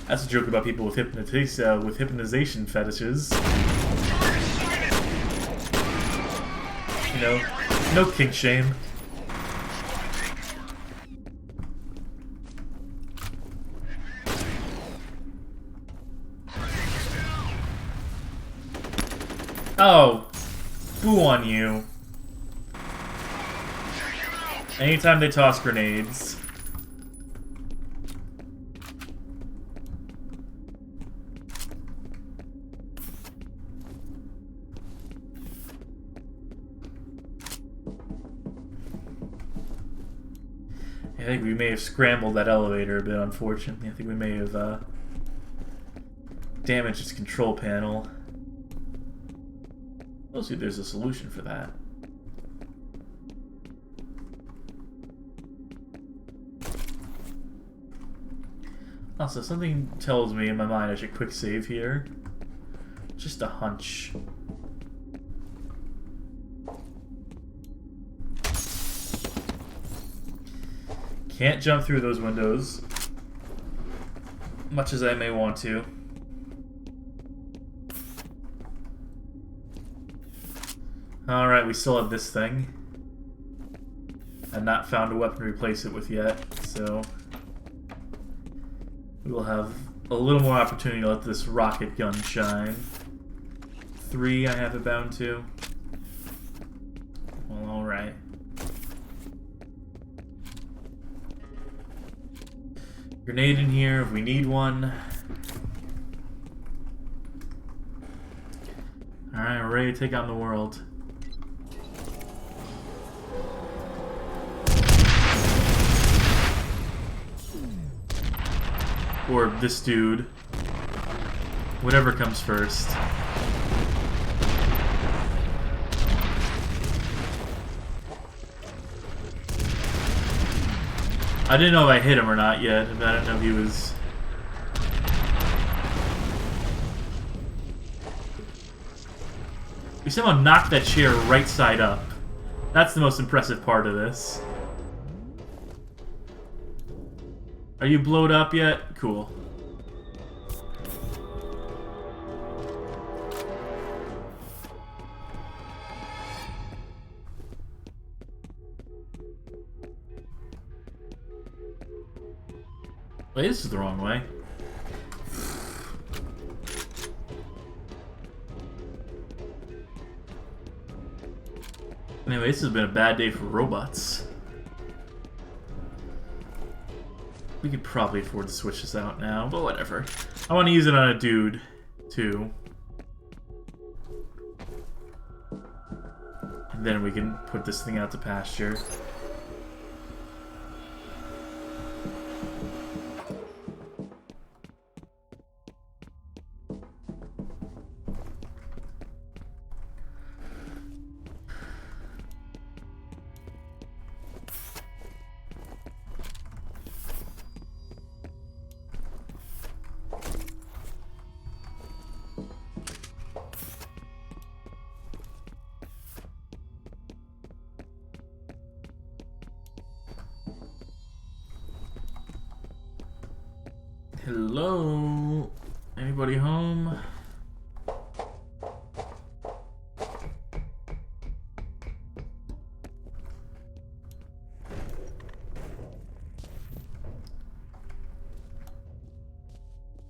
That's a joke about people with hypnotization fetishes. You know, no kink shame. Oh, boo on you. Anytime they toss grenades. I think we may have scrambled that elevator a bit, unfortunately. I think we may have damaged its control panel. We'll see if there's a solution for that. Also, something tells me in my mind I should quick save here. Just a hunch. Can't jump through those windows, much as I may want to. Alright, we still have this thing. I've not found a weapon to replace it with yet, so we will have a little more opportunity to let this rocket gun shine. 3 I have it bound to. Well, alright. Grenade in here if we need one. Alright, we're ready to take on the world. Or this dude. Whatever comes first. I didn't know if I hit him or not yet. I don't know if he was... We somehow knocked that chair right side up. That's the most impressive part of this. Are you blowed up yet? Cool. Wait, this is the wrong way. Anyway, this has been a bad day for robots. We could probably afford to switch this out now, but whatever. I want to use it on a dude, too. And then we can put this thing out to pasture. Hello? Anybody home?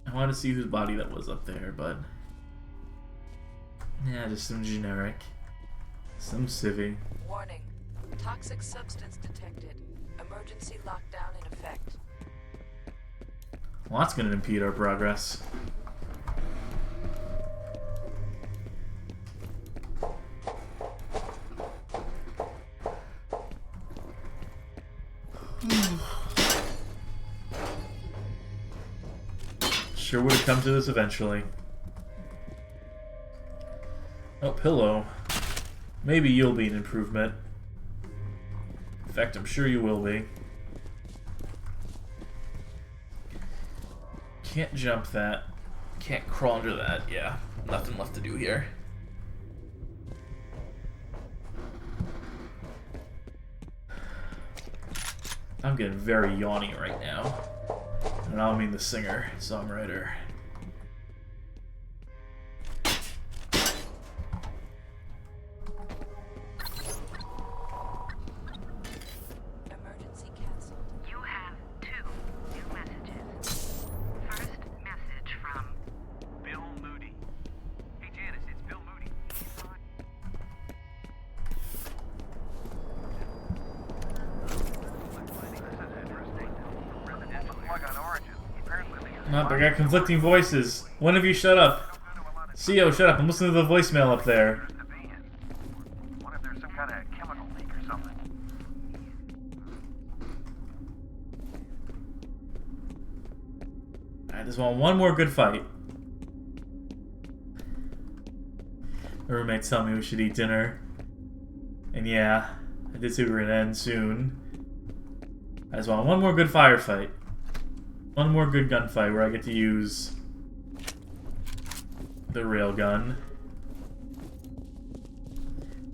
I want to see whose body that was up there, but... yeah, just some generic. Some civvy. Warning. Toxic substance detected. Emergency lockdown in effect. Well, that's going to impede our progress. Sure would have come to this eventually. Oh, pillow. Maybe you'll be an improvement. In fact, I'm sure you will be. Can't jump that. Can't crawl under that. Yeah, nothing left to do here. I'm getting very yawny right now. And I don't mean the singer, songwriter. Emergency canceled. You have 2 new messages. First message from Bill Moody. Hey, Janice, it's Bill Moody. Plug on Origin. Apparently Nope, I got conflicting voices. One of you shut up. CO, shut up. I'm listening to the voicemail up there. What if there's some kind of chemical leak or something? I just want one more good fight. My roommates tell me we should eat dinner. And yeah, I did say we were gonna end soon. I just want one more good firefight. One more good gunfight where I get to use the railgun.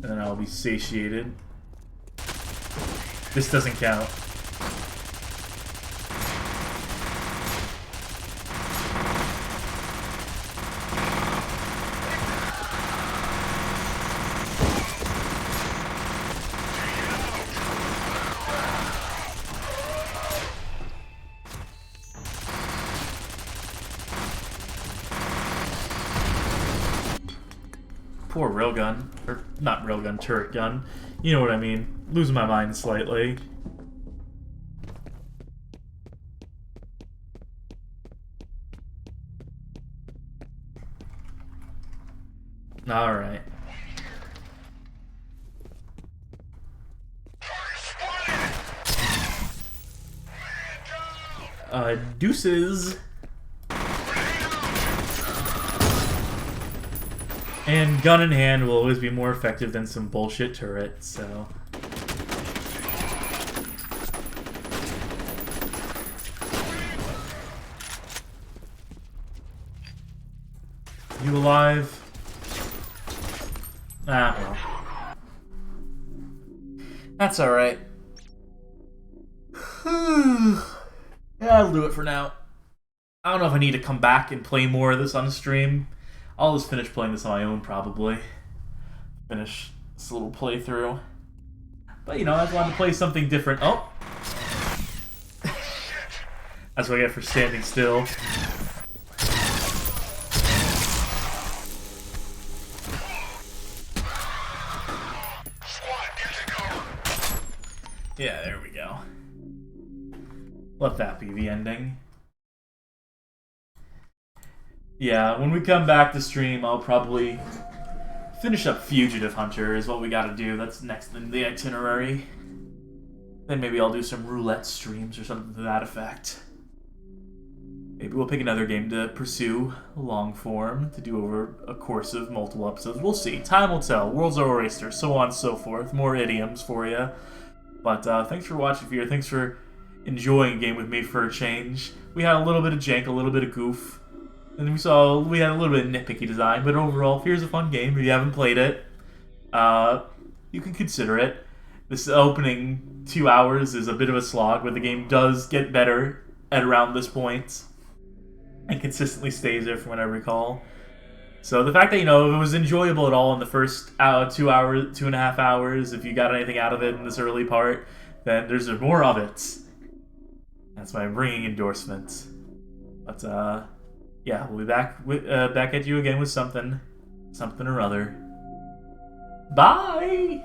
And then I'll be satiated. This doesn't count. Poor railgun. Or, not railgun, turret gun. You know what I mean. Losing my mind slightly. Alright. Deuces. And gun in hand will always be more effective than some bullshit turret, so... You alive? Ah, well. That's alright. Yeah, I'll do it for now. I don't know if I need to come back and play more of this on the stream. I'll just finish playing this on my own, probably. Finish this little playthrough. But, you know, I just wanted to play something different. Oh! That's what I get for standing still. Yeah, there we go. Let that be the ending. Yeah, when we come back to stream, I'll probably finish up Fugitive Hunter is what we gotta do. That's next in the itinerary. Then maybe I'll do some roulette streams or something to that effect. Maybe we'll pick another game to pursue long form to do over a course of multiple episodes. We'll see. Time will tell. Worlds are oyster, so on and so forth. More idioms for you. But thanks for watching, F.E.A.R. Thanks for enjoying a game with me for a change. We had a little bit of jank, a little bit of goof. And we had a little bit of nitpicky design, but overall, F.E.A.R.'s a fun game. If you haven't played it, you can consider it. This opening 2 hours is a bit of a slog, but the game does get better at around this point. And consistently stays there from what I recall. So the fact that, you know, if it was enjoyable at all in the first 2.5 hours, if you got anything out of it in this early part, then there's more of it. That's my ringing endorsement. But, yeah, we'll be back at you again with something or other. Bye!